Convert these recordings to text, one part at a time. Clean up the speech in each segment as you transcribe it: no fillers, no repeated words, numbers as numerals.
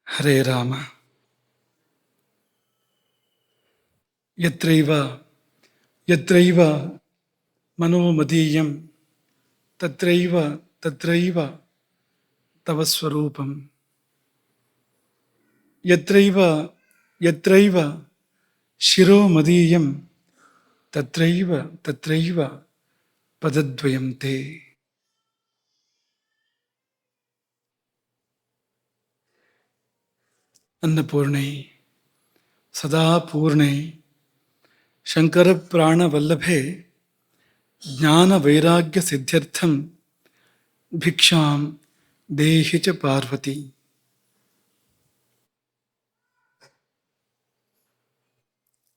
ಹರೇ ರಾಮ. ಯತ್ರೈವ ಯತ್ರೈವ ಮನೋಮದೀಯಂ ತತ್ರೈವ ತತ್ರೈವ ತವ ಸ್ವರೂಪಂ. ಯತ್ರೈವ ಯತ್ರೈವ ಶಿರೋ ಮದೀಯಂ ತತ್ರೈವ ತತ್ರೈವ ಪದದ್ವಯಂ ತೇ. ಅನ್ನಪೂರ್ಣೈ ಸದಾ ಪೂರ್ಣೈ ಶಂಕರ ಪ್ರಾಣವಲ್ಲಭೆ ಜ್ಞಾನ ವೈರಾಗ್ಯ ಸಿದ್ಧ್ಯರ್ಥಂ ಭಿಕ್ಷಾಂ ದೇಹಿ ಚ ಪಾರ್ವತಿ.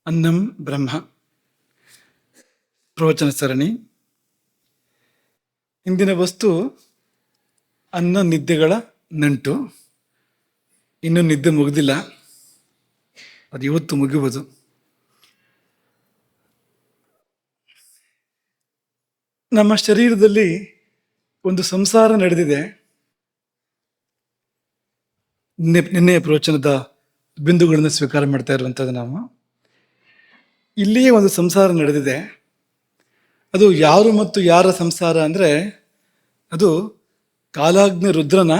ಅನ್ನಂ ಬ್ರಹ್ಮ ಪ್ರವಚನ ಸರಣಿ. ಇಂದಿನ ವಸ್ತು ಅನ್ನ ನಿದ್ದೆಗಳ ನಂಟು. ಇನ್ನೂ ನಿದ್ದೆ ಮುಗಿದಿಲ್ಲ, ಅದು ಇವತ್ತು ಮುಗಿಯುವುದು. ನಮ್ಮ ಶರೀರದಲ್ಲಿ ಒಂದು ಸಂಸಾರ ನಡೆದಿದೆ. ನಿನ್ನೆಯ ಪ್ರವಚನದ ಬಿಂದುಗಳನ್ನು ಸ್ವೀಕಾರ ಮಾಡ್ತಾ ಇರುವಂಥದ್ದು ನಾವು. ಇಲ್ಲಿಯೇ ಒಂದು ಸಂಸಾರ ನಡೆದಿದೆ. ಅದು ಯಾರು ಮತ್ತು ಯಾರ ಸಂಸಾರ ಅಂದರೆ, ಅದು ಕಾಲಾಗ್ನಿ ರುದ್ರನ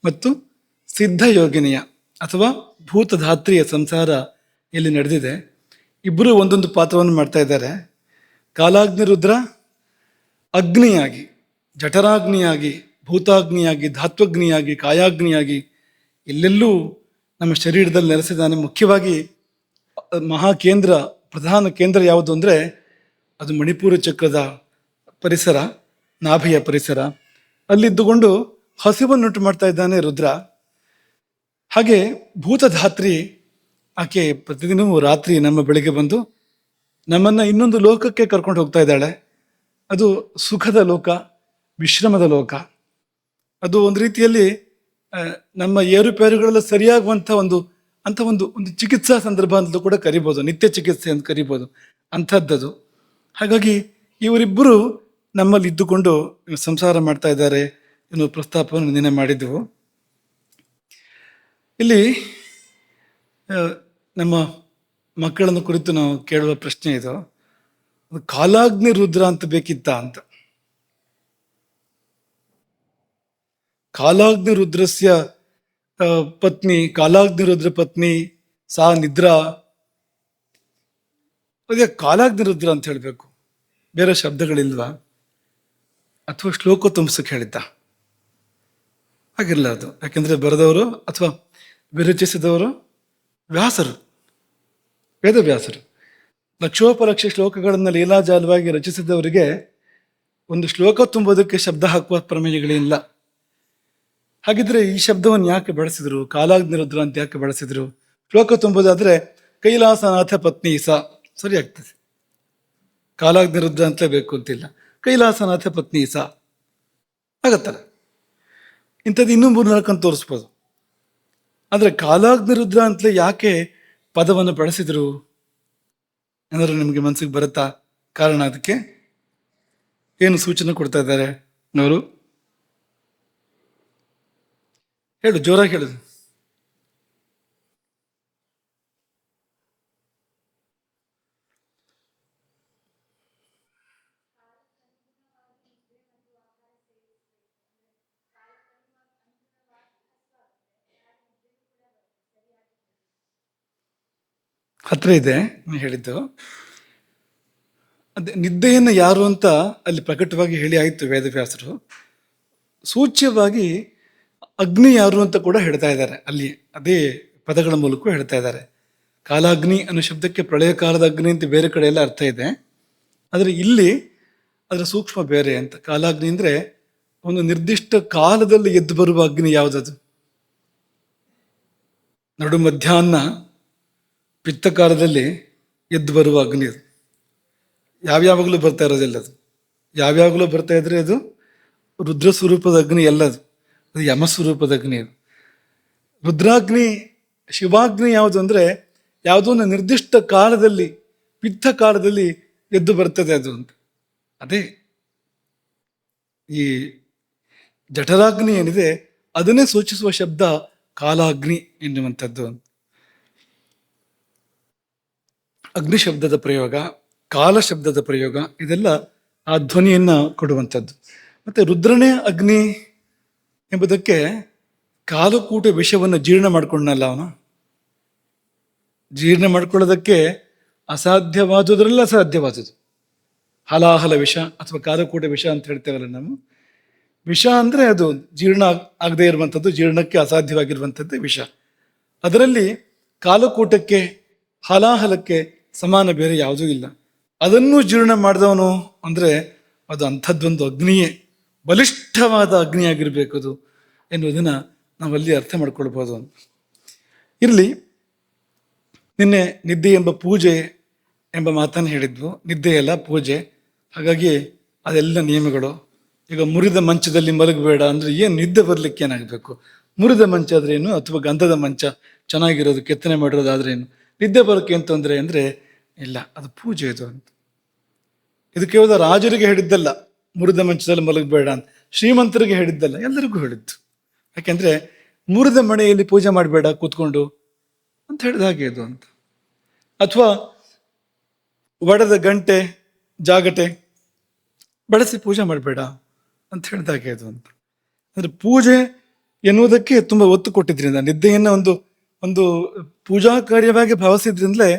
ಮತ್ತು ಸಿದ್ಧಯೋಗಿನಿಯ ಅಥವಾ ಭೂತಧಾತ್ರಿಯ ಸಂಸಾರ ಇಲ್ಲಿ ನಡೆದಿದೆ. ಇಬ್ಬರು ಒಂದೊಂದು ಪಾತ್ರವನ್ನು ಮಾಡ್ತಾ ಇದ್ದಾರೆ. ಕಾಲಾಗ್ನಿ ರುದ್ರ ಅಗ್ನಿಯಾಗಿ, ಜಠರಾಗ್ನಿಯಾಗಿ, ಭೂತಾಗ್ನಿಯಾಗಿ, ಧಾತ್ವಗ್ನಿಯಾಗಿ, ಕಾಯಾಗ್ನಿಯಾಗಿ ಎಲ್ಲೆಲ್ಲೂ ನಮ್ಮ ಶರೀರದಲ್ಲಿ ನೆಲೆಸಿದ್ದಾನೆ. ಮುಖ್ಯವಾಗಿ ಮಹಾಕೇಂದ್ರ, ಪ್ರಧಾನ ಕೇಂದ್ರ ಯಾವುದು ಅಂದರೆ ಅದು ಮಣಿಪುರ ಚಕ್ರದ ಪರಿಸರ, ನಾಭಿಯ ಪರಿಸರ. ಅಲ್ಲಿದ್ದುಕೊಂಡು ಹಸಿವನ್ನುಂಟು ಮಾಡ್ತಾ ಇದ್ದಾನೆ ರುದ್ರ. ಹಾಗೆ ಭೂತಧಾತ್ರಿ ಆಕೆ ಪ್ರತಿದಿನವೂ ರಾತ್ರಿ ನಮ್ಮ ಬೆಳಿಗ್ಗೆ ಬಂದು ನಮ್ಮನ್ನು ಇನ್ನೊಂದು ಲೋಕಕ್ಕೆ ಕರ್ಕೊಂಡು ಹೋಗ್ತಾ ಇದ್ದಾಳೆ. ಅದು ಸುಖದ ಲೋಕ, ವಿಶ್ರಮದ ಲೋಕ. ಅದು ಒಂದು ರೀತಿಯಲ್ಲಿ ನಮ್ಮ ಏರುಪೇರುಗಳೆಲ್ಲ ಸರಿಯಾಗುವಂಥ ಒಂದು ಚಿಕಿತ್ಸಾ ಸಂದರ್ಭ ಅಂತಲೂ ಕೂಡ ಕರಿಬೋದು, ನಿತ್ಯ ಚಿಕಿತ್ಸೆ ಅಂತ ಕರಿಬೋದು, ಅಂಥದ್ದದು. ಹಾಗಾಗಿ ಇವರಿಬ್ಬರು ನಮ್ಮಲ್ಲಿ ಇದ್ದುಕೊಂಡು ಸಂಸಾರ ಮಾಡ್ತಾ ಇದ್ದಾರೆ ಎನ್ನುವ ಪ್ರಸ್ತಾಪವನ್ನು ನಿನ್ನೆ ಮಾಡಿದ್ದೆವು. ಇಲ್ಲಿ ನಮ್ಮ ಮಕ್ಕಳನ್ನು ಕುರಿತು ನಾವು ಕೇಳುವ ಪ್ರಶ್ನೆ ಇದು, ಕಾಲಾಗ್ನಿ ರುದ್ರ ಅಂತ ಬೇಕಿತ್ತ ಅಂತ. ಕಾಲಾಗ್ನಿ ರುದ್ರಸ್ಯ ಪತ್ನಿ, ಕಾಲಾಗ್ನಿ ರುದ್ರ ಪತ್ನಿ ಸಾ ನಿದ್ರಾ. ಅದೇ ಕಾಲಾಗ್ನಿ ರುದ್ರ ಅಂತ ಹೇಳಬೇಕು, ಬೇರೆ ಶಬ್ದಗಳಿಲ್ವಾ? ಅಥವಾ ಶ್ಲೋಕ ತುಂಬಿಸಕ್ಕೆ ಹೇಳಿದ್ದ? ಹಾಗಿಲ್ಲ ಅದು. ಯಾಕೆಂದ್ರೆ ಬರೆದವರು ಅಥವಾ ವಿರಚಿಸಿದವರು ವ್ಯಾಸರು, ವೇದವ್ಯಾಸರು. ಲಕ್ಷೋಪಲಕ್ಷ ಶ್ಲೋಕಗಳನ್ನು ಲೀಲಾಜಾಲವಾಗಿ ರಚಿಸಿದವರಿಗೆ ಒಂದು ಶ್ಲೋಕ ತುಂಬೋದಕ್ಕೆ ಶಬ್ದ ಹಾಕುವ ಪ್ರಮೇಯಗಳಿಲ್ಲ. ಹಾಗಿದ್ರೆ ಈ ಶಬ್ದವನ್ನು ಯಾಕೆ ಬಳಸಿದ್ರು? ಕಾಲಾಗ್ನಿ ರುದ್ರ ಅಂತ ಯಾಕೆ ಬಳಸಿದ್ರು? ಶ್ಲೋಕ ತುಂಬೋದಾದ್ರೆ ಕೈಲಾಸನಾಥ ಪತ್ನಿ ಸ ಸರಿ ಆಗ್ತದೆ. ಕಾಲಾಗ್ನಿ ರುದ್ರ ಅಂತಲೇ ಬೇಕು ಅಂತಿಲ್ಲ, ಕೈಲಾಸನಾಥ ಪತ್ನಿ ಸ ಆಗತ್ತಲ್ಲ. ಇಂಥದ್ದು ಇನ್ನೂ 3-4 ಅಂತ ತೋರಿಸ್ಬೋದು. ಆದರೆ ಕಾಲಾಗ್ನಿ ರುದ್ರ ಅಂತಲೇ ಯಾಕೆ ಪದವನ್ನು ಬಳಸಿದ್ರು ಏನಾದ್ರು ನಿಮಗೆ ಮನಸ್ಸಿಗೆ ಬರುತ್ತಾ? ಕಾರಣ ಅದಕ್ಕೆ ಏನು ಸೂಚನೆ ಕೊಡ್ತಾ ಇದ್ದಾರೆ ಅವರು? ಹೇಳು, ಜೋರಾಗಿ ಹೇಳುದು. ಹತ್ರ ಇದೆ ಹೇಳಿದ್ದು. ಅದೇ ನಿದ್ದೆಯನ್ನು ಯಾರು ಅಂತ ಅಲ್ಲಿ ಪ್ರಕಟವಾಗಿ ಹೇಳಿ ಆಯಿತು ವೇದವ್ಯಾಸರು. ಸೂಚ್ಯವಾಗಿ ಅಗ್ನಿ ಯಾರು ಅಂತ ಕೂಡ ಹೇಳ್ತಾ ಇದ್ದಾರೆ ಅಲ್ಲಿ, ಅದೇ ಪದಗಳ ಮೂಲಕ ಹೇಳ್ತಾ ಇದ್ದಾರೆ. ಕಾಲಾಗ್ನಿ ಅನ್ನೋ ಶಬ್ದಕ್ಕೆ ಪ್ರಳಯ ಕಾಲದ ಅಗ್ನಿ ಅಂತ ಬೇರೆ ಕಡೆ ಎಲ್ಲ ಅರ್ಥ ಇದೆ, ಆದರೆ ಇಲ್ಲಿ ಅದರ ಸೂಕ್ಷ್ಮ ಬೇರೆ ಅಂತ. ಕಾಲಾಗ್ನಿ ಅಂದರೆ ಒಂದು ನಿರ್ದಿಷ್ಟ ಕಾಲದಲ್ಲಿ ಎದ್ದು ಬರುವ ಅಗ್ನಿ ಯಾವುದದು? ನಡು ಮಧ್ಯಾಹ್ನ ಪಿತ್ತಕಾಲದಲ್ಲಿ ಎದ್ದು ಬರುವ ಅಗ್ನಿ ಅದು. ಯಾವ್ಯಾವಾಗಲೂ ಬರ್ತಾ ಇರೋದಿಲ್ಲ ಅದು. ಯಾವ್ಯಾವಾಗಲೂ ಬರ್ತಾ ಇದ್ರೆ ಅದು ರುದ್ರ ಸ್ವರೂಪದ ಅಗ್ನಿ ಅಲ್ಲದು, ಅದು ಯಮ ಸ್ವರೂಪದ ಅಗ್ನಿ ಅದು. ರುದ್ರಾಗ್ನಿ, ಶಿವಾಗ್ನಿ ಯಾವುದು ಅಂದರೆ ಯಾವುದೋ ಒಂದು ನಿರ್ದಿಷ್ಟ ಕಾಲದಲ್ಲಿ, ಪಿತ್ತ ಕಾಲದಲ್ಲಿ ಎದ್ದು ಬರ್ತದೆ ಅದು ಅಂತ. ಅದೇ ಈ ಜಠರಾಗ್ನಿ ಏನಿದೆ ಅದನ್ನೇ ಸೂಚಿಸುವ ಶಬ್ದ ಕಾಲಾಗ್ನಿ ಎನ್ನುವಂಥದ್ದು. ಅಗ್ನಿ ಶಬ್ದದ ಪ್ರಯೋಗ, ಕಾಲ ಶಬ್ದದ ಪ್ರಯೋಗ, ಇದೆಲ್ಲ ಆ ಧ್ವನಿಯನ್ನ ಕೊಡುವಂಥದ್ದು. ಮತ್ತೆ ರುದ್ರನೇ ಅಗ್ನಿ ಎಂಬುದಕ್ಕೆ ಕಾಲಕೂಟ ವಿಷವನ್ನು ಜೀರ್ಣ ಮಾಡ್ಕೊಂಡಲ್ಲ ಅವನು. ಜೀರ್ಣ ಮಾಡ್ಕೊಳ್ಳೋದಕ್ಕೆ ಅಸಾಧ್ಯವಾದುದರಲ್ಲ ಅಸಾಧ್ಯವಾದುದು ಹಲಾಹಲ ವಿಷ ಅಥವಾ ಕಾಲಕೂಟ ವಿಷ ಅಂತ ಹೇಳ್ತೇವಲ್ಲ ನಾವು. ವಿಷ ಅಂದರೆ ಅದು ಜೀರ್ಣ ಆಗದೆ ಇರುವಂಥದ್ದು, ಜೀರ್ಣಕ್ಕೆ ಅಸಾಧ್ಯವಾಗಿರುವಂಥದ್ದು ವಿಷ. ಅದರಲ್ಲಿ ಕಾಲಕೂಟಕ್ಕೆ ಹಲಾಹಲಕ್ಕೆ ಸಮಾನ ಬೇರೆ ಯಾವುದೂ ಇಲ್ಲ. ಅದನ್ನು ಜೀರ್ಣ ಮಾಡಿದವನು ಅಂದರೆ ಅದು ಅಂಥದ್ದೊಂದು ಅಗ್ನಿಯೇ, ಬಲಿಷ್ಠವಾದ ಅಗ್ನಿ ಆಗಿರಬೇಕು ಅದು ಎನ್ನುವುದನ್ನು ನಾವಲ್ಲಿ ಅರ್ಥ ಮಾಡ್ಕೊಳ್ಬೋದು. ಇರಲಿ, ನಿನ್ನೆ ನಿದ್ದೆ ಎಂಬ ಪೂಜೆ ಎಂಬ ಮಾತನ್ನು ಹೇಳಿದ್ವು. ನಿದ್ದೆಯಲ್ಲ ಪೂಜೆ, ಹಾಗಾಗಿ ಅದೆಲ್ಲ ನಿಯಮಗಳು. ಈಗ ಮುರಿದ ಮಂಚದಲ್ಲಿ ಮಲಗಬೇಡ ಅಂದರೆ ಏನು, ನಿದ್ದೆ ಬರಲಿಕ್ಕೆ ಏನಾಗಬೇಕು? ಮುರಿದ ಮಂಚ ಆದ್ರೇನು ಅಥವಾ ಗಂಧದ ಮಂಚ ಚೆನ್ನಾಗಿರೋದು ಕೆತ್ತನೆ ಮಾಡಿರೋದಾದ್ರೇನು, ನಿದ್ದೆ ಬರೋಕ್ಕೆ ಏನು ತೊಂದರೆ ಅಂದರೆ ಇಲ್ಲ, ಅದು ಪೂಜೆ ಇದು ಅಂತ. ಇದು ಕೇವಲ ರಾಜರಿಗೆ ಹೇಳಿದ್ದಲ್ಲ ಮುರಿದ ಮಂಚದಲ್ಲಿ ಮಲಗಬೇಡ ಅಂತ, ಶ್ರೀಮಂತರಿಗೆ ಹೇಳಿದ್ದಲ್ಲ, ಎಲ್ಲರಿಗೂ ಹೇಳಿದ್ದು. ಯಾಕೆಂದ್ರೆ ಮುರಿದ ಮನೆಯಲ್ಲಿ ಪೂಜೆ ಮಾಡಬೇಡ ಕೂತ್ಕೊಂಡು ಅಂತ ಹೇಳಿದ ಹಾಗೆ ಇದು ಅಂತ. ಅಥವಾ ಒಡೆದ ಗಂಟೆ ಜಾಗಟೆ ಬಳಸಿ ಪೂಜೆ ಮಾಡಬೇಡ ಅಂತ ಹೇಳಿದಾಗೆ ಅದು ಅಂತ. ಅಂದ್ರೆ ಪೂಜೆ ಎನ್ನುವುದಕ್ಕೆ ತುಂಬ ಒತ್ತು ಕೊಟ್ಟಿದ್ರಿಂದ, ನಿದ್ದೆಯನ್ನ ಒಂದು ಒಂದು ಪೂಜಾ ಕಾರ್ಯವಾಗಿ ಭಾವಿಸಿದ್ರಿಂದಲೇ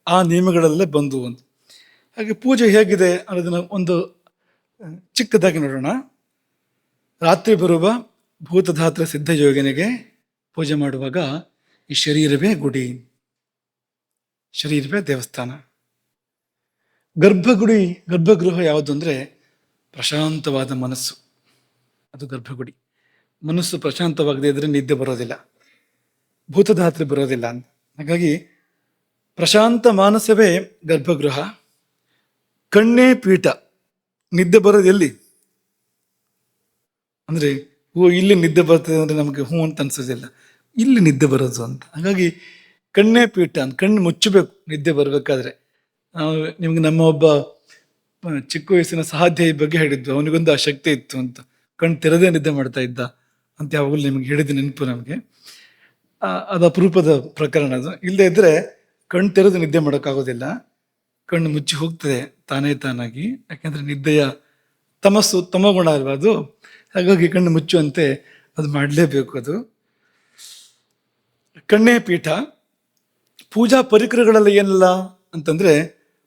ಆ ನಿಯಮಗಳಲ್ಲೇ ಬಂದು ಅಂತ. ಹಾಗೆ ಪೂಜೆ ಹೇಗಿದೆ ಅನ್ನೋದನ್ನ ಒಂದು ಚಿಕ್ಕದಾಗಿ ನೋಡೋಣ. ರಾತ್ರಿ ಬರುವ ಭೂತಧಾತ್ರ ಸಿದ್ಧಯೋಗಿನಿಗೆ ಪೂಜೆ ಮಾಡುವಾಗ ಈ ಶರೀರವೇ ಗುಡಿ, ಶರೀರವೇ ದೇವಸ್ಥಾನ. ಗರ್ಭಗೃಹ ಯಾವುದು ಅಂದರೆ ಪ್ರಶಾಂತವಾದ ಮನಸ್ಸು, ಅದು ಗರ್ಭಗುಡಿ. ಮನಸ್ಸು ಪ್ರಶಾಂತವಾಗದೇ ಇದ್ರೆ ನಿದ್ದೆ ಬರೋದಿಲ್ಲ, ಭೂತಧಾತ್ರೆ ಬರೋದಿಲ್ಲ ಅಂತ. ಹಾಗಾಗಿ ಪ್ರಶಾಂತ ಮಾನಸವೇ ಗರ್ಭಗೃಹ. ಕಣ್ಣೇ ಪೀಠ. ನಿದ್ದೆ ಬರೋದು ಎಲ್ಲಿ ಅಂದ್ರೆ ಇಲ್ಲಿ ನಿದ್ದೆ ಬರ್ತದೆ ಅಂದ್ರೆ ನಮಗೆ ಹ್ಞೂ ಅಂತ ಅನ್ಸೋದಿಲ್ಲ, ಇಲ್ಲಿ ನಿದ್ದೆ ಬರೋದು ಅಂತ. ಹಾಗಾಗಿ ಕಣ್ಣೇ ಪೀಠ ಅಂತ, ಕಣ್ಣು ಮುಚ್ಚಬೇಕು ನಿದ್ದೆ ಬರಬೇಕಾದ್ರೆ. ನಿಮ್ಗೆ ನಮ್ಮ ಒಬ್ಬ ಚಿಕ್ಕ ವಯಸ್ಸಿನ ಸಹಾಧ್ಯಾಯಿ ಬಗ್ಗೆ ಹೇಳಿದ್ವು, ಅವನಿಗೊಂದು ಆ ಶಕ್ತಿ ಇತ್ತು ಅಂತ, ಕಣ್ಣು ತೆರೆದೇ ನಿದ್ದೆ ಮಾಡ್ತಾ ಇದ್ದ ಅಂತ ಯಾವಾಗಲೂ ನಿಮ್ಗೆ ಹೇಳಿದ ನೆನಪು ನಮಗೆ. ಅದು ಅಪರೂಪದ ಪ್ರಕರಣ ಅದು. ಇಲ್ಲದೆ ಇದ್ರೆ ಕಣ್ಣು ತೆರೆದು ನಿದ್ದೆ ಮಾಡೋಕ್ಕಾಗೋದಿಲ್ಲ, ಕಣ್ಣು ಮುಚ್ಚಿ ಹೋಗ್ತದೆ ತಾನೇ ತಾನಾಗಿ. ಯಾಕೆಂದ್ರೆ ನಿದ್ದೆಯ ತಮಗುಣ ಅಲ್ವಾ ಅದು. ಹಾಗಾಗಿ ಕಣ್ಣು ಮುಚ್ಚುವಂತೆ ಅದು ಮಾಡಲೇಬೇಕು. ಅದು ಕಣ್ಣೇ ಪೀಠ. ಪೂಜಾ ಪರಿಕರಗಳೆಲ್ಲ ಏನಿಲ್ಲ ಅಂತಂದ್ರೆ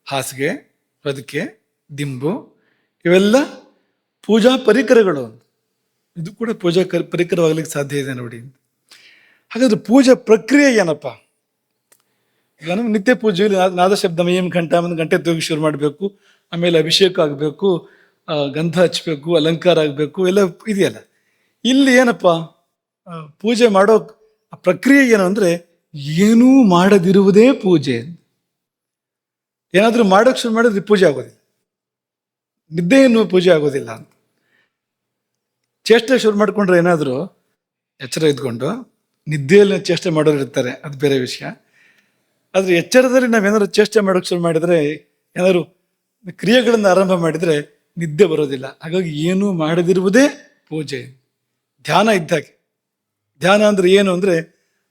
ಹಾಸಿಗೆ, ಹೊದಿಕೆ, ದಿಂಬು, ಇವೆಲ್ಲ ಪೂಜಾ ಪರಿಕರಗಳು. ಇದು ಕೂಡ ಪೂಜಾ ಪರಿಕರವಾಗ್ಲಿಕ್ಕೆ ಸಾಧ್ಯ ಇದೆ ನೋಡಿ. ಹಾಗಾದ್ರೆ ಪೂಜಾ ಪ್ರಕ್ರಿಯೆ ಏನಪ್ಪ? ಈಗ ನಮ್ಗೆ ನಿತ್ಯ ಪೂಜೆಯಲ್ಲಿ ನಾದ ಶಬ್ದಮಯಂ ಘಂಟ, ಒಂದು ಗಂಟೆ ತೂಗಿ ಶುರು ಮಾಡಬೇಕು, ಆಮೇಲೆ ಅಭಿಷೇಕ ಆಗಬೇಕು, ಗಂಧ ಹಚ್ಚಬೇಕು, ಅಲಂಕಾರ ಆಗಬೇಕು, ಎಲ್ಲ ಇದೆಯಲ್ಲ. ಇಲ್ಲಿ ಏನಪ್ಪ ಪೂಜೆ ಮಾಡೋ ಪ್ರಕ್ರಿಯೆ ಏನು ಅಂದ್ರೆ ಏನೂ ಮಾಡದಿರುವುದೇ ಪೂಜೆ. ಏನಾದ್ರೂ ಮಾಡೋಕೆ ಶುರು ಮಾಡಿದ್ರೆ ಪೂಜೆ ಆಗೋದಿಲ್ಲ, ನಿದ್ದೆಯನ್ನು ಪೂಜೆ ಆಗೋದಿಲ್ಲ ಅಂತ. ಚೇಷ್ಟೆ ಶುರು ಮಾಡ್ಕೊಂಡ್ರೆ ಏನಾದರೂ ಎಚ್ಚರ ಇದ್ಕೊಂಡು, ನಿದ್ದೆಯಲ್ಲಿ ಚೇಷ್ಟೆ ಮಾಡೋರು ಇರ್ತಾರೆ, ಅದು ಬೇರೆ ವಿಷಯ. ಆದ್ರೆ ಎಚ್ಚರದಲ್ಲಿ ನಾವೇನಾದ್ರು ಚೇಷ್ಟೆ ಮಾಡೋಕೆ ಶುರು ಮಾಡಿದ್ರೆ, ಏನಾದ್ರು ಕ್ರಿಯೆಗಳನ್ನು ಆರಂಭ ಮಾಡಿದ್ರೆ ನಿದ್ದೆ ಬರೋದಿಲ್ಲ. ಹಾಗಾಗಿ ಏನೂ ಮಾಡದಿರುವುದೇ ಪೂಜೆ. ಧ್ಯಾನ ಇದ್ದಾಗೆ. ಧ್ಯಾನ ಅಂದ್ರೆ ಏನು ಅಂದ್ರೆ,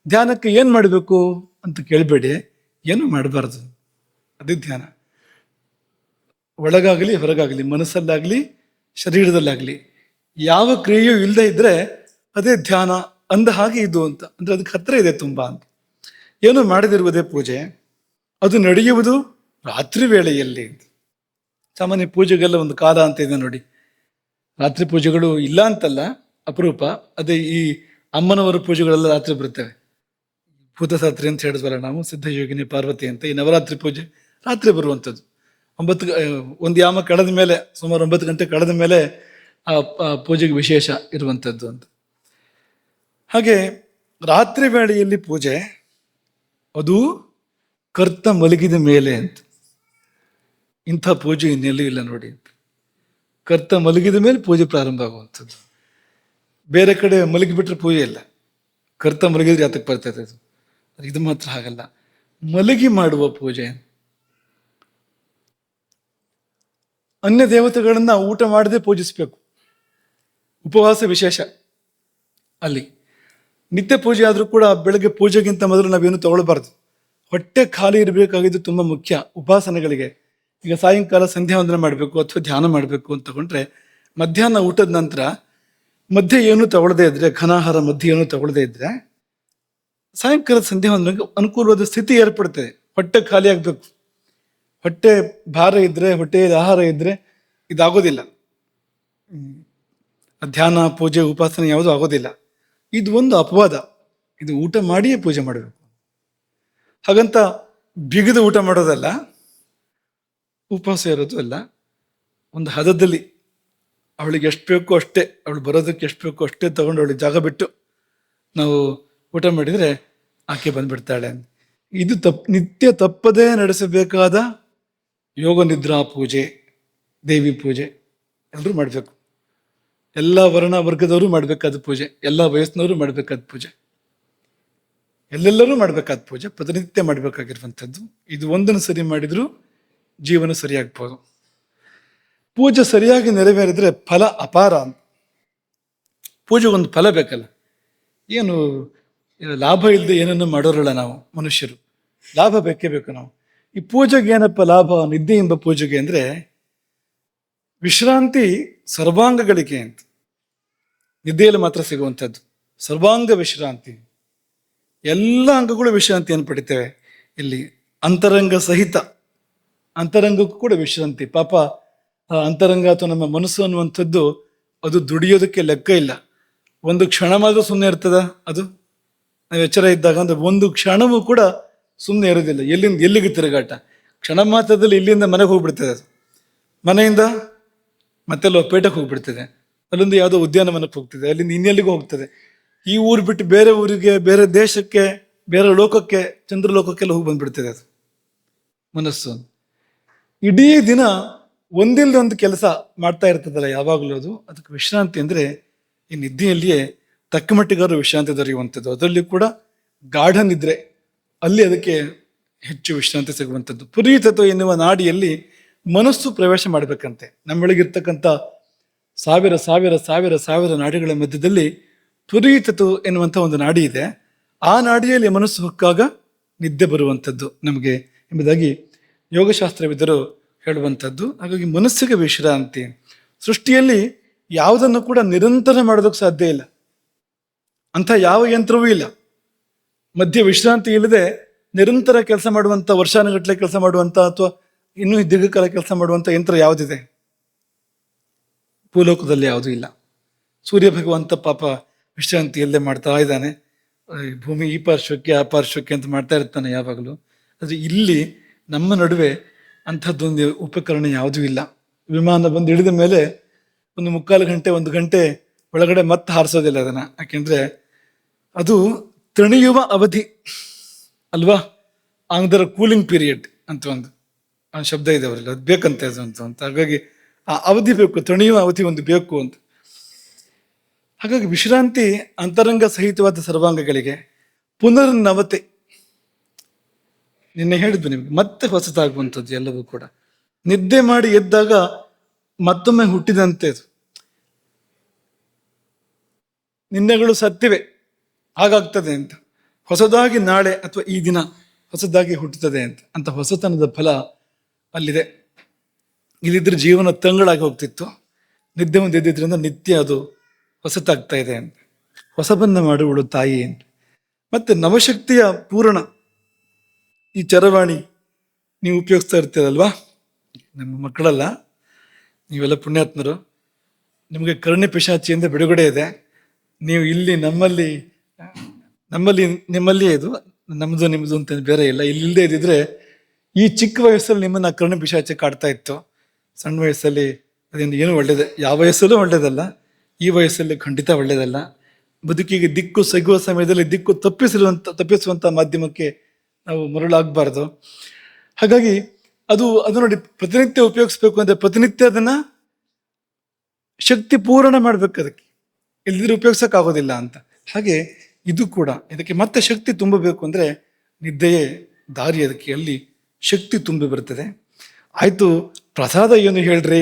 ಧ್ಯಾನಕ್ಕೆ ಏನು ಮಾಡಬೇಕು ಅಂತ ಕೇಳಬೇಡಿ, ಏನು ಮಾಡಬಾರ್ದು, ಅದೇ ಧ್ಯಾನ. ಒಳಗಾಗಲಿ ಹೊರಗಾಗಲಿ, ಮನಸ್ಸಲ್ಲಾಗಲಿ ಶರೀರದಲ್ಲಾಗಲಿ ಯಾವ ಕ್ರಿಯೆಯೂ ಇಲ್ಲದೆ ಇದ್ರೆ ಅದೇ ಧ್ಯಾನ ಅಂದ ಹಾಗೆ ಇದು ಅಂತ. ಅಂದ್ರೆ ಅದಕ್ಕೆ ಹತ್ರ ಇದೆ ತುಂಬಾ ಅಂತ. ಏನು ಮಾಡದಿರುವುದೇ ಪೂಜೆ. ಅದು ನಡೆಯುವುದು ರಾತ್ರಿ ವೇಳೆಯಲ್ಲಿ. ಸಾಮಾನ್ಯ ಪೂಜೆಗೆಲ್ಲ ಒಂದು ಕಾಲ ಅಂತ ಇದೆ ನೋಡಿ. ರಾತ್ರಿ ಪೂಜೆಗಳು ಇಲ್ಲ ಅಂತಲ್ಲ, ಅಪರೂಪ. ಅದೇ ಈ ಅಮ್ಮನವರ ಪೂಜೆಗಳೆಲ್ಲ ರಾತ್ರಿ ಬರ್ತವೆ. ಭೂತಸಾತ್ರಿ ಅಂತ ಹೇಳಿದ್ವಲ್ಲ ನಾವು, ಸಿದ್ಧಯೋಗಿನಿ ಪಾರ್ವತಿ ಅಂತ. ಈ ನವರಾತ್ರಿ ಪೂಜೆ ರಾತ್ರಿ ಬರುವಂಥದ್ದು. ಒಂದು ಯಾಮ ಕಳೆದ ಮೇಲೆ, ಸುಮಾರು 9 ಗಂಟೆ ಕಳೆದ ಮೇಲೆ ಆ ಪೂಜೆಗೆ ವಿಶೇಷ ಇರುವಂಥದ್ದು ಅಂತ. ಹಾಗೆ ರಾತ್ರಿ ವೇಳೆಯಲ್ಲಿ ಪೂಜೆ, ಅದು ಕರ್ತ ಮಲಗಿದ ಮೇಲೆ ಅಂತ. ಇಂಥ ಪೂಜೆ ಇನ್ನೆಲ್ಲೂ ಇಲ್ಲ ನೋಡಿ. ಕರ್ತ ಮಲಗಿದ ಮೇಲೆ ಪೂಜೆ ಪ್ರಾರಂಭ ಆಗುವಂಥದ್ದು. ಬೇರೆ ಕಡೆ ಮಲಗಿಬಿಟ್ರೆ ಪೂಜೆ ಇಲ್ಲ, ಕರ್ತ ಮಲಗಿದ್ರೆ ಯಾತಕ್ಕೆ ಬರ್ತದೆ ಅದು. ಇದು ಮಾತ್ರ ಹಾಗಲ್ಲ, ಮಲಗಿ ಮಾಡುವ ಪೂಜೆ. ಅನ್ಯ ದೇವತೆಗಳನ್ನ ಊಟ ಮಾಡದೆ ಪೂಜಿಸ್ಬೇಕು, ಉಪವಾಸ ವಿಶೇಷ ಅಲ್ಲಿ. ನಿತ್ಯ ಪೂಜೆ ಆದರೂ ಕೂಡ ಬೆಳಗ್ಗೆ ಪೂಜೆಗಿಂತ ಮೊದಲು ನಾವೇನು ತಗೊಳ್ಬಾರ್ದು. ಹೊಟ್ಟೆ ಖಾಲಿ ಇರಬೇಕಾಗಿದ್ದು ತುಂಬ ಮುಖ್ಯ ಉಪಾಸನೆಗಳಿಗೆ. ಈಗ ಸಾಯಂಕಾಲ ಸಂಧ್ಯಾ ವಂದನೆ ಮಾಡಬೇಕು ಅಥವಾ ಧ್ಯಾನ ಮಾಡಬೇಕು ಅಂತ ತಗೊಂಡ್ರೆ ಮಧ್ಯಾಹ್ನ ಊಟದ ನಂತರ ಮಧ್ಯೆ ಏನು ತಗೊಳ್ಳದೇ ಇದ್ರೆ, ಘನಾಹಾರ ಮಧ್ಯೆ ಏನು ತಗೊಳ್ಳದೇ ಇದ್ರೆ ಸಾಯಂಕಾಲ ಸಂಧ್ಯಾ ವಂದನೆಗೆ ಅನುಕೂಲವಾದ ಸ್ಥಿತಿ ಏರ್ಪಡ್ತದೆ. ಹೊಟ್ಟೆ ಖಾಲಿ ಆಗಬೇಕು. ಹೊಟ್ಟೆ ಭಾರ ಇದ್ರೆ, ಹೊಟ್ಟೆಯಲ್ಲಿ ಆಹಾರ ಇದ್ರೆ ಇದಾಗೋದಿಲ್ಲ. ಧ್ಯಾನ ಪೂಜೆ ಉಪಾಸನೆ ಯಾವುದೂ ಆಗೋದಿಲ್ಲ. ಇದು ಒಂದು ಅಪವಾದ. ಇದು ಊಟ ಮಾಡಿಯೇ ಪೂಜೆ ಮಾಡಬೇಕು. ಹಾಗಂತ ಬಿಗಿದು ಊಟ ಮಾಡೋದಲ್ಲ, ಉಪವಾಸ ಇರೋದು ಅಲ್ಲ. ಒಂದು ಹದದಲ್ಲಿ ಅವಳಿಗೆ ಎಷ್ಟು ಬೇಕೋ ಅಷ್ಟೇ, ಅವಳು ಬರೋದಕ್ಕೆ ಎಷ್ಟು ಬೇಕೋ ಅಷ್ಟೇ ತಗೊಂಡು ಅವಳಿಗೆ ಜಾಗ ಬಿಟ್ಟು ನಾವು ಊಟ ಮಾಡಿದರೆ ಆಕೆ ಬಂದ್ಬಿಡ್ತಾಳೆ. ಇದು ನಿತ್ಯ ತಪ್ಪದೇ ನಡೆಸಬೇಕಾದ ಯೋಗ ನಿದ್ರಾ ಪೂಜೆ, ದೇವಿ ಪೂಜೆ ಎಲ್ಲರೂ ಮಾಡಬೇಕು. ಎಲ್ಲ ವರ್ಣ ವರ್ಗದವರು ಮಾಡಬೇಕಾದ ಪೂಜೆ, ಎಲ್ಲ ವಯಸ್ಸಿನವರು ಮಾಡಬೇಕಾದ ಪೂಜೆ, ಎಲ್ಲೆಲ್ಲರೂ ಮಾಡಬೇಕಾದ ಪೂಜೆ, ಪ್ರತಿನಿತ್ಯ ಮಾಡಬೇಕಾಗಿರುವಂಥದ್ದು. ಇದು ಒಂದನ್ನು ಸರಿ ಮಾಡಿದರೂ ಜೀವನ ಸರಿಯಾಗ್ಬೋದು. ಪೂಜೆ ಸರಿಯಾಗಿ ನೆರವೇರಿದ್ರೆ ಫಲ ಅಪಾರ. ಪೂಜೆಗೊಂದು ಫಲ ಬೇಕಲ್ಲ. ಏನು ಲಾಭ ಇಲ್ಲದೆ ಏನನ್ನು ಮಾಡೋರಲ್ಲ ನಾವು ಮನುಷ್ಯರು. ಲಾಭ ಬೇಕೇ ಬೇಕು ನಾವು. ಈ ಪೂಜೆಗೆ ಏನಪ್ಪ ಲಾಭ? ನಿದ್ದೆ ಎಂಬ ಪೂಜೆಗೆ ಅಂದರೆ ವಿಶ್ರಾಂತಿ ಸರ್ವಾಂಗಗಳಿಗೆ ಅಂತ. ನಿದ್ದೆಯಲ್ಲಿ ಮಾತ್ರ ಸಿಗುವಂಥದ್ದು ಸರ್ವಾಂಗ ವಿಶ್ರಾಂತಿ. ಎಲ್ಲ ಅಂಗಗಳು ವಿಶ್ರಾಂತಿಯನ್ನು ಪಡಿತೇವೆ. ಇಲ್ಲಿ ಅಂತರಂಗ ಸಹಿತ ಅಂತರಂಗಕ್ಕೂ ಕೂಡ ವಿಶ್ರಾಂತಿ. ಪಾಪ ಅಂತರಂಗ ಅಥವಾ ನಮ್ಮ ಮನಸ್ಸು ಅನ್ನುವಂಥದ್ದು ಅದು ದುಡಿಯೋದಕ್ಕೆ ಲೆಕ್ಕ ಇಲ್ಲ. ಒಂದು ಕ್ಷಣ ಮಾತ್ರ ಸುಮ್ಮನೆ ಇರ್ತದ. ಅದು ನಾವು ಎಚ್ಚರ ಇದ್ದಾಗ ಅಂದ್ರೆ ಒಂದು ಕ್ಷಣವೂ ಕೂಡ ಸುಮ್ಮನೆ ಇರೋದಿಲ್ಲ. ಎಲ್ಲಿಂದ ಎಲ್ಲಿಗೆ ತಿರುಗಾಟ. ಕ್ಷಣ ಮಾತ್ರದಲ್ಲಿ ಇಲ್ಲಿಂದ ಮನೆಗೆ ಹೋಗ್ಬಿಡ್ತದೆ. ಅದು ಮನೆಯಿಂದ ಮತ್ತೆಲ್ಲ ಪೇಟೆಗೆ ಹೋಗ್ಬಿಡ್ತದೆ. ಅಲ್ಲಿಂದ ಯಾವುದೋ ಉದ್ಯಾನವನಕ್ಕೆ ಹೋಗ್ತದೆ, ಅಲ್ಲಿಂದ ಇನ್ನೆಲ್ಲಿಗೂ ಹೋಗ್ತದೆ. ಈ ಊರು ಬಿಟ್ಟು ಬೇರೆ ಊರಿಗೆ, ಬೇರೆ ದೇಶಕ್ಕೆ, ಬೇರೆ ಲೋಕಕ್ಕೆ, ಚಂದ್ರಲೋಕಕ್ಕೆಲ್ಲ ಹೋಗಿ ಬಂದ್ಬಿಡ್ತದೆ ಅದು ಮನಸ್ಸು. ಇಡೀ ದಿನ ಒಂದಿಲ್ಲದ ಒಂದು ಕೆಲಸ ಮಾಡ್ತಾ ಇರ್ತದಲ್ಲ ಯಾವಾಗಲೂ. ಅದಕ್ಕೆ ವಿಶ್ರಾಂತಿ ಅಂದರೆ ಈ ನಿದ್ದೆಯಲ್ಲಿಯೇ ತಕ್ಕ ಮಟ್ಟಿಗಾದ್ರೂ ವಿಶ್ರಾಂತಿ ದೊರೆಯುವಂಥದ್ದು. ಅದರಲ್ಲಿ ಕೂಡ ಗಾಢ ನಿದ್ರೆ, ಅಲ್ಲಿ ಅದಕ್ಕೆ ಹೆಚ್ಚು ವಿಶ್ರಾಂತಿ ಸಿಗುವಂಥದ್ದು. ಪುರೀತತ್ವ ಎನ್ನುವ ನಾಡಿಯಲ್ಲಿ ಮನಸ್ಸು ಪ್ರವೇಶ ಮಾಡಬೇಕಂತೆ. ನಮ್ಮೊಳಗಿರ್ತಕ್ಕಂಥ ಸಾವಿರ ಸಾವಿರ ಸಾವಿರ ಸಾವಿರ ನಾಡಿಗಳ ಮಧ್ಯದಲ್ಲಿ ಪುರೀತತ್ವ ಎನ್ನುವಂಥ ಒಂದು ನಾಡಿ ಇದೆ. ಆ ನಾಡಿಯಲ್ಲಿ ಮನಸ್ಸು ಹೊಕ್ಕಾಗ ನಿದ್ದೆ ಬರುವಂಥದ್ದು ನಮಗೆ ಎಂಬುದಾಗಿ ಯೋಗಶಾಸ್ತ್ರವಿದ್ದರು ಹೇಳುವಂಥದ್ದು. ಹಾಗಾಗಿ ಮನಸ್ಸಿಗೆ ವಿಶ್ರಾಂತಿ. ಸೃಷ್ಟಿಯಲ್ಲಿ ಯಾವುದನ್ನು ಕೂಡ ನಿರಂತರ ಮಾಡೋದಕ್ಕೆ ಸಾಧ್ಯ ಇಲ್ಲ. ಅಂಥ ಯಾವ ಯಂತ್ರವೂ ಇಲ್ಲ. ಮಧ್ಯೆ ವಿಶ್ರಾಂತಿ ಇಲ್ಲದೆ ನಿರಂತರ ಕೆಲಸ ಮಾಡುವಂಥ, ವರ್ಷಾನುಗಟ್ಟಲೆ ಕೆಲಸ ಮಾಡುವಂಥ ಅಥವಾ ಇನ್ನೂ ದೀರ್ಘಕಾಲ ಕೆಲಸ ಮಾಡುವಂಥ ಯಂತ್ರ ಯಾವುದಿದೆ? ಭೂಲೋಕದಲ್ಲಿ ಯಾವುದೂ ಇಲ್ಲ. ಸೂರ್ಯ ಭಗವಂತ ಪಾಪ ವಿಶ್ರಾಂತಿ ಇಲ್ಲದೆ ಮಾಡ್ತಾ ಇದ್ದಾನೆ. ಭೂಮಿ ಈ ಪಾರ್ಶ್ವಕ್ಕೆ ಆ ಪಾರ್ಶ್ವಕ್ಕೆ ಅಂತ ಮಾಡ್ತಾ ಇರ್ತಾನೆ ಯಾವಾಗಲೂ. ಆದರೆ ಇಲ್ಲಿ ನಮ್ಮ ನಡುವೆ ಅಂಥದ್ದೊಂದು ಉಪಕರಣ ಯಾವುದೂ ಇಲ್ಲ. ವಿಮಾನ ಬಂದು ಇಳಿದ ಮೇಲೆ ಒಂದು 3/4 ಗಂಟೆ 1 ಗಂಟೆ ಒಳಗಡೆ ಮತ್ತೆ ಹಾರಿಸೋದಿಲ್ಲ ಅದನ್ನು. ಯಾಕೆಂದರೆ ಅದು ತಣಿಯುವ ಅವಧಿ ಅಲ್ವಾ. ಆಂಧ್ರ ಕೂಲಿಂಗ್ ಪೀರಿಯಡ್ ಅಂತ ಒಂದು ಶಬ್ದ ಇದೆ ಅವರಲ್ಲಿ, ಅದು ಬೇಕಂತೆ ಅದು ಅಂತ. ಹಾಗಾಗಿ ಆ ಅವಧಿ ಬೇಕು, ತಣಿಯುವ ಅವಧಿ ಒಂದು ಬೇಕು ಅಂತ. ಹಾಗಾಗಿ ವಿಶ್ರಾಂತಿ ಅಂತರಂಗ ಸಹಿತವಾದ ಸರ್ವಾಂಗಗಳಿಗೆ. ಪುನರ್ನವತೆ, ನಿನ್ನೆ ಹೇಳಿದ್ವಿ ನಿಮ್ಗೆ, ಮತ್ತೆ ಹೊಸತಾಗುವಂಥದ್ದು ಎಲ್ಲವೂ ಕೂಡ. ನಿದ್ದೆ ಮಾಡಿ ಎದ್ದಾಗ ಮತ್ತೊಮ್ಮೆ ಹುಟ್ಟಿದಂತೆ ಅದು. ನಿನ್ನೆಗಳು ಸತ್ತಿವೆ, ಹಾಗಾಗ್ತದೆ ಅಂತ. ಹೊಸದಾಗಿ ನಾಳೆ ಅಥವಾ ಈ ದಿನ ಹೊಸದಾಗಿ ಹುಟ್ಟುತ್ತದೆ ಅಂತ ಹೊಸತನದ ಫಲ ಅಲ್ಲಿದೆ. ಇಲ್ಲಿದ್ರೆ ಜೀವನ ತಂಗಳಾಗಿ ಹೋಗ್ತಿತ್ತು. ನಿದ್ದೆ ಒಂದು ಎದ್ದಿದ್ರಿಂದ ನಿತ್ಯ ಅದು ಹೊಸತಾಗ್ತಾ ಇದೆ ಅಂತ. ಹೊಸಬನ್ನ ಮಾಡುವಳು ತಾಯಿ ಅಂತ. ಮತ್ತೆ ನವಶಕ್ತಿಯ ಪೂರ್ಣ ಈ ಚರವಾಣಿ ನೀವು ಉಪಯೋಗಿಸ್ತಾ ಇರ್ತೀರಲ್ವಾ. ನಮ್ಮ ಮಕ್ಕಳಲ್ಲ, ನೀವೆಲ್ಲ ಪುಣ್ಯಾತ್ಮರು. ನಿಮಗೆ ಕರುಣೆ ಪಿಶಾಚಿಯಿಂದ ಬಿಡುಗಡೆ ಇದೆ. ನೀವು ಇಲ್ಲಿ ನಮ್ಮಲ್ಲಿ ನಿಮ್ಮಲ್ಲಿಯೇ ಇದು, ನಮ್ಮದು ನಿಮ್ಮದು ಅಂತ ಬೇರೆ ಇಲ್ಲ. ಇಲ್ಲಿಲ್ಲದೆ ಇದ್ದಿದ್ರೆ ಈ ಚಿಕ್ಕ ವಯಸ್ಸಲ್ಲಿ ನಿಮ್ಮನ್ನ ಕರುಣೆ ಪಿಶಾಚಿ ಕಾಡ್ತಾ ಇತ್ತು. ಸಣ್ಣ ವಯಸ್ಸಲ್ಲಿ ಅದರಿಂದ ಏನು ಒಳ್ಳೇದು, ಯಾವ ವಯಸ್ಸಲ್ಲೂ ಒಳ್ಳೇದಲ್ಲ, ಈ ವಯಸ್ಸಲ್ಲಿ ಖಂಡಿತ ಒಳ್ಳೇದಲ್ಲ. ಬದುಕಿಗೆ ದಿಕ್ಕು ಸಿಗುವ ಸಮಯದಲ್ಲಿ ದಿಕ್ಕು ತಪ್ಪಿಸುವಂಥ ಮಾಧ್ಯಮಕ್ಕೆ ನಾವು ಮರಳಾಗಬಾರ್ದು. ಹಾಗಾಗಿ ಅದು ನೋಡಿ, ಪ್ರತಿನಿತ್ಯ ಉಪಯೋಗಿಸ್ಬೇಕು ಅಂದರೆ ಪ್ರತಿನಿತ್ಯ ಅದನ್ನು ಶಕ್ತಿ ಪೂರ್ಣ ಮಾಡ್ಬೇಕು. ಅದಕ್ಕೆ ಇಲ್ದಿದ್ರೆ ಉಪಯೋಗಿಸೋಕ್ಕಾಗೋದಿಲ್ಲ ಅಂತ. ಹಾಗೆ ಇದು ಕೂಡ, ಇದಕ್ಕೆ ಮತ್ತೆ ಶಕ್ತಿ ತುಂಬಬೇಕು ಅಂದರೆ ನಿದ್ದೆಯೇ ದಾರಿ. ಅದಕ್ಕೆ ಅಲ್ಲಿ ಶಕ್ತಿ ತುಂಬಿ ಬರ್ತದೆ. ಆಯಿತು, ಪ್ರಸಾದ ಏನು ಹೇಳ್ರಿ,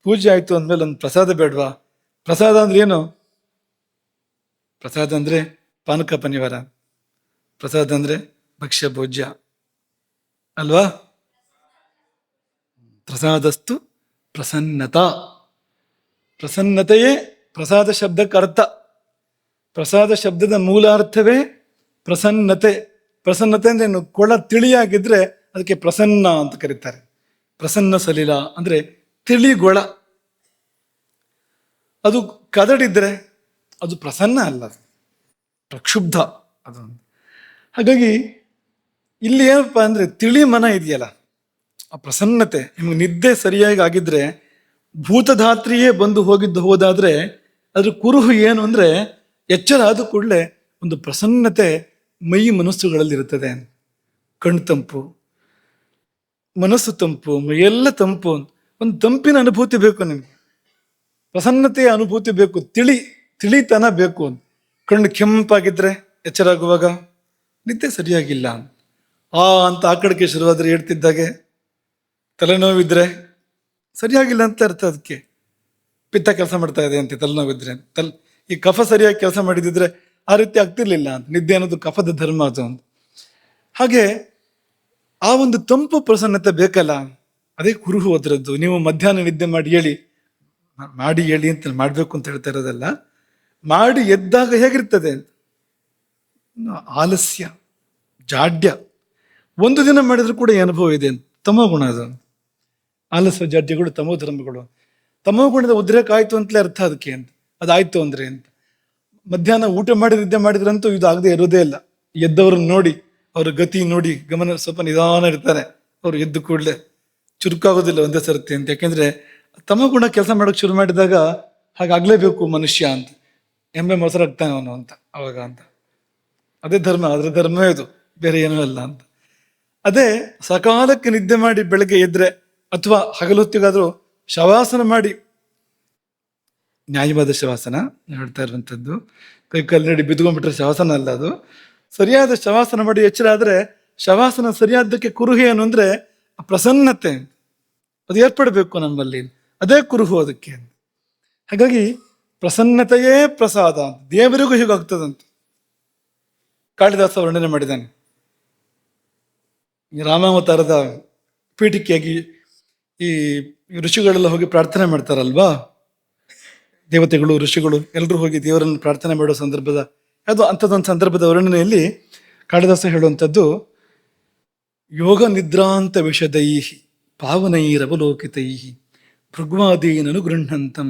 ಪೂಜೆ ಆಯಿತು ಅಂದಮೇಲೆ ಒಂದು ಪ್ರಸಾದ ಬೇಡವಾ? ಪ್ರಸಾದ ಅಂದ್ರೆ ಏನು? ಪ್ರಸಾದ ಅಂದರೆ ಪಾನಕ ಪನಿವಾರ. ಪ್ರಸಾದ ಅಂದ್ರೆ ಭಕ್ಷ್ಯ ಭೋಜ್ಯ ಅಲ್ವಾ? ಪ್ರಸಾದಸ್ತು ಪ್ರಸನ್ನತಾ. ಪ್ರಸನ್ನತೆಯೇ ಪ್ರಸಾದ ಶಬ್ದಕ್ಕೆ ಅರ್ಥ. ಪ್ರಸಾದ ಶಬ್ದದ ಮೂಲಾರ್ಥವೇ ಪ್ರಸನ್ನತೆ. ಪ್ರಸನ್ನತೆ ಅಂದ್ರೆ ಕೊಳ ತಿಳಿಯಾಗಿದ್ರೆ ಅದಕ್ಕೆ ಪ್ರಸನ್ನ ಅಂತ ಕರೀತಾರೆ. ಪ್ರಸನ್ನ ಸಲಿಲ ಅಂದ್ರೆ ತಿಳಿಗೊಳ. ಅದು ಕದಡಿದ್ರೆ ಅದು ಪ್ರಸನ್ನ ಅಲ್ಲ, ಪ್ರಕ್ಷುಬ್ಧ ಅದು. ಹಾಗಾಗಿ ಇಲ್ಲಿ ಏನಪ್ಪಾ ಅಂದ್ರೆ ತಿಳಿ ಮನ ಇದೆಯಲ್ಲ, ಆ ಪ್ರಸನ್ನತೆ. ನಿಮ್ಗೆ ನಿದ್ದೆ ಸರಿಯಾಗಿ ಆಗಿದ್ರೆ, ಭೂತಧಾತ್ರಿಯೇ ಬಂದು ಹೋದಾದ್ರೆ ಅದ್ರ ಕುರುಹು ಏನು ಅಂದ್ರೆ, ಎಚ್ಚರ ಆದ ಕೂಡಲೇ ಒಂದು ಪ್ರಸನ್ನತೆ ಮೈ ಮನಸ್ಸುಗಳಲ್ಲಿ ಇರುತ್ತದೆ. ಕಣ್ಣು ತಂಪು, ಮನಸ್ಸು ತಂಪು, ಮೈಯೆಲ್ಲ ತಂಪು. ಒಂದು ತಂಪಿನ ಅನುಭೂತಿ ಬೇಕು ನಿಮ್ಗೆ, ಪ್ರಸನ್ನತೆಯ ಅನುಭೂತಿ ಬೇಕು, ತಿಳಿತನ ಬೇಕು. ಕಣ್ಣು ಕೆಂಪಾಗಿದ್ರೆ ಎಚ್ಚರ ಆಗುವಾಗ ನಿದ್ದೆ ಸರಿಯಾಗಿಲ್ಲ ಅಂತ ಆ ಕಡೆಗೆ ಶುರುವಾದ್ರೆ ಹೇಳ್ತಿದ್ದಾಗೆ, ತಲೆನೋವಿದ್ರೆ ಸರಿಯಾಗಿಲ್ಲ ಅಂತ ಅರ್ಥ. ಅದಕ್ಕೆ ಪಿತ್ತ ಕೆಲಸ ಮಾಡ್ತಾ ಇದೆ ಅಂತ ತಲೆನೋವಿದ್ರೆ. ಈ ಕಫ ಸರಿಯಾಗಿ ಕೆಲಸ ಮಾಡಿದಿದ್ರೆ ಆ ರೀತಿ ಆಗ್ತಿರ್ಲಿಲ್ಲ ಅಂತ. ನಿದ್ದೆ ಅನ್ನೋದು ಕಫದ ಧರ್ಮ ಅದು ಅಂತ. ಹಾಗೆ ಆ ಒಂದು ತಂಪು ಪ್ರಸನ್ನತೆ ಬೇಕಲ್ಲ, ಅದೇ ಕುರುಹು ಅದರದ್ದು. ನೀವು ಮಧ್ಯಾಹ್ನ ನಿದ್ದೆ ಮಾಡಿ ಹೇಳಿ ಅಂತ ಮಾಡ್ಬೇಕು ಅಂತ ಹೇಳ್ತಾ ಇರೋದಲ್ಲ, ಮಾಡಿ ಎದ್ದಾಗ ಹೇಗಿರ್ತದೆ ಅಂತ. ಆಲಸ್ಯ, ಜಾಡ್ಯ. ಒಂದು ದಿನ ಮಾಡಿದ್ರು ಕೂಡ ಈ ಅನುಭವ ಇದೆ ಅಂತ. ತಮೋ ಗುಣ ಅದು. ಆಲಸ್ಯ ಜಾಡ್ಯಗಳು ತಮೋ ಧರ್ಮಗಳು. ತಮೋ ಗುಣದ ಉದ್ರೇಕ ಆಯ್ತು ಅಂತಲೇ ಅರ್ಥ ಅದಕ್ಕೆ ಅಂತ. ಅದಾಯ್ತು ಅಂದ್ರೆ ಅಂತ. ಮಧ್ಯಾಹ್ನ ಊಟ ಮಾಡಿ ನಿದ್ದೆ ಮಾಡಿದ್ರಂತೂ ಇದು ಆಗದೆ ಇರೋದೇ ಇಲ್ಲ. ಎದ್ದವ್ರನ್ನ ನೋಡಿ, ಅವ್ರ ಗತಿ ನೋಡಿ, ಗಮನ ಸ್ವಲ್ಪ ನಿಧಾನ ಇರ್ತಾರೆ. ಅವ್ರು ಎದ್ದು ಕೂಡಲೇ ಚುರುಕಾಗೋದಿಲ್ಲ ಒಂದೇ ಸರ್ತಿ ಅಂತ. ಯಾಕೆಂದ್ರೆ ತಮೋ ಗುಣ ಕೆಲಸ ಮಾಡೋಕೆ ಶುರು ಮಾಡಿದಾಗ ಹಾಗಾಗ್ಲೇಬೇಕು ಮನುಷ್ಯ ಅಂತ. ಎಮ್ಮೆ ಮೊಸರಾಗ್ತಾನೆ ಅವನು ಅಂತ ಅವಾಗ ಅಂತ. ಅದೇ ಧರ್ಮ, ಅದ್ರ ಧರ್ಮವೇ ಇದು, ಬೇರೆ ಏನೂ ಅಲ್ಲ ಅಂತ. ಅದೇ ಸಕಾಲಕ್ಕೆ ನಿದ್ದೆ ಮಾಡಿ ಬೆಳಗ್ಗೆ ಎದ್ರೆ, ಅಥವಾ ಹಗಲೊತ್ತಿಗಾದ್ರೂ ಶವಾಸನ ಮಾಡಿ, ನ್ಯಾಯವಾದ ಶವಾಸನ ಹೇಳ್ತಾ ಇರುವಂಥದ್ದು. ಕೈ ಕಾಲು ನಡಿ ಬಿದ್ಕೊಂಡ್ಬಿಟ್ರೆ ಶವಾಸನ ಅಲ್ಲ ಅದು. ಸರಿಯಾದ ಶವಾಸನ ಮಾಡಿ ಎಚ್ಚರ ಆದ್ರೆ, ಶವಾಸನ ಸರಿಯಾದಕ್ಕೆ ಕುರುಹು ಏನು ಅಂದ್ರೆ ಪ್ರಸನ್ನತೆ ಅದು ಏರ್ಪಡಬೇಕು ನಮ್ಮಲ್ಲಿ. ಅದೇ ಕುರುಹು ಅದಕ್ಕೆ. ಹಾಗಾಗಿ ಪ್ರಸನ್ನತೆಯೇ ಪ್ರಸಾದ ಅಂತ. ದೇವರಿಗೂ ಹೀಗಾಗ್ತದಂತ ಕಾಳಿದಾಸ ವರ್ಣನೆ ಮಾಡಿದ್ದಾನೆ. ರಾಮಾವತಾರದ ಪೀಠಿಕೆಯಾಗಿ ಈ ಋಷಿಗಳೆಲ್ಲ ಹೋಗಿ ಪ್ರಾರ್ಥನೆ ಮಾಡ್ತಾರಲ್ವಾ, ದೇವತೆಗಳು ಋಷಿಗಳು ಎಲ್ಲರೂ ಹೋಗಿ ದೇವರನ್ನು ಪ್ರಾರ್ಥನೆ ಮಾಡೋ ಸಂದರ್ಭದ ಅದು ಅಂಥದ್ದೊಂದು ಸಂದರ್ಭದ ವರ್ಣನೆಯಲ್ಲಿ ಕಾಳಿದಾಸ ಹೇಳುವಂಥದ್ದು, ಯೋಗ ನಿದ್ರಾಂತ ವಿಷದೈಹಿ ಪಾವನೈರವಲೋಕಿತೈಹಿ ಭೃಗ್ವಾದೀನನು ಗೃಹಂತಂ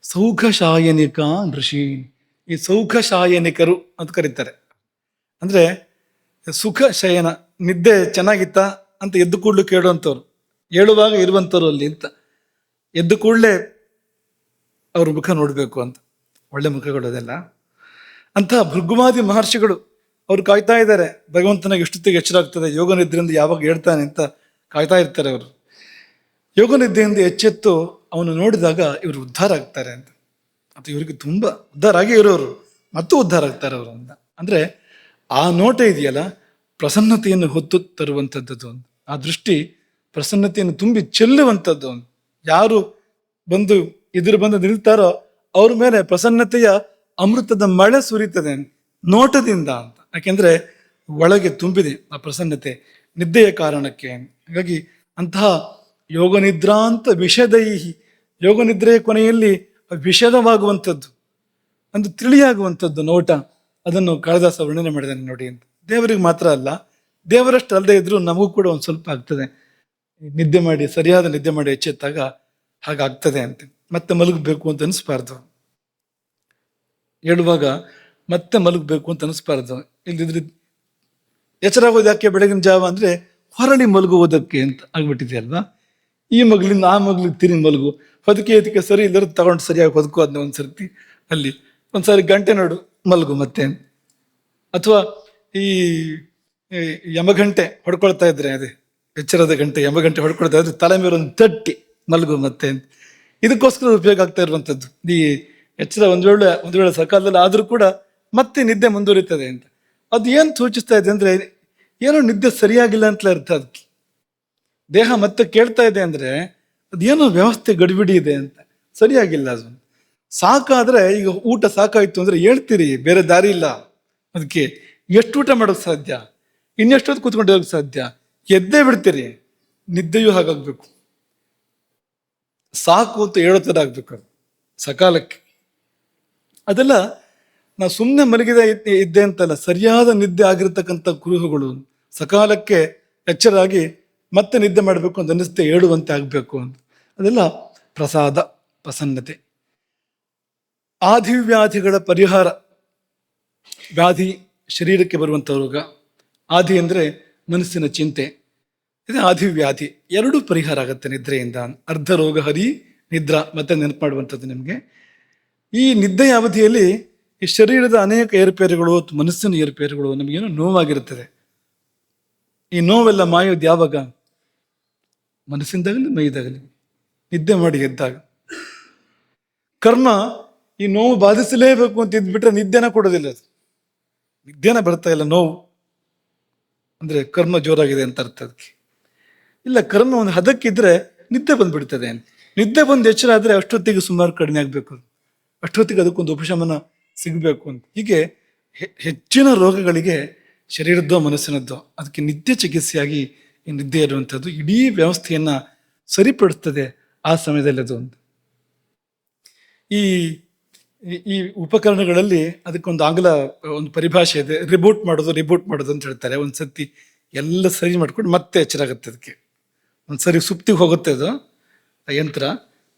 ಸೌಖಶಾಯನಿಕ ಋಷಿ. ಈ ಸೌಖಶಾಯನಿಕರು ಅಂತ ಕರೀತಾರೆ. ಅಂದ್ರೆ ಸುಖ ಶಯನ, ನಿದ್ದೆ ಚೆನ್ನಾಗಿತ್ತ ಅಂತ ಎದ್ದು ಕೂಡ್ಲು ಕೇಳುವಂಥವ್ರು, ಹೇಳುವಾಗ ಇರುವಂಥವ್ರು ಅಲ್ಲಿ ಅಂತ. ಎದ್ದು ಕೂಡಲೇ ಅವ್ರ ಮುಖ ನೋಡಬೇಕು ಅಂತ, ಒಳ್ಳೆ ಮುಖಗಳದೆಲ್ಲ. ಅಂತ ಭೃಗುವಾದಿ ಮಹರ್ಷಿಗಳು ಅವ್ರು ಕಾಯ್ತಾ ಇದ್ದಾರೆ, ಭಗವಂತನಿಗೆ ಎಷ್ಟೊತ್ತಿಗೆ ಎಚ್ಚರಾಗ್ತದೆ, ಯೋಗ ನಿದ್ರೆಯಿಂದ ಯಾವಾಗ ಹೇಳ್ತಾನೆ ಅಂತ ಕಾಯ್ತಾ ಇರ್ತಾರೆ ಅವರು. ಯೋಗ ನಿದ್ದೆಯಿಂದ ಎಚ್ಚೆತ್ತು ಅವನು ನೋಡಿದಾಗ ಇವರು ಉದ್ಧಾರ ಆಗ್ತಾರೆ ಅಂತ. ಅದು ಇವರಿಗೆ ತುಂಬಾ ಉದ್ಧಾರ ಆಗಿ ಇರೋರು ಮತ್ತು ಉದ್ಧಾರ ಆಗ್ತಾರೆ ಅವರು ಅಂತ. ಅಂದ್ರೆ ಆ ನೋಟ ಇದೆಯಲ್ಲ, ಪ್ರಸನ್ನತೆಯನ್ನು ಹೊತ್ತು ತರುವಂಥದ್ದು. ಆ ದೃಷ್ಟಿ ಪ್ರಸನ್ನತೆಯನ್ನು ತುಂಬಿ ಚೆಲ್ಲುವಂಥದ್ದು. ಯಾರು ಬಂದು ಬಂದು ನಿಲ್ತಾರೋ ಅವ್ರ ಮೇಲೆ ಪ್ರಸನ್ನತೆಯ ಅಮೃತದ ಮಳೆ ಸುರಿತದೆ ನೋಟದಿಂದ ಅಂತ. ಯಾಕೆಂದ್ರೆ ಒಳಗೆ ತುಂಬಿದೆ ಆ ಪ್ರಸನ್ನತೆ ನಿದ್ದೆಯ ಕಾರಣಕ್ಕೆ. ಹಾಗಾಗಿ ಅಂತಹ ಯೋಗ ನಿದ್ರಾಂತ ವಿಷದೈಹಿ, ಯೋಗ ನಿದ್ರೆಯ ಕೊನೆಯಲ್ಲಿ ವಿಷದವಾಗುವಂಥದ್ದು, ಒಂದು ತಿಳಿಯಾಗುವಂಥದ್ದು ನೋಟ, ಅದನ್ನು ಕಾಳಿದಾಸ ವರ್ಣನೆ ಮಾಡಿದ್ದಾನೆ ನೋಡಿ ಅಂತ. ದೇವರಿಗೆ ಮಾತ್ರ ಅಲ್ಲ, ದೇವರಷ್ಟು ಅಲ್ಲದೆ ಇದ್ರೂ ನಮಗೂ ಕೂಡ ಒಂದು ಸ್ವಲ್ಪ ಆಗ್ತದೆ. ನಿದ್ದೆ ಮಾಡಿ, ಸರಿಯಾದ ನಿದ್ದೆ ಮಾಡಿ ಎಚ್ಚೆತ್ತಾಗ ಹಾಗಾಗ್ತದೆ ಅಂತ. ಮತ್ತೆ ಮಲಗಬೇಕು ಅಂತ ಅನಿಸ್ಬಾರ್ದು, ಹೇಳುವಾಗ ಮತ್ತೆ ಮಲಗಬೇಕು ಅಂತ ಅನಿಸ್ಬಾರ್ದು. ಇಲ್ದಿದ್ರೆ ಎಚ್ಚರಾಗೋದು ಯಾಕೆ ಬೆಳಗಿನ ಜಾವ ಅಂದ್ರೆ ಹೊರಳಿ ಮಲಗುವುದಕ್ಕೆ ಅಂತ ಆಗ್ಬಿಟ್ಟಿದೆ ಅಲ್ವಾ. ಈ ಮಗಳಿಂದ ಆ ಮಗಳಿಗೆ ತಿರುಗಿ ಮಲಗು, ಹೊದಕೆ ಸರಿ ಇಲ್ಲದ್ರೆ ತಗೊಂಡು ಸರಿಯಾಗಿ ಹೊದಕು. ಅದನ್ನ ಒಂದ್ಸರ್ತಿ ಅಲ್ಲಿ ಒಂದ್ಸಾರಿ ಗಂಟೆ ನೋಡು ಮಲಗು ಮತ್ತೆ. ಅಥವಾ ಈ ಯಮಗಂಟೆ ಹೊಡ್ಕೊಳ್ತಾ ಇದ್ರೆ, ಅದೇ ಎಚ್ಚರದ ಗಂಟೆ ಯಮಗಂಟೆ ಹೊಡ್ಕೊಳ್ತಾ ಇದ್ರೆ ತಲೆ ಮೇಲೆ ಒಂದು ತಟ್ಟಿ ಮಲಗು ಮತ್ತೆ. ಇದಕ್ಕೋಸ್ಕರ ಉಪಯೋಗ ಆಗ್ತಾ ಇರುವಂಥದ್ದು. ಈ ಎಚ್ಚರ ಒಂದ್ ವೇಳೆ ಸಕಾಲದಲ್ಲಿ ಆದ್ರೂ ಕೂಡ ಮತ್ತೆ ನಿದ್ದೆ ಮುಂದುವರಿತದೆ ಅಂತ. ಅದು ಏನ್ ಸೂಚಿಸ್ತಾ ಇದೆ ಅಂದ್ರೆ, ಏನೋ ನಿದ್ದೆ ಸರಿಯಾಗಿಲ್ಲ ಅಂತಲೇ ಅರ್ಥ. ಅದಕ್ಕೆ ದೇಹ ಮತ್ತೆ ಕೇಳ್ತಾ ಇದೆ ಅಂದ್ರೆ ಅದೇನೋ ವ್ಯವಸ್ಥೆ ಗಡಿಬಿಡಿ ಇದೆ ಅಂತ, ಸರಿಯಾಗಿಲ್ಲ ಅದು. ಸಾಕಾದ್ರೆ, ಈಗ ಊಟ ಸಾಕಾಯ್ತು ಅಂದ್ರೆ ಹೇಳ್ತೀರಿ, ಬೇರೆ ದಾರಿ ಇಲ್ಲ, ಅದಕ್ಕೆ ಎಷ್ಟು ಊಟ ಮಾಡೋಕೆ ಸಾಧ್ಯ, ಇನ್ನೆಷ್ಟೊತ್ತು ಕೂತ್ಕೊಂಡಿರೋಕೆ ಸಾಧ್ಯ, ಎದ್ದೇ ಬಿಡ್ತೀರಿ. ನಿದ್ದೆಯೂ ಹಾಗಾಗ್ಬೇಕು, ಸಾಕು ಅಂತ ಹೇಳೋ ಥರ ಆಗ್ಬೇಕು ಅದು ಸಕಾಲಕ್ಕೆ. ಅದೆಲ್ಲ ನಾವು ಸುಮ್ಮನೆ ಮಲಗಿದ ಇದ್ದೆ ಅಂತಲ್ಲ, ಸರಿಯಾದ ನಿದ್ದೆ ಆಗಿರ್ತಕ್ಕಂಥ ಕುರುಹುಗಳು ಸಕಾಲಕ್ಕೆ ಎಚ್ಚರಾಗಿ ಮತ್ತೆ ನಿದ್ದೆ ಮಾಡಬೇಕು ಅಂತ ಅನ್ನಿಸ್ತೆ ಹೇಳುವಂತೆ ಆಗಬೇಕು ಅಂತ. ಅದೆಲ್ಲ ಪ್ರಸಾದ, ಪ್ರಸನ್ನತೆ. ಆದಿವ್ಯಾಧಿಗಳ ಪರಿಹಾರ. ವ್ಯಾಧಿ ಶರೀರಕ್ಕೆ ಬರುವಂಥ ರೋಗ, ಆದಿ ಅಂದರೆ ಮನಸ್ಸಿನ ಚಿಂತೆ, ಇದು ಆದಿವ್ಯಾಧಿ. ಎರಡೂ ಪರಿಹಾರ ಆಗುತ್ತೆ ನಿದ್ರೆಯಿಂದ. ಅರ್ಧ ರೋಗ ಹರಿ ನಿದ್ರಾ, ಮತ್ತೆ ನೆನಪು ಮಾಡುವಂಥದ್ದು ನಿಮಗೆ. ಈ ನಿದ್ದೆಯ ಅವಧಿಯಲ್ಲಿ ಈ ಶರೀರದ ಅನೇಕ ಏರುಪೇರುಗಳು, ಮನಸ್ಸಿನ ಏರುಪೇರುಗಳು, ನಮಗೇನೋ ನೋವಾಗಿರುತ್ತದೆ. ಈ ನೋವೆಲ್ಲ ಮಾಯೋದು ಯಾವಾಗ? ಮನಸ್ಸಿಂದಾಗಲಿ ಮೈದಾಗಲಿ ನಿದ್ದೆ ಮಾಡಿ ಎದ್ದಾಗ. ಕರ್ಮ ಈ ನೋವು ಬಾಧಿಸಲೇಬೇಕು ಅಂತ ಇದ್ಬಿಟ್ರೆ ನಿದ್ದೆನ ಕೊಡೋದಿಲ್ಲ. ಅದು ನಿದ್ದೆನ ಬರ್ತಾ ಇಲ್ಲ, ನೋವು ಅಂದ್ರೆ ಕರ್ಮ ಜೋರಾಗಿದೆ ಅಂತ ಅರ್ಥ. ಅದಕ್ಕೆ ಇಲ್ಲ, ಕರ್ಮ ಒಂದು ಹದಕ್ಕಿದ್ರೆ ನಿದ್ದೆ ಬಂದ್ಬಿಡ್ತದೆ. ನಿದ್ದೆ ಬಂದು ಎಚ್ಚರ ಆದ್ರೆ ಅಷ್ಟೊತ್ತಿಗೆ ಸುಮಾರು ಕಡಿಮೆ ಆಗ್ಬೇಕು, ಅಷ್ಟೊತ್ತಿಗೆ ಅದಕ್ಕೊಂದು ಉಪಶಮನ ಸಿಗಬೇಕು ಅಂತ. ಹೀಗೆ ಹೆಚ್ಚಿನ ರೋಗಗಳಿಗೆ ಶರೀರದ್ದೋ ಮನಸ್ಸಿನದ್ದೋ ಅದಕ್ಕೆ ನಿದ್ದೆ ಚಿಕಿತ್ಸೆಯಾಗಿ ಈ ನಿದ್ದೆ ಇರುವಂಥದ್ದು ಇಡೀ ವ್ಯವಸ್ಥೆಯನ್ನ ಸರಿಪಡಿಸ್ತದೆ ಆ ಸಮಯದಲ್ಲಿ. ಅದು ಈ ಈ ಉಪಕರಣಗಳಲ್ಲಿ ಅದಕ್ಕೊಂದು ಆಂಗ್ಲ ಒಂದು ಪರಿಭಾಷೆ ಇದೆ, ರಿಬೂಟ್ ಮಾಡೋದು ಅಂತ ಹೇಳ್ತಾರೆ. ಒಂದ್ಸತಿ ಎಲ್ಲ ಸರಿ ಮಾಡ್ಕೊಂಡು ಮತ್ತೆ ಎಚ್ಚರ ಆಗುತ್ತೆ. ಅದಕ್ಕೆ ಒಂದ್ಸರಿ ಸುಪ್ತಿಗೆ ಹೋಗುತ್ತೆ ಅದು ಯಂತ್ರ,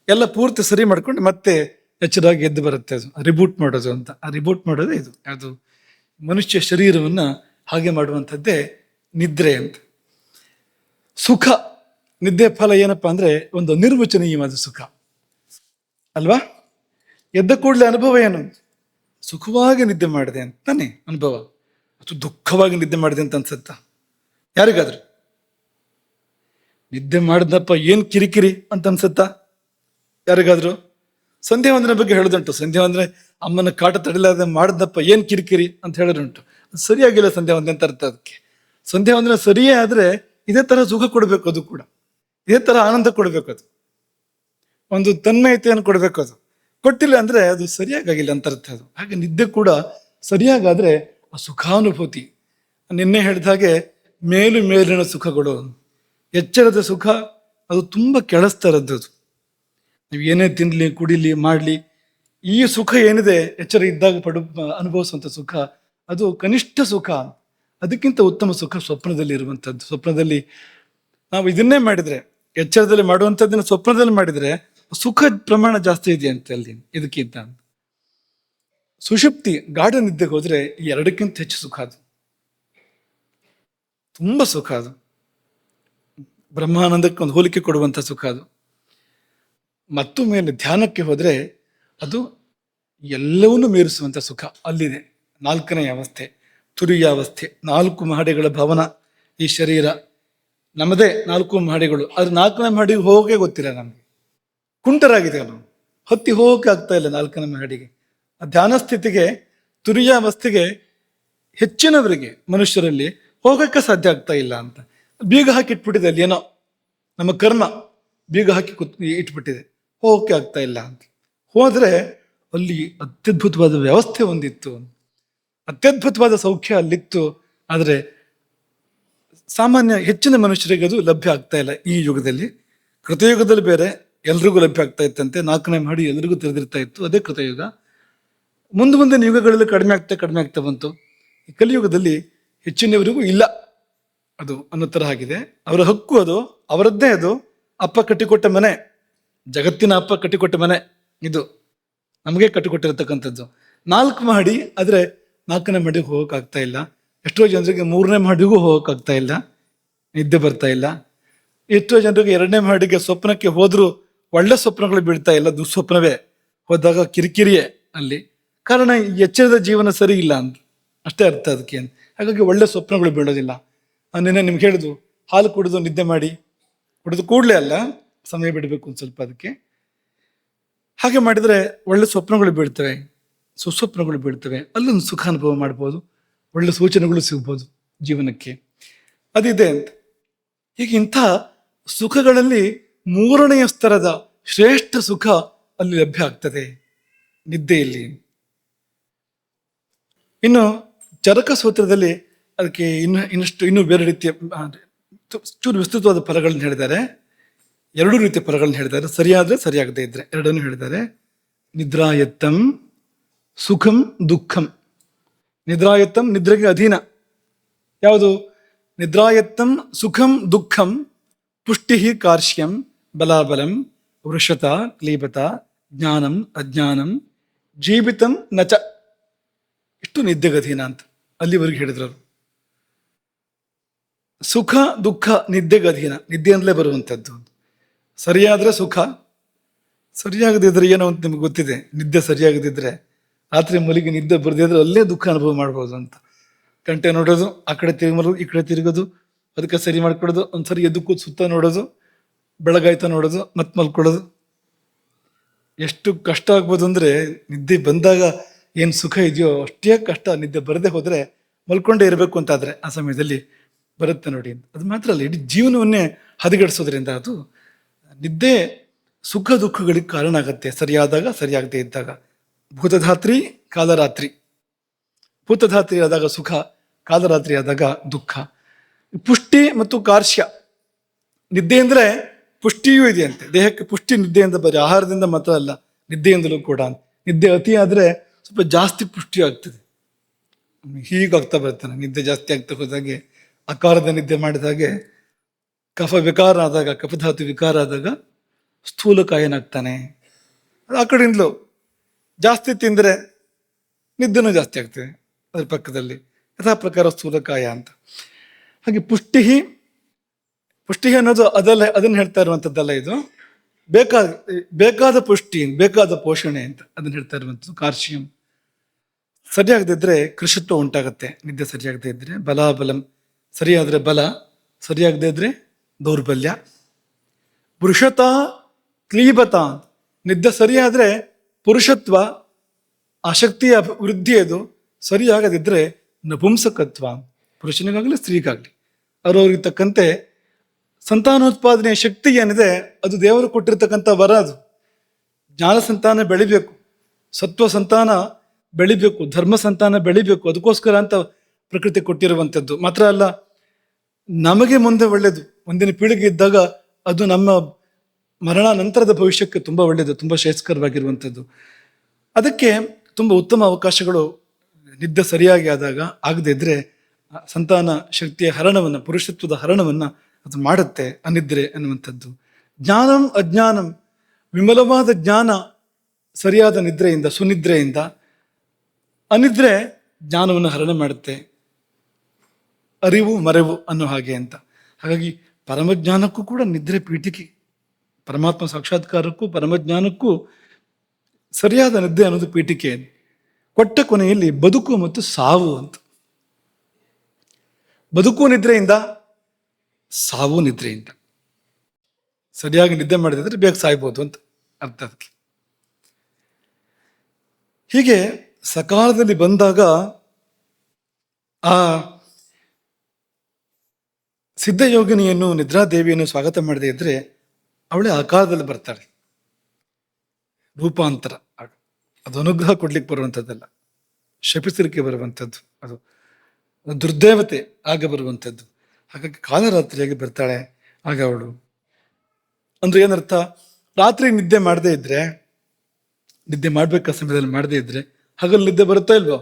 ಎಲ್ಲ ಪೂರ್ತಿ ಸರಿ ಮಾಡ್ಕೊಂಡು ಮತ್ತೆ ಎಚ್ಚರಾಗಿ ಎದ್ದು ಬರುತ್ತೆ. ಅದು ರಿಬೂಟ್ ಮಾಡೋದು ಅಂತ. ಆ ರಿಬೂಟ್ ಮಾಡೋದೇ ಇದು. ಅದು ಮನುಷ್ಯ ಶರೀರವನ್ನ ಹಾಗೆ ಮಾಡುವಂಥದ್ದೇ ನಿದ್ರೆ ಅಂತ. ಸುಖ, ನಿದ್ದೆ ಫಲ ಏನಪ್ಪಾ ಅಂದ್ರೆ ಒಂದು ನಿರ್ವಚನೀಯವಾದ ಸುಖ ಅಲ್ವಾ? ಎದ್ದ ಕೂಡಲೇ ಅನುಭವ ಏನು? ಸುಖವಾಗಿ ನಿದ್ದೆ ಮಾಡಿದೆ ಅಂತ ತಾನೆ ಅನುಭವ. ಅಥವಾ ದುಃಖವಾಗಿ ನಿದ್ದೆ ಮಾಡಿದೆ ಅಂತ ಅನ್ಸತ್ತ ಯಾರಿಗಾದ್ರು? ನಿದ್ದೆ ಮಾಡಿದಪ್ಪ ಏನ್ ಕಿರಿಕಿರಿ ಅಂತ ಅನ್ಸತ್ತ ಯಾರಿಗಾದ್ರು? ಸಂಧ್ಯಾ ವಂದನೆ ಬಗ್ಗೆ ಹೇಳೋದುಂಟು. ಸಂಧ್ಯಾ ವಂದನೆ ಅಮ್ಮನ ಕಾಟ ತಡಿಲಾದ ಮಾಡಿದಪ್ಪ ಏನ್ ಕಿರಿಕಿರಿ ಅಂತ ಹೇಳೋದುಂಟು. ಅದು ಸರಿಯಾಗಿಲ್ಲ ಸಂಧ್ಯಾ ವಂದನೆ ಅಂತ ಅರ್ಥ. ಅದಕ್ಕೆ ಸಂಧ್ಯಾ ವಂದನೆ ಸರಿಯೇ ಆದ್ರೆ ಇದೇ ತರ ಸುಖ ಕೊಡ್ಬೇಕು, ಅದು ಕೂಡ ಇದೇ ತರ ಆನಂದ ಕೊಡ್ಬೇಕು, ಅದು ಒಂದು ತನ್ಮಯತೆಯನ್ನು ಕೊಡ್ಬೇಕು. ಅದು ಕೊಟ್ಟಿಲ್ಲ ಅಂದ್ರೆ ಅದು ಸರಿಯಾಗಿಲ್ಲ ಅಂತ ಅರ್ಥ. ಅದು ಹಾಗೆ ನಿದ್ದೆ ಕೂಡ ಸರಿಯಾಗಾದ್ರೆ ಆ ಸುಖಾನುಭೂತಿ. ನಿನ್ನೆ ಹೇಳಿದ ಹಾಗೆ ಮೇಲಿನ ಸುಖಗಳು, ಎಚ್ಚರದ ಸುಖ ಅದು ತುಂಬಾ ಕೆಳಸ್ತರದ್ದು. ಅದು ನೀವು ಏನೇ ತಿನ್ಲಿ ಕುಡಿಲಿ ಮಾಡ್ಲಿ, ಈ ಸುಖ ಏನಿದೆ ಎಚ್ಚರ ಇದ್ದಾಗ ಅನುಭವಿಸುವಂತ ಸುಖ ಅದು ಕನಿಷ್ಠ ಸುಖ. ಅದಕ್ಕಿಂತ ಉತ್ತಮ ಸುಖ ಸ್ವಪ್ನದಲ್ಲಿ ಇರುವಂಥದ್ದು. ಸ್ವಪ್ನದಲ್ಲಿ ನಾವು ಇದನ್ನೇ ಮಾಡಿದ್ರೆ, ಎಚ್ಚರದಲ್ಲಿ ಮಾಡುವಂಥದ್ದನ್ನ ಸ್ವಪ್ನದಲ್ಲಿ ಮಾಡಿದ್ರೆ ಸುಖ ಪ್ರಮಾಣ ಜಾಸ್ತಿ ಇದೆ ಅಂತ ಅಲ್ಲಿ ಇದಕ್ಕಿಂತ. ಸುಷುಪ್ತಿ ಗಾಢ ನಿದ್ದೆಗೆ ಹೋದ್ರೆ ಈ ಎರಡಕ್ಕಿಂತ ಹೆಚ್ಚು ಸುಖ. ಅದು ತುಂಬಾ ಸುಖ. ಅದು ಬ್ರಹ್ಮಾನಂದಕ್ಕೆ ಒಂದು ಹೋಲಿಕೆ ಕೊಡುವಂತ ಸುಖ. ಅದು ಮತ್ತು ಮೇಲೆ ಧ್ಯಾನಕ್ಕೆ ಹೋದ್ರೆ ಅದು ಎಲ್ಲವನ್ನೂ ಮೀರಿಸುವಂತ ಸುಖ ಅಲ್ಲಿದೆ. ನಾಲ್ಕನೇ ಅವಸ್ಥೆ ತುರಿಯಾವಸ್ಥೆ, 4 ಮಹಡಿಗಳ ಭವನ ಈ ಶರೀರ. ನಮ್ಮದೇ 4 ಮಹಡಿಗಳು, ಆದ್ರೆ 4ನೇ ಮಹಡಿಗೆ ಹೋಗೇ ಗೊತ್ತಿಲ್ಲ ನಮ್ಗೆ. ಕುಂಟರಾಗಿದೆ, ನಾವು ಹತ್ತಿ ಹೋಗಕ್ಕೆ ಆಗ್ತಾ ಇಲ್ಲ 4ನೇ ಮಹಡಿಗೆ. ಆ ಧ್ಯಾನ ಸ್ಥಿತಿಗೆ, ತುರಿಯಾವಸ್ಥೆಗೆ ಹೆಚ್ಚಿನವರಿಗೆ ಮನುಷ್ಯರಲ್ಲಿ ಹೋಗಕ್ಕೆ ಸಾಧ್ಯ ಆಗ್ತಾ ಇಲ್ಲ ಅಂತ. ಬೀಗ ಹಾಕಿ ಇಟ್ಬಿಟ್ಟಿದೆ ಅಲ್ಲಿ, ಏನೋ ನಮ್ಮ ಕರ್ಮ ಬೀಗ ಹಾಕಿ ಇಟ್ಬಿಟ್ಟಿದೆ, ಹೋಗಕ್ಕೆ ಆಗ್ತಾ ಇಲ್ಲ ಅಂತ. ಹೋದ್ರೆ ಅಲ್ಲಿ ಅತ್ಯದ್ಭುತವಾದ ವ್ಯವಸ್ಥೆ ಒಂದಿತ್ತು, ಅತ್ಯದ್ಭುತವಾದ ಸೌಖ್ಯ ಅಲ್ಲಿತ್ತು. ಆದರೆ ಸಾಮಾನ್ಯ ಹೆಚ್ಚಿನ ಮನುಷ್ಯರಿಗೆ ಅದು ಲಭ್ಯ ಆಗ್ತಾ ಇಲ್ಲ ಈ ಯುಗದಲ್ಲಿ. ಕೃತಯುಗದಲ್ಲಿ ಬೇರೆ ಎಲ್ರಿಗೂ ಲಭ್ಯ ಆಗ್ತಾ ಇತ್ತಂತೆ. 4ನೇ ಮಹಡಿ ಎಲ್ರಿಗೂ ತೆರೆದಿರ್ತಾ ಇತ್ತು, ಅದೇ ಕೃತಯುಗ. ಮುಂದಿನ ಯುಗಗಳಲ್ಲಿ ಕಡಿಮೆ ಆಗ್ತಾ ಬಂತು. ಈ ಕಲಿಯುಗದಲ್ಲಿ ಹೆಚ್ಚಿನವರಿಗೂ ಇಲ್ಲ ಅದು ಅನ್ನೋ ಥರ ಆಗಿದೆ. ಅವರ ಹಕ್ಕು ಅದು, ಅವರದ್ದೇ ಅದು. ಅಪ್ಪ ಕಟ್ಟಿಕೊಟ್ಟ ಮನೆ, ಜಗತ್ತಿನ ಅಪ್ಪ ಕಟ್ಟಿಕೊಟ್ಟ ಮನೆ ಇದು, ನಮಗೆ ಕಟ್ಟಿಕೊಟ್ಟಿರತಕ್ಕಂಥದ್ದು 4 ಮಹಡಿ. ಆದ್ರೆ 4ನೇ ಮಹಡಿಗೆ ಹೋಗಕ್ಕಾಗ್ತಾ ಇಲ್ಲ. ಎಷ್ಟೋ ಜನರಿಗೆ 3ನೇ ಮಹಡಿಗೂ ಹೋಗಕ್ಕಾಗ್ತಾ ಇಲ್ಲ, ನಿದ್ದೆ ಬರ್ತಾ ಇಲ್ಲ. ಎಷ್ಟೋ ಜನರಿಗೆ 2ನೇ ಮಹಡಿಗೆ ಸ್ವಪ್ನಕ್ಕೆ ಹೋದ್ರು ಒಳ್ಳೆ ಸ್ವಪ್ನಗಳು ಬೀಳ್ತಾ ಇಲ್ಲ, ದುಸ್ವಪ್ನವೇ ಹೋದಾಗ ಕಿರಿಕಿರಿಯೇ ಅಲ್ಲಿ. ಕಾರಣ ಎಚ್ಚರದ ಜೀವನ ಸರಿ ಇಲ್ಲ ಅಂತ ಅಷ್ಟೇ ಅರ್ಥ ಅದಕ್ಕೆ. ಹಾಗಾಗಿ ಒಳ್ಳೆ ಸ್ವಪ್ನಗಳು ಬೀಳೋದಿಲ್ಲ. ನಿನ್ನೆ ನಿಮ್ಗೆ ಹೇಳಿದ್ರು, ಹಾಲು ಕುಡಿದು ನಿದ್ದೆ ಮಾಡಿ, ಕುಡಿದು ಕೂಡಲೇ ಅಲ್ಲ, ಸಮಯ ಬಿಡಬೇಕು ಒಂದು ಸ್ವಲ್ಪ ಅದಕ್ಕೆ. ಹಾಗೆ ಮಾಡಿದ್ರೆ ಒಳ್ಳೆ ಸ್ವಪ್ನಗಳು ಬೀಳ್ತವೆ, ಸುಸ್ವಪ್ನಗಳು ಬೀಳ್ತವೆ, ಅಲ್ಲೊಂದು ಸುಖ ಅನುಭವ ಮಾಡ್ಬೋದು, ಒಳ್ಳೆ ಸೂಚನೆಗಳು ಸಿಗ್ಬೋದು ಜೀವನಕ್ಕೆ. ಅದಿದೆ ಅಂತ. ಹೀಗೆ ಇಂಥ ಸುಖಗಳಲ್ಲಿ 3ನೇ ಸ್ತರದ ಶ್ರೇಷ್ಠ ಸುಖ ಅಲ್ಲಿ ಲಭ್ಯ ಆಗ್ತದೆ ನಿದ್ದೆಯಲ್ಲಿ. ಇನ್ನು ಚರಕ ಸೂತ್ರದಲ್ಲಿ ಅದಕ್ಕೆ ಇನ್ನೂ ಬೇರೆ ರೀತಿಯ ಚೂರು ವಿಸ್ತೃತವಾದ ಫಲಗಳನ್ನ ಹೇಳಿದ್ದಾರೆ. ಎರಡೂ ರೀತಿಯ ಫಲಗಳನ್ನ ಹೇಳಿದ್ದಾರೆ. ಸರಿಯಾದ್ರೆ ಸರಿಯಾಗದೇ ಇದ್ರೆ ಎರಡನ್ನೂ ಹೇಳಿದ್ದಾರೆ. ನಿದ್ರಾಯತ್ತಂ ಸುಖಂ ದುಃಖಂ. ನಿದ್ರಾಯತ್ತಂ ನಿದ್ರೆಗೆ ಅಧೀನ ಯಾವುದು? ನಿದ್ರಾಯತ್ತಂ ಸುಖಂ ದುಃಖಂ ಪುಷ್ಟಿ ಕಾರ್ಶ್ಯಂ ಬಲಾಬಲಂ ವೃಷತ ಕ್ಲೀಬತ ಜ್ಞಾನಂ ಅಜ್ಞಾನಂ ಜೀವಿತಂ ನಚ. ಇಷ್ಟು ನಿದ್ದೆಗಧೀನ ಅಂತ ಅಲ್ಲಿವರೆಗೆ ಹೇಳಿದ್ರು. ಸುಖ ದುಃಖ ನಿದ್ದೆಗಧೀನ, ನಿದ್ದೆಯಿಂದಲೇ ಬರುವಂಥದ್ದು. ಸರಿಯಾದ್ರೆ ಸುಖ, ಸರಿಯಾಗದಿದ್ರೆ ಏನೋ ಅಂತ ನಿಮ್ಗೆ ಗೊತ್ತಿದೆ. ನಿದ್ದೆ ಸರಿಯಾಗದಿದ್ರೆ ರಾತ್ರಿ ಮಲಿಗೆ ನಿದ್ದೆ ಬರದಿದ್ರೆ ಅಲ್ಲೇ ದುಃಖ ಅನುಭವ ಮಾಡ್ಬೋದು ಅಂತ. ಗಂಟೆ ನೋಡೋದು, ಆ ಕಡೆ ತಿರುಗೋದು, ಈ ಕಡೆ ತಿರುಗೋದು, ಅದಕ್ಕೆ ಸರಿ ಮಾಡ್ಕೊಡೋದು, ಒಂದ್ಸರಿ ಎದ್ದು ಸುತ್ತ ನೋಡೋದು, ಬೆಳಗಾಯ್ತಾ ನೋಡೋದು, ಮತ್ತೆ ಮಲ್ಕೊಳ್ಳೋದು. ಎಷ್ಟು ಕಷ್ಟ ಆಗ್ಬೋದು ಅಂದರೆ ನಿದ್ದೆ ಬಂದಾಗ ಏನು ಸುಖ ಇದೆಯೋ ಅಷ್ಟೇ ಕಷ್ಟ ನಿದ್ದೆ ಬರದೇ ಹೋದರೆ ಮಲ್ಕೊಂಡೇ ಇರಬೇಕು ಅಂತಾದರೆ ಆ ಸಮಯದಲ್ಲಿ ಬರುತ್ತೆ ನೋಡಿ. ಅದು ಮಾತ್ರ ಅಲ್ಲ, ಇಡೀ ಜೀವನವನ್ನೇ ಹದಗೆಡಿಸೋದ್ರಿಂದ ಅದು ನಿದ್ದೆ ಸುಖ ದುಃಖಗಳಿಗೆ ಕಾರಣ ಆಗತ್ತೆ. ಸರಿಯಾದಾಗ ಸರಿಯಾಗದೇ ಇದ್ದಾಗ. ಭೂತಧಾತ್ರಿ ಕಾಲರಾತ್ರಿ. ಭೂತಧಾತ್ರಿ ಆದಾಗ ಸುಖ, ಕಾಲರಾತ್ರಿ ಆದಾಗ ದುಃಖ. ಪುಷ್ಟಿ ಮತ್ತು ಕಾರ್ಶ್ಯ. ನಿದ್ದೆ ಅಂದರೆ ಪುಷ್ಟಿಯೂ ಇದೆಯಂತೆ. ದೇಹಕ್ಕೆ ಪುಷ್ಟಿ ನಿದ್ದೆಯಿಂದ ಬರೀ ಆಹಾರದಿಂದ ಮಾತ್ರ ಅಲ್ಲ, ನಿದ್ದೆಯಿಂದಲೂ ಕೂಡ. ನಿದ್ದೆ ಅತಿ ಆದರೆ ಸ್ವಲ್ಪ ಜಾಸ್ತಿ ಪುಷ್ಟಿ ಆಗ್ತದೆ. ಹೀಗಾಗ್ತಾ ಬರ್ತಾನೆ. ನಿದ್ದೆ ಜಾಸ್ತಿ ಆಗ್ತಾ ಹೋದಾಗೆ, ಅಕಾರದ ನಿದ್ದೆ ಮಾಡಿದಾಗೆ, ಕಫ ವಿಕಾರ ಆದಾಗ, ಕಫಧಾತು ವಿಕಾರ ಆದಾಗ ಸ್ಥೂಲಕಾಯನಾಗ್ತಾನೆ. ಆ ಕಡೆಯಿಂದಲೂ ಜಾಸ್ತಿ ತಿಂದರೆ ನಿದ್ದೆನೂ ಜಾಸ್ತಿ ಆಗ್ತದೆ ಅದ್ರ ಪಕ್ಕದಲ್ಲಿ. ಯಥಾ ಪ್ರಕಾರ ಸ್ಥೂಲಕಾಯ ಅಂತ. ಹಾಗೆ ಪುಷ್ಟಿ ಅನ್ನೋದು ಅದನ್ನು ಹೇಳ್ತಾ ಇರುವಂಥದ್ದಲ್ಲ. ಇದು ಬೇಕಾದ ಪುಷ್ಟಿ, ಬೇಕಾದ ಪೋಷಣೆ ಅಂತ ಅದನ್ನು ಹೇಳ್ತಾ ಇರುವಂಥದ್ದು. ಕಾರ್ಶ್ಯಂ. ಸರಿಯಾಗದಿದ್ರೆ ಕೃಷಿತ್ವ ಉಂಟಾಗತ್ತೆ. ನಿದ್ದೆ ಸರಿಯಾಗದೇ ಇದ್ರೆ ಬಲಾಬಲಂ. ಸರಿಯಾದರೆ ಬಲ, ಸರಿಯಾಗದೇ ಇದ್ರೆ ದೌರ್ಬಲ್ಯ. ಪುರುಷತ ಕ್ಲೀಬತ. ನಿದ್ದೆ ಸರಿಯಾದರೆ ಪುರುಷತ್ವ, ಆಸಕ್ತಿಯ ವೃದ್ಧಿ. ಅದು ಸರಿಯಾಗದಿದ್ರೆ ನಪುಂಸಕತ್ವ. ಪುರುಷನಿಗಾಗಲಿ ಸ್ತ್ರೀಗಾಗಲಿ ಅವ್ರವ್ರಿಗೆ ತಕ್ಕಂತೆ ಸಂತಾನೋತ್ಪಾದನೆಯ ಶಕ್ತಿ ಏನಿದೆ ಅದು ದೇವರು ಕೊಟ್ಟಿರ್ತಕ್ಕಂಥ ವರ. ಅದು ಜ್ಞಾನ ಸಂತಾನ ಬೆಳಿಬೇಕು, ಸತ್ವ ಸಂತಾನ ಬೆಳಿಬೇಕು, ಧರ್ಮ ಸಂತಾನ ಬೆಳಿಬೇಕು. ಅದಕ್ಕೋಸ್ಕರ ಅಂತ ಪ್ರಕೃತಿ ಕೊಟ್ಟಿರುವಂಥದ್ದು. ಮಾತ್ರ ಅಲ್ಲ, ನಮಗೆ ಮುಂದೆ ಒಳ್ಳೆಯದು. ಮುಂದಿನ ಪೀಳಿಗೆ ಇದ್ದಾಗ ಅದು ನಮ್ಮ ಮರಣ ನಂತರದ ಭವಿಷ್ಯಕ್ಕೆ ತುಂಬ ಒಳ್ಳೆಯದು, ತುಂಬ ಶ್ರೇಯಸ್ಕರವಾಗಿರುವಂಥದ್ದು. ಅದಕ್ಕೆ ತುಂಬ ಉತ್ತಮ ಅವಕಾಶಗಳು ನಿದ್ದೆ ಸರಿಯಾಗಿ ಆದಾಗ. ಆಗದೇ ಇದ್ರೆ ಸಂತಾನ ಶಕ್ತಿಯ ಹರಣವನ್ನು, ಪುರುಷತ್ವದ ಹರಣವನ್ನು ಅದು ಮಾಡುತ್ತೆ ಅನಿದ್ರೆ ಅನ್ನುವಂಥದ್ದು. ಜ್ಞಾನಂ ಅಜ್ಞಾನಂ. ವಿಮಲವಾದ ಜ್ಞಾನ ಸರಿಯಾದ ನಿದ್ರೆಯಿಂದ, ಸುನಿದ್ರೆಯಿಂದ. ಅನಿದ್ರೆ ಜ್ಞಾನವನ್ನು ಹರಣ ಮಾಡುತ್ತೆ, ಅರಿವು ಮರೆವು ಅನ್ನೋ ಹಾಗೆ ಅಂತ. ಹಾಗಾಗಿ ಪರಮಜ್ಞಾನಕ್ಕೂ ಕೂಡ ನಿದ್ರೆ ಪೀಠಿಕೆ. ಪರಮಾತ್ಮ ಸಾಕ್ಷಾತ್ಕಾರಕ್ಕೂ ಪರಮಜ್ಞಾನಕ್ಕೂ ಸರಿಯಾದ ನಿದ್ದೆ ಅನ್ನೋದು ಪೀಠಿಕೆ. ಕೊಟ್ಟ ಕೊನೆಯಲ್ಲಿ ಬದುಕು ಮತ್ತು ಸಾವು ಅಂತ. ಬದುಕು ನಿದ್ರೆಯಿಂದ, ಸಾವು ನಿದ್ರೆಯಿಂದ. ಸರಿಯಾಗಿ ನಿದ್ದೆ ಮಾಡಿದ್ರೆ ಬೇಗ ಸಾಯ್ಬೋದು ಅಂತ ಅರ್ಥ ಅದಕ್ಕೆ. ಹೀಗೆ ಸಕಾಲದಲ್ಲಿ ಬಂದಾಗ ಆ ಸಿದ್ಧಯೋಗಿನಿಯನ್ನು, ನಿದ್ರಾದೇವಿಯನ್ನು ಸ್ವಾಗತ ಮಾಡದೇ ಇದ್ರೆ ಅವಳೇ ಅಕಾಲದಲ್ಲಿ ಬರ್ತಾಳೆ. ರೂಪಾಂತರ. ಅದು ಅನುಗ್ರಹ ಕೊಡ್ಲಿಕ್ಕೆ ಬರುವಂಥದ್ದಲ್ಲ, ಶಪಿಸಲಿಕ್ಕೆ ಬರುವಂಥದ್ದು. ಅದು ದುರ್ದೇವತೆ ಆಗ ಬರುವಂಥದ್ದು. ಹಾಗಾಗಿ ಕಾಲರಾತ್ರಿಯಾಗಿ ಬರ್ತಾಳೆ ಆಗ ಅವಳು. ಅಂದ್ರೆ ಏನರ್ಥ? ರಾತ್ರಿ ನಿದ್ದೆ ಮಾಡದೇ ಇದ್ರೆ, ನಿದ್ದೆ ಮಾಡ್ಬೇಕಾದ ಸಮಯದಲ್ಲಿ ಮಾಡದೇ ಇದ್ರೆ ಹಗಲು ನಿದ್ದೆ ಬರುತ್ತಾ ಇಲ್ವೋ?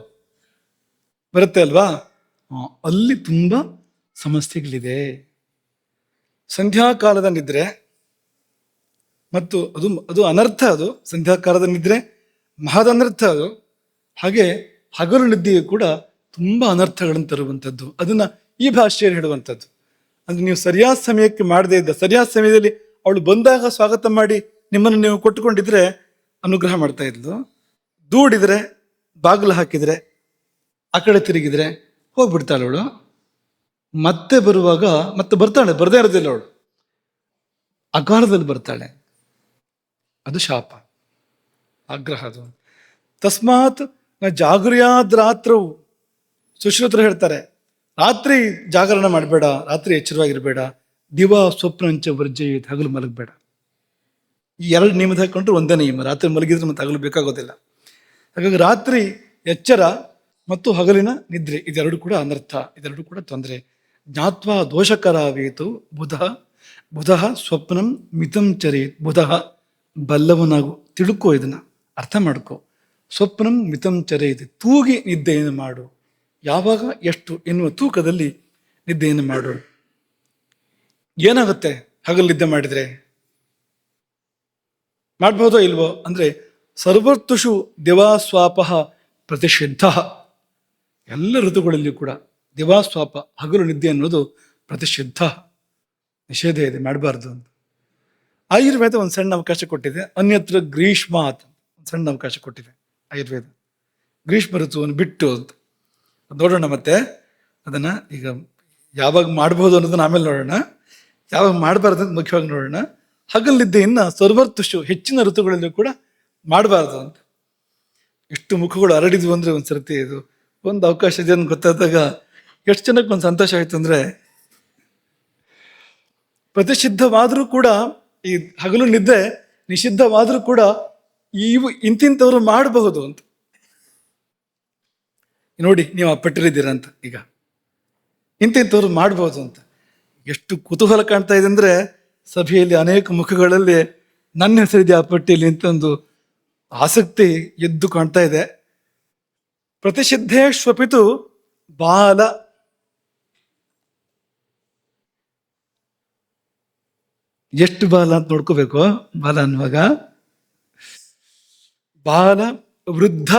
ಬರುತ್ತೆ ಅಲ್ವಾ? ಅಲ್ಲಿ ತುಂಬಾ ಸಮಸ್ಯೆಗಳಿದೆ. ಸಂಧ್ಯಾಕಾಲದ ನಿದ್ರೆ ಮತ್ತು ಅದು ಅನರ್ಥ. ಅದು ಸಂಧ್ಯಾಕಾಲದ ನಿದ್ರೆ ಮಹದ ಅನರ್ಥ ಅದು. ಹಾಗೆ ಹಗಲು ನಿದ್ದೆಯು ಕೂಡ ತುಂಬಾ ಅನರ್ಥಗಳನ್ನು ತರುವಂಥದ್ದು. ಅದನ್ನ ಈ ಭಾಷೆಯಲ್ಲಿ ಹೇಳುವಂಥದ್ದು. ಅಂದ್ರೆ ನೀವು ಸರಿಯಾದ ಸಮಯಕ್ಕೆ ಮಾಡದೇ ಇದ್ದ, ಸರಿಯಾದ ಸಮಯದಲ್ಲಿ ಅವಳು ಬಂದಾಗ ಸ್ವಾಗತ ಮಾಡಿ ನಿಮ್ಮನ್ನು ನೀವು ಕೊಟ್ಟುಕೊಂಡಿದ್ರೆ ಅನುಗ್ರಹ ಮಾಡ್ತಾ ಇದ್ಲು. ದೂಡಿದ್ರೆ, ಬಾಗಿಲು ಹಾಕಿದ್ರೆ, ಆ ಕಡೆ ತಿರುಗಿದ್ರೆ ಹೋಗ್ಬಿಡ್ತಾಳೆ ಅವಳು. ಮತ್ತೆ ಬರುವಾಗ ಮತ್ತೆ ಬರ್ತಾಳೆ, ಬರದೇ ಇರೋದಿಲ್ಲ ಅವಳು. ಅಕಾಲದಲ್ಲಿ ಬರ್ತಾಳೆ. ಅದು ಶಾಪ, ಆಗ್ರಹ ಅದು. ತಸ್ಮಾತ್ ನ ಜಾಗರ್ಯಾದ್ ರಾತ್ರವು. ಸುಶ್ರುತರು ಹೇಳ್ತಾರೆ, ರಾತ್ರಿ ಜಾಗರಣ ಮಾಡಬೇಡ, ರಾತ್ರಿ ಎಚ್ಚರವಾಗಿರ್ಬೇಡ. ದಿವಾ ಸ್ವಪ್ನಂಚ ವರ್ಜಯೇತ್. ಹಗಲು ಮಲಗಬೇಡ. ಈ ಎರಡು ನಿಯಮದ ಹಾಕೊಂಡ್ರೆ ಒಂದೇ ನಿಯಮ. ರಾತ್ರಿ ಮಲಗಿದ್ರೆ ಮತ್ತೆ ಹಗಲು ಬೇಕಾಗೋದಿಲ್ಲ. ಹಾಗಾಗಿ ರಾತ್ರಿ ಎಚ್ಚರ ಮತ್ತು ಹಗಲಿನ ನಿದ್ರೆ, ಇದೆರಡು ಕೂಡ ಅನರ್ಥ, ಇದೆರಡು ಕೂಡ ತೊಂದರೆ. ಜ್ಞಾತ್ವ ದೋಷಕರಾವೇತು ಬುಧ ಬುಧ ಸ್ವಪ್ನಂ ಮಿತಂ ಚರೇತ್. ಬುಧ ಬಲ್ಲವನಾಗು, ತಿಳ್ಕೊ, ಇದನ್ನ ಅರ್ಥ ಮಾಡ್ಕೊ. ಸ್ವಪ್ನಂ ಮಿತಂ ಚರೇತ್, ತೂಗಿ ನಿದ್ದೆಯನ್ನು ಮಾಡು. ಯಾವಾಗ ಎಷ್ಟು ಎನ್ನುವ ತೂಕದಲ್ಲಿ ನಿದ್ದೆಯನ್ನು ಮಾಡು. ಏನಾಗುತ್ತೆ ಹಗಲು ನಿದ್ದೆ ಮಾಡಿದ್ರೆ? ಮಾಡ್ಬೋದೋ ಇಲ್ವೋ ಅಂದ್ರೆ, ಸರ್ವರ್ತುಷು ದಿವಾಸ್ವಾಪ ಪ್ರತಿಷಿದ್ಧ. ಎಲ್ಲ ಋತುಗಳಲ್ಲಿ ಕೂಡ ದಿವಾಸ್ವಾಪ, ಹಗಲು ನಿದ್ದೆ ಅನ್ನೋದು ಪ್ರತಿಷಿದ್ಧ, ನಿಷೇಧ ಇದೆ, ಮಾಡಬಾರ್ದು ಅಂತ. ಆಯುರ್ವೇದ ಒಂದು ಸಣ್ಣ ಅವಕಾಶ ಕೊಟ್ಟಿದೆ. ಅನ್ಯತ್ರ ಗ್ರೀಷ್ಮಾತ್ ಒಂದು ಸಣ್ಣ ಅವಕಾಶ ಕೊಟ್ಟಿದೆ ಆಯುರ್ವೇದ, ಗ್ರೀಷ್ಮ ಋತುವನ್ನು ಬಿಟ್ಟು ಅಂತ. ನೋಡೋಣ ಮತ್ತೆ ಅದನ್ನ. ಈಗ ಯಾವಾಗ ಮಾಡ್ಬೋದು ಅನ್ನೋದನ್ನ ಆಮೇಲೆ ನೋಡೋಣ, ಯಾವಾಗ ಮಾಡಬಾರ್ದು ಅಂತ ಮುಖ್ಯವಾಗಿ ನೋಡೋಣ. ಹಗಲು ನಿದ್ದೆಯನ್ನ ಸರ್ವರ್ತುಷು, ಹೆಚ್ಚಿನ ಋತುಗಳಲ್ಲೂ ಕೂಡ ಮಾಡಬಾರ್ದು ಅಂತ. ಎಷ್ಟು ಮುಖಗಳು ಹರಡಿದ್ವು ಅಂದ್ರೆ ಒಂದ್ಸರ್ತಿ ಇದು ಒಂದು ಅವಕಾಶ ಇದೆ ಅಂತ ಗೊತ್ತಾದಾಗ ಎಷ್ಟು ಜನಕ್ಕೆ ಒಂದು ಸಂತೋಷ ಆಯ್ತು ಅಂದ್ರೆ, ಪ್ರತಿಷಿದ್ಧವಾದರೂ ಕೂಡ ಈ ಹಗಲು ನಿದ್ದೆ ನಿಷಿದ್ಧವಾದರೂ ಕೂಡ ಇಂತಿಂಥವ್ರು ಮಾಡಬಹುದು ಅಂತ. ನೋಡಿ, ನೀವು ಪಟ್ಟಿರಿದ್ದೀರ ಅಂತ. ಈಗ ಇಂತಿಂಥವ್ರು ಮಾಡಬಹುದು ಅಂತ ಎಷ್ಟು ಕುತೂಹಲ ಕಾಣ್ತಾ ಇದೆ ಅಂದ್ರೆ, ಸಭೆಯಲ್ಲಿ ಅನೇಕ ಮುಖಗಳಲ್ಲಿ ನನ್ನ ಹೆಸರಿದೆ ಆ ಪಟ್ಟಿಯಲ್ಲಿ ಅಂತ ಒಂದು ಆಸಕ್ತಿ ಎದ್ದು ಕಾಣ್ತಾ ಇದೆ. ಪ್ರತಿಷಿದ್ಧೇಶ್ವಪಿತು ಬಾಲ, ಎಷ್ಟು ಬಾಲ ಅಂತ ನೋಡ್ಕೋಬೇಕು. ಬಾಲ ಅನ್ನುವಾಗ ಬಾಲ, ವೃದ್ಧ,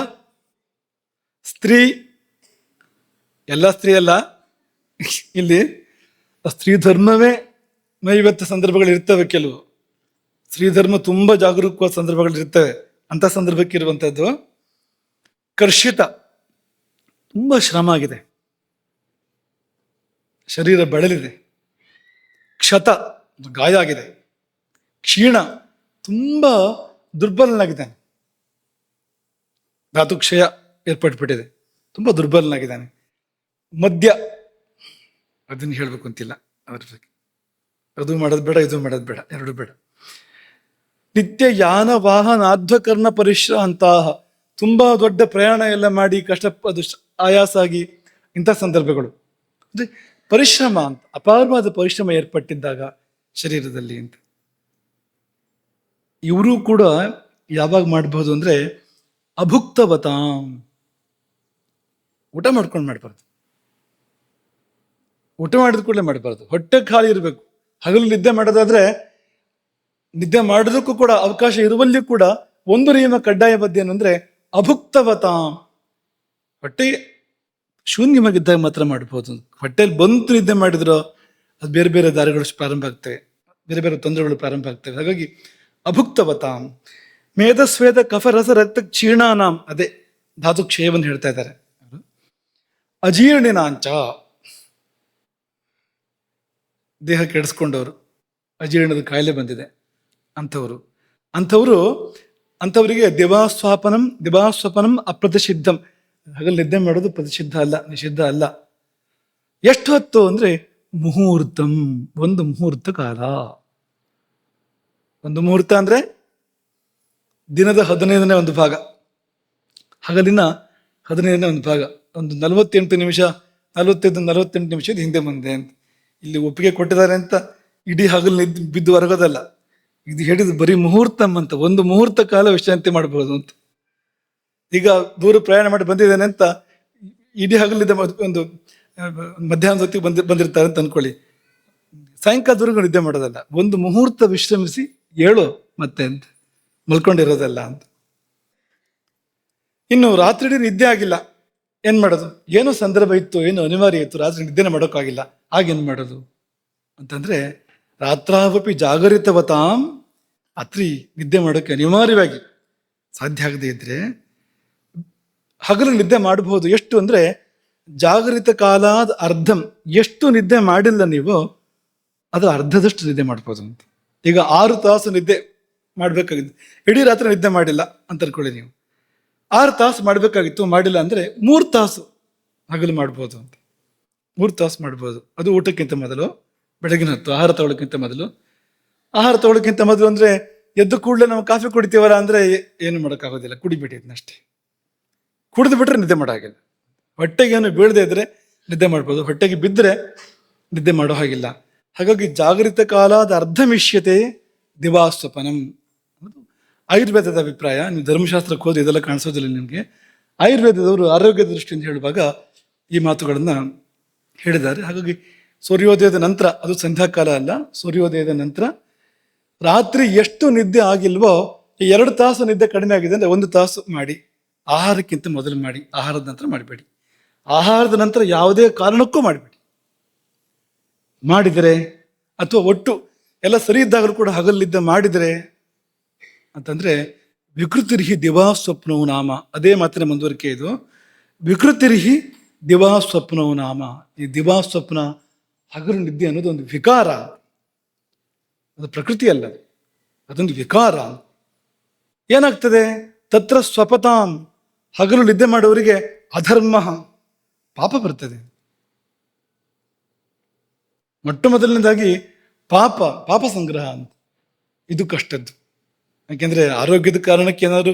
ಸ್ತ್ರೀ, ಎಲ್ಲ ಸ್ತ್ರೀ ಅಲ್ಲ, ಇಲ್ಲಿ ಸ್ತ್ರೀ ಧರ್ಮವೇ ನೈವೇತ್ಯ ಸಂದರ್ಭಗಳು ಇರ್ತವೆ. ಕೆಲವು ಸ್ತ್ರೀ ಧರ್ಮ ತುಂಬಾ ಜಾಗರೂಕವಾದ ಸಂದರ್ಭಗಳು ಇರ್ತವೆ. ಅಂತ ಸಂದರ್ಭಕ್ಕೆ ಇರುವಂಥದ್ದು ಕರ್ಷಿತ, ತುಂಬಾ ಶ್ರಮ ಆಗಿದೆ, ಶರೀರ ಬಳಲಿದೆ. ಕ್ಷತ, ಗಾಯ ಆಗಿದೆ. ಕ್ಷೀಣ, ತುಂಬಾ ದುರ್ಬಲನಾಗಿದ್ದಾನೆ, ಧಾತುಕ್ಷಯ ಏರ್ಪಟ್ಬಿಟ್ಟಿದೆ, ತುಂಬಾ ದುರ್ಬಲನಾಗಿದ್ದಾನೆ. ಮದ್ಯ, ಅದನ್ನು ಹೇಳ್ಬೇಕು ಅಂತಿಲ್ಲ ಅದ್ರ ಬಗ್ಗೆ. ಅದು ಮಾಡೋದು ಬೇಡ, ಇದು ಮಾಡೋದು ಬೇಡ, ಎರಡು ಬೇಡ. ನಿತ್ಯ ಯಾನ ವಾಹನಾಧ್ವಕರ್ಣ ಪರಿಶ್ರಾಂತ, ತುಂಬಾ ದೊಡ್ಡ ಪ್ರಯಾಣ ಎಲ್ಲ ಮಾಡಿ ಅದು ಆಯಾಸ ಆಗಿ ಇಂಥ ಸಂದರ್ಭಗಳು, ಅಂದ್ರೆ ಪರಿಶ್ರಮ ಅಂತ, ಅಪಾರವಾದ ಪರಿಶ್ರಮ ಏರ್ಪಟ್ಟಿದ್ದಾಗ ಶರೀರದಲ್ಲಿ ಅಂತ. ಇವರು ಕೂಡ ಯಾವಾಗ ಮಾಡಬಹುದು ಅಂದ್ರೆ, ಅಭುಕ್ತವತಾಂ, ಊಟ ಮಾಡ್ಕೊಂಡು ಮಾಡಬಾರ್ದು. ಊಟ ಮಾಡಿದ ಕೂಡಲೇ ಮಾಡಬಾರ್ದು, ಹೊಟ್ಟೆ ಖಾಲಿ ಇರಬೇಕು. ಹಗಲು ನಿದ್ದೆ ಮಾಡೋದಾದ್ರೆ ನಿದ್ದೆ ಮಾಡೋದಕ್ಕೂ ಕೂಡ ಅವಕಾಶ ಇರುವಲ್ಲಿ ಕೂಡ ಒಂದು ನಿಯಮ ಕಡ್ಡಾಯ ಬದ್ಧ ಏನಂದ್ರೆ ಅಭುಕ್ತವತಾಂ, ಹೊಟ್ಟೆ ಶೂನ್ಯವಾಗಿದ್ದಾಗ ಮಾತ್ರ ಮಾಡ್ಬೋದು. ಹೊಟ್ಟೆಯಲ್ಲಿ ಬಂತು ನಿದ್ದೆ ಮಾಡಿದ್ರು ಅದು ಬೇರೆ ಬೇರೆ ದಾರಿಗಳು ಪ್ರಾರಂಭ ಆಗ್ತವೆ, ಬೇರೆ ಬೇರೆ ತೊಂದರೆಗಳು ಪ್ರಾರಂಭ ಆಗ್ತವೆ. ಹಾಗಾಗಿ ಅಭುಕ್ತವತಾಂ. ಮೇಧಸ್ವೇದ ಕಫರಸ ರಕ್ತ ಕ್ಷೀಣಾನಾಂ, ಅದೇ ಧಾತು ಕ್ಷಯವನ್ನು ಹೇಳ್ತಾ ಇದ್ದಾರೆ. ಅಜೀರ್ಣಿನಾಂಚ, ದೇಹ ಕೆಡಿಸ್ಕೊಂಡವರು, ಅಜೀರ್ಣದ ಕಾಯಿಲೆ ಬಂದಿದೆ ಅಂಥವರಿಗೆ ದಿವಾಸ್ವಪನಂ ಅಪ್ರತಿಷಿದ್ಧಂ, ಹಗಲು ನಿದ್ದೆ ಮಾಡೋದು ಪ್ರತಿಷಿದ್ಧ ಅಲ್ಲ, ನಿಷಿದ್ಧ ಅಲ್ಲ. ಎಷ್ಟು ಹೊತ್ತು ಅಂದ್ರೆ ಮುಹೂರ್ತಂ, ಒಂದು ಮುಹೂರ್ತ ಕಾಲ. ಒಂದು ಮುಹೂರ್ತ ಅಂದ್ರೆ ದಿನದ 15ನೇ ಒಂದು ಭಾಗ, ಹಗಲಿನ 15ನೇ ಒಂದು ಭಾಗ, ಒಂದು 48 ನಿಮಿಷ, 48 ನಿಮಿಷದ ಹಿಂದೆ ಮುಂದೆ ಅಂತ ಇಲ್ಲಿ ಒಪ್ಪಿಗೆ ಕೊಟ್ಟಿದ್ದಾರೆ ಅಂತ ಇಡೀ ಹಗಲು ಬಿದ್ದು ಹೊರಗೋದಲ್ಲ. ಇದು ಹೇಳಿದ್ದು ಬರೀ ಮುಹೂರ್ತಂ ಅಂತ, ಒಂದು ಮುಹೂರ್ತ ಕಾಲ ವಿಶ್ರಾಂತಿ ಮಾಡಬಹುದು ಅಂತ. ಈಗ ದೂರ ಪ್ರಯಾಣ ಮಾಡಿ ಬಂದಿದ್ದೇನೆ ಅಂತ ಇಡೀ ಹಗಲಿದ್ದ ಒಂದು ಮಧ್ಯಾಹ್ನದ ಹೊತ್ತಿಗೆ ಬಂದಿರ್ತಾರೆ ಅಂತ ಅನ್ಕೊಳ್ಳಿ, ಸಾಯಂಕಾಲದವರೆಗೂ ನಿದ್ದೆ ಮಾಡೋದಲ್ಲ, ಒಂದು ಮುಹೂರ್ತ ವಿಶ್ರಮಿಸಿ ಏಳು ಮತ್ತೆ ಅಂತ, ಮಲ್ಕೊಂಡಿರೋದಲ್ಲ ಅಂತ. ಇನ್ನು ರಾತ್ರಿ ನಿದ್ದೆ ಆಗಿಲ್ಲ, ಏನ್ ಮಾಡೋದು? ಏನೋ ಸಂದರ್ಭ ಇತ್ತು, ಏನೋ ಅನಿವಾರ್ಯ ಇತ್ತು, ರಾತ್ರಿ ನಿದ್ದೆನೇ ಮಾಡೋಕ್ಕಾಗಿಲ್ಲ, ಆಗೇನ್ ಮಾಡೋದು ಅಂತಂದ್ರೆ ರಾತ್ರಾವಪಿ ಜಾಗರಿತವತಾಂ, ರಾತ್ರಿ ನಿದ್ದೆ ಮಾಡೋಕ್ಕೆ ಅನಿವಾರ್ಯವಾಗಿ ಸಾಧ್ಯ ಆಗದೆ ಇದ್ರೆ ಹಗಲು ನಿದ್ದೆ ಮಾಡಬಹುದು. ಎಷ್ಟು ಅಂದ್ರೆ ಜಾಗರಿತ ಕಾಲಾದ ಅರ್ಧಂ, ಎಷ್ಟು ನಿದ್ದೆ ಮಾಡಿಲ್ಲ ನೀವು ಅದರ ಅರ್ಧದಷ್ಟು ನಿದ್ದೆ ಮಾಡ್ಬೋದು ಅಂತ. ಈಗ 6 ತಾಸು ನಿದ್ದೆ ಮಾಡ್ಬೇಕಾಗಿತ್ತು, ಇಡೀ ರಾತ್ರಿ ನಿದ್ದೆ ಮಾಡಿಲ್ಲ ಅಂತ ಅನ್ಕೊಳ್ಳಿ ನೀವು, 6 ತಾಸು ಮಾಡ್ಬೇಕಾಗಿತ್ತು, ಮಾಡಿಲ್ಲ ಅಂದ್ರೆ 3 ತಾಸು ಹಗಲು ಮಾಡ್ಬೋದು ಅಂತ. 3 ತಾಸು ಮಾಡ್ಬೋದು. ಅದು ಊಟಕ್ಕಿಂತ ಮೊದಲು, ಬೆಳಗಿನ ಹೊತ್ತು ಆಹಾರ ತಗೊಳ್ಳೋಕ್ಕಿಂತ ಮೊದಲು. ಆಹಾರ ತಗೊಳ್ಳೋಕ್ಕಿಂತ ಮೊದಲು ಅಂದ್ರೆ ಎದ್ದು ಕೂಡಲೇ ನಾವು ಕಾಫಿ ಕುಡಿತೀವಲ್ಲ ಅಂದ್ರೆ ಏನು ಮಾಡೋಕ್ಕಾಗೋದಿಲ್ಲ, ಕುಡಿಬಿಟ್ಟಿದ್ನಷ್ಟೇ, ಕುಡಿದು ಬಿಟ್ರೆ ನಿದ್ದೆ ಮಾಡೋಕ್ಕಾಗಿಲ್ಲ. ಹೊಟ್ಟೆಗೇನು ಬೀಳದೆ ಇದ್ರೆ ನಿದ್ದೆ ಮಾಡ್ಬೋದು, ಹೊಟ್ಟೆಗೆ ಬಿದ್ದರೆ ನಿದ್ದೆ ಮಾಡೋ ಹಾಗಿಲ್ಲ. ಹಾಗಾಗಿ ಜಾಗೃತ ಕಾಲಾದ ಅರ್ಧಮಿಷ್ಯತೆ ದಿವಾಸ್ವಪನಂ ಅನ್ನೋದು ಆಯುರ್ವೇದದ ಅಭಿಪ್ರಾಯ. ನೀವು ಧರ್ಮಶಾಸ್ತ್ರಕ್ಕೆ ಹೋದ್ರೆ ಇದೆಲ್ಲ ಕಾಣಿಸೋದಿಲ್ಲ ನಿಮಗೆ. ಆಯುರ್ವೇದದವರು ಆರೋಗ್ಯದ ದೃಷ್ಟಿಯಿಂದ ಹೇಳುವಾಗ ಈ ಮಾತುಗಳನ್ನು ಹೇಳಿದ್ದಾರೆ. ಹಾಗಾಗಿ ಸೂರ್ಯೋದಯದ ನಂತರ, ಅದು ಸಂಧ್ಯಾಕಾಲ ಅಲ್ಲ, ಸೂರ್ಯೋದಯದ ನಂತರ ರಾತ್ರಿ ಎಷ್ಟು ನಿದ್ದೆ ಆಗಿಲ್ವೋ 2 ತಾಸು ನಿದ್ದೆ ಕಡಿಮೆ ಆಗಿದೆ ಅಂದರೆ 1 ತಾಸು ಮಾಡಿ. ಆಹಾರಕ್ಕಿಂತ ಮೊದಲು ಮಾಡಿ, ಆಹಾರದ ನಂತರ ಮಾಡಬೇಡಿ. ಆಹಾರದ ನಂತರ ಯಾವುದೇ ಕಾರಣಕ್ಕೂ ಮಾಡಬೇಡಿ. ಮಾಡಿದರೆ ಅಥವಾ ಒಟ್ಟು ಎಲ್ಲ ಸರಿ ಇದ್ದಾಗಲೂ ಕೂಡ ಹಗಲಿದ್ದ ಮಾಡಿದರೆ ಅಂತಂದ್ರೆ ವಿಕೃತಿರ್ಹಿ ದಿವಾ ಸ್ವಪ್ನವು ನಾಮ. ಅದೇ ಮಾತಿನ ಮುಂದುವರಿಕೆ ಇದು. ವಿಕೃತಿರ್ಹಿ ದಿವಾ ಸ್ವಪ್ನವು ನಾಮ. ಈ ದಿವಾ ಸ್ವಪ್ನ, ಹಗಲು ನಿದ್ದೆ ಅನ್ನೋದು ಒಂದು ವಿಕಾರ, ಅದು ಪ್ರಕೃತಿ ಅಲ್ಲ, ಅದೊಂದು ವಿಕಾರ. ಏನಾಗ್ತದೆ? ತತ್ರ ಸ್ವಪತಾಂ, ಹಗಲು ನಿದ್ದೆ ಮಾಡುವವರಿಗೆ ಅಧರ್ಮ, ಪಾಪ ಬರ್ತದೆ. ಮೊಟ್ಟ ಮೊದಲನೇದಾಗಿ ಪಾಪ ಸಂಗ್ರಹ ಅಂತ, ಇದು ಕಷ್ಟದ್ದು. ಯಾಕೆಂದ್ರೆ ಆರೋಗ್ಯದ ಕಾರಣಕ್ಕೆ ಏನಾದ್ರು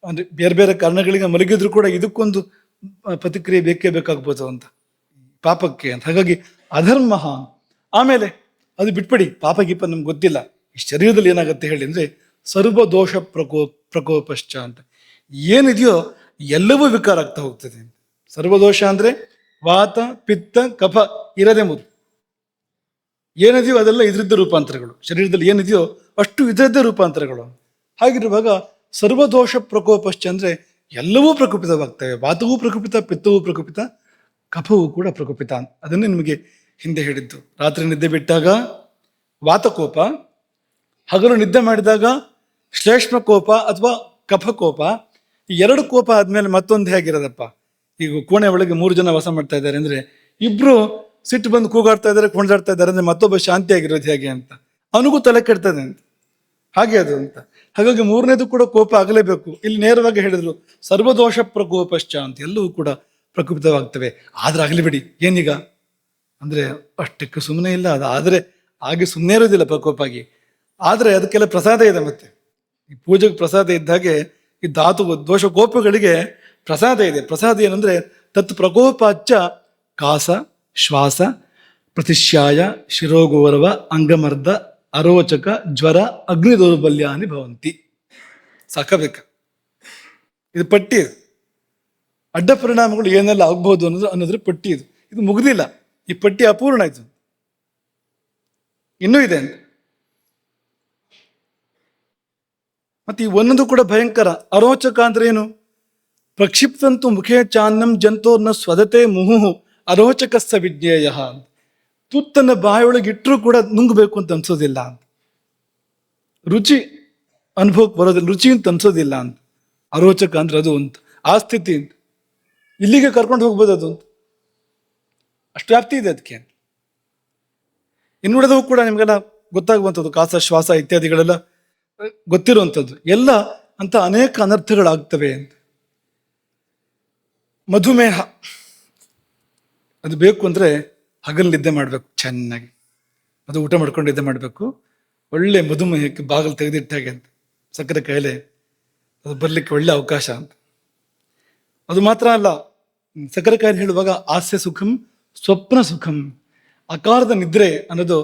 ಅಂದ್ರೆ ಬೇರೆ ಬೇರೆ ಕಾರಣಗಳಿಗೆ ಮಲಗಿದ್ರು ಕೂಡ ಇದಕ್ಕೊಂದು ಪ್ರತಿಕ್ರಿಯೆ ಬೇಕೇ ಬೇಕಾಗ್ಬೋದು ಅಂತ, ಪಾಪಕ್ಕೆ ಅಂತ. ಹಾಗಾಗಿ ಅಧರ್ಮ. ಆಮೇಲೆ ಅದು ಬಿಟ್ಬಿಡಿ, ಪಾಪ ಗೀಪ ನಮ್ಗೆ ಗೊತ್ತಿಲ್ಲ. ಈ ಶರೀರದಲ್ಲಿ ಏನಾಗುತ್ತೆ ಹೇಳಿ ಅಂದ್ರೆ ಸರ್ವದೋಷ ಪ್ರಕೋಪಶ್ಚ ಅಂತ ಏನಿದೆಯೋ ಎಲ್ಲವೂ ವಿಕಾರ ಆಗ್ತಾ ಹೋಗ್ತದೆ. ಸರ್ವದೋಷ ಅಂದ್ರೆ ವಾತ ಪಿತ್ತ ಕಫ ಇರದೆ ಮೊದಲು ಏನಿದೆಯೋ ಅದೆಲ್ಲ ಇದರದ್ದ ರೂಪಾಂತರಗಳು. ಶರೀರದಲ್ಲಿ ಏನಿದೆಯೋ ಅಷ್ಟು ಇದರದ್ದೇ ರೂಪಾಂತರಗಳು. ಹಾಗಿರುವಾಗ ಸರ್ವದೋಷ ಪ್ರಕೋಪಶ್ಚ ಅಂದ್ರೆ ಎಲ್ಲವೂ ಪ್ರಕುಪಿತವಾಗ್ತವೆ. ವಾತವೂ ಪ್ರಕುಪಿತ, ಪಿತ್ತವೂ ಪ್ರಕುಪಿತ, ಕಫವೂ ಕೂಡ ಪ್ರಕುಪಿತ. ಅದನ್ನೇ ನಿಮಗೆ ಹಿಂದೆ ಹೇಳಿದ್ದು. ರಾತ್ರಿ ನಿದ್ದೆ ಬಿಟ್ಟಾಗ ವಾತಕೋಪ, ಹಗಲು ನಿದ್ದೆ ಮಾಡಿದಾಗ ಶ್ಲೇಷ್ಮಕೋಪ ಅಥವಾ ಕಫಕೋಪ. ಈ 2 ಕೋಪ ಆದ್ಮೇಲೆ ಮತ್ತೊಂದು ಹೇಗಿರೋದಪ್ಪ? ಈಗ ಕೋಣೆ ಒಳಗೆ 3 ಜನ ವಾಸ ಮಾಡ್ತಾ ಇದ್ದಾರೆ ಅಂದ್ರೆ ಇಬ್ರು ಸಿಟ್ಟು ಬಂದು ಕೂಗಾಡ್ತಾ ಇದ್ದಾರೆ, ಕುಣಿದಾಡ್ತಾ ಇದ್ದಾರೆ ಅಂದ್ರೆ ಮತ್ತೊಬ್ಬ ಶಾಂತಿಯಾಗಿರೋದು ಹೇಗೆ ಅಂತ ಅವನಿಗೂ ತಲೆ ಕೆಡ್ತದೆ ಅಂತ. ಹಾಗೆ ಅದು ಅಂತ. ಹಾಗಾಗಿ 3ನೇದು ಕೂಡ ಕೋಪ ಆಗಲೇಬೇಕು. ಇಲ್ಲಿ ನೇರವಾಗಿ ಹೇಳಿದ್ರು ಸರ್ವದೋಷ ಪ್ರಕೋಪಶ್ಚ ಅಂತ, ಎಲ್ಲವೂ ಕೂಡ ಪ್ರಕುಪಿತವಾಗ್ತವೆ. ಆದ್ರೆ ಆಗಲಿ ಬಿಡಿ, ಏನೀಗ ಅಂದ್ರೆ ಅಷ್ಟಕ್ಕೆ ಸುಮ್ಮನೆ ಇಲ್ಲ. ಅದು ಆದ್ರೆ ಹಾಗೆ ಸುಮ್ಮನೆ ಇರೋದಿಲ್ಲ ಪ್ರಕೋಪ ಆಗಿ. ಆದ್ರೆ ಅದಕ್ಕೆಲ್ಲ ಪ್ರಸಾದ ಇದೆ. ಮತ್ತೆ ಈ ಪೂಜೆಗೆ ಪ್ರಸಾದ ಇದ್ದ ಹಾಗೆ ಈ ಧಾತು ದೋಷ ಕೋಪಗಳಿಗೆ ಪ್ರಸಾದ ಇದೆ. ಪ್ರಸಾದ ಏನಂದ್ರೆ ತತ್ ಪ್ರಕೋಪಾಚ್ಚ ಕಾಸ ಶ್ವಾಸ ಪ್ರತಿಶ್ಯಾಯ ಶಿರೋಗೌರವ ಅಂಗಮರ್ದ ಅರೋಚಕ ಜ್ವರ ಅಗ್ನಿ ದೌರ್ಬಲ್ಯಾನಿ ಭವಂತಿ. ಸಾಕಬೇಕ, ಇದು ಪಟ್ಟಿ. ಇದು ಅಡ್ಡ ಪರಿಣಾಮಗಳು ಏನೆಲ್ಲ ಆಗ್ಬಹುದು ಅನ್ನೋದ್ರ ಪಟ್ಟಿ ಇದು. ಇದು ಮುಗ್ದಿಲ್ಲ, ಈ ಪಟ್ಟಿ ಅಪೂರ್ಣ. ಇದು ಇನ್ನೂ ಇದೆ ಅಂತ. ಮತ್ತೆ ಈ ಒಂದೊಂದು ಕೂಡ ಭಯಂಕರ. ಅರೋಚಕ ಅಂದ್ರೆ ಏನು? ಪ್ರಕ್ಷಿಪ್ತಂತು ಮುಖೇ ಚಾನ್ನಂ ಜಂತೋರ್ನ ಸ್ವದತೆ ಮುಹುಹು ಅರೋಚಕಸ್ಸ ವಿಜ್ಞೇಯ. ತುತ್ತನ್ನ ಬಾಯೊಳಗೆ ಇಟ್ಟರೂ ಕೂಡ ನುಂಗಬೇಕು ಅಂತ ಅನ್ಸೋದಿಲ್ಲ ಅಂತ, ರುಚಿ ಅನುಭವಕ್ಕೆ ಬರೋದಿಲ್ಲ, ರುಚಿ ಅಂತ ಅನ್ಸೋದಿಲ್ಲ ಅಂತ. ಅರೋಚಕ ಅಂದ್ರೆ ಅದು ಅಂತ, ಆ ಸ್ಥಿತಿ ಅಂತ. ಇಲ್ಲಿಗೆ ಕರ್ಕೊಂಡು ಹೋಗ್ಬೋದು ಅದು ಅಂತ, ಅಷ್ಟು ವ್ಯಾಪ್ತಿ ಇದೆ ಅದಕ್ಕೆ. ಇನ್ನುಳಿದವು ಕೂಡ ನಿಮಗೆಲ್ಲ ಗೊತ್ತಾಗುವಂಥದ್ದು, ಕಾಸ ಶ್ವಾಸ ಇತ್ಯಾದಿಗಳೆಲ್ಲ ಗೊತ್ತಿರುವಂಥದ್ದು. ಎಲ್ಲ ಅಂತ ಅನೇಕ ಅನರ್ಥಗಳಾಗ್ತವೆ ಅಂತ. ಮಧುಮೇಹ ಅದು ಬೇಕು ಅಂದ್ರೆ ಹಗಲು ನಿದ್ದೆ ಮಾಡಬೇಕು ಚೆನ್ನಾಗಿ. ಅದು ಊಟ ಮಾಡ್ಕೊಂಡು ನಿದ್ದೆ ಮಾಡಬೇಕು. ಒಳ್ಳೆ ಮಧುಮೇಹಕ್ಕೆ ಬಾಗಿಲು ತೆಗೆದಿಟ್ಟಾಗೆ ಅಂತ. ಸಕ್ಕರೆ ಕಾಯಿಲೆ ಅದು ಬರ್ಲಿಕ್ಕೆ ಒಳ್ಳೆ ಅವಕಾಶ ಅಂತ. ಅದು ಮಾತ್ರ ಅಲ್ಲ, ಸಕ್ಕರೆ ಕಾಯಿಲೆ ಹೇಳುವಾಗ ಹಾಸ್ಯ ಸುಖಂ ಸ್ವಪ್ನ ಸುಖಂ, ಅಕಾರದ ನಿದ್ರೆ ಅನ್ನೋದು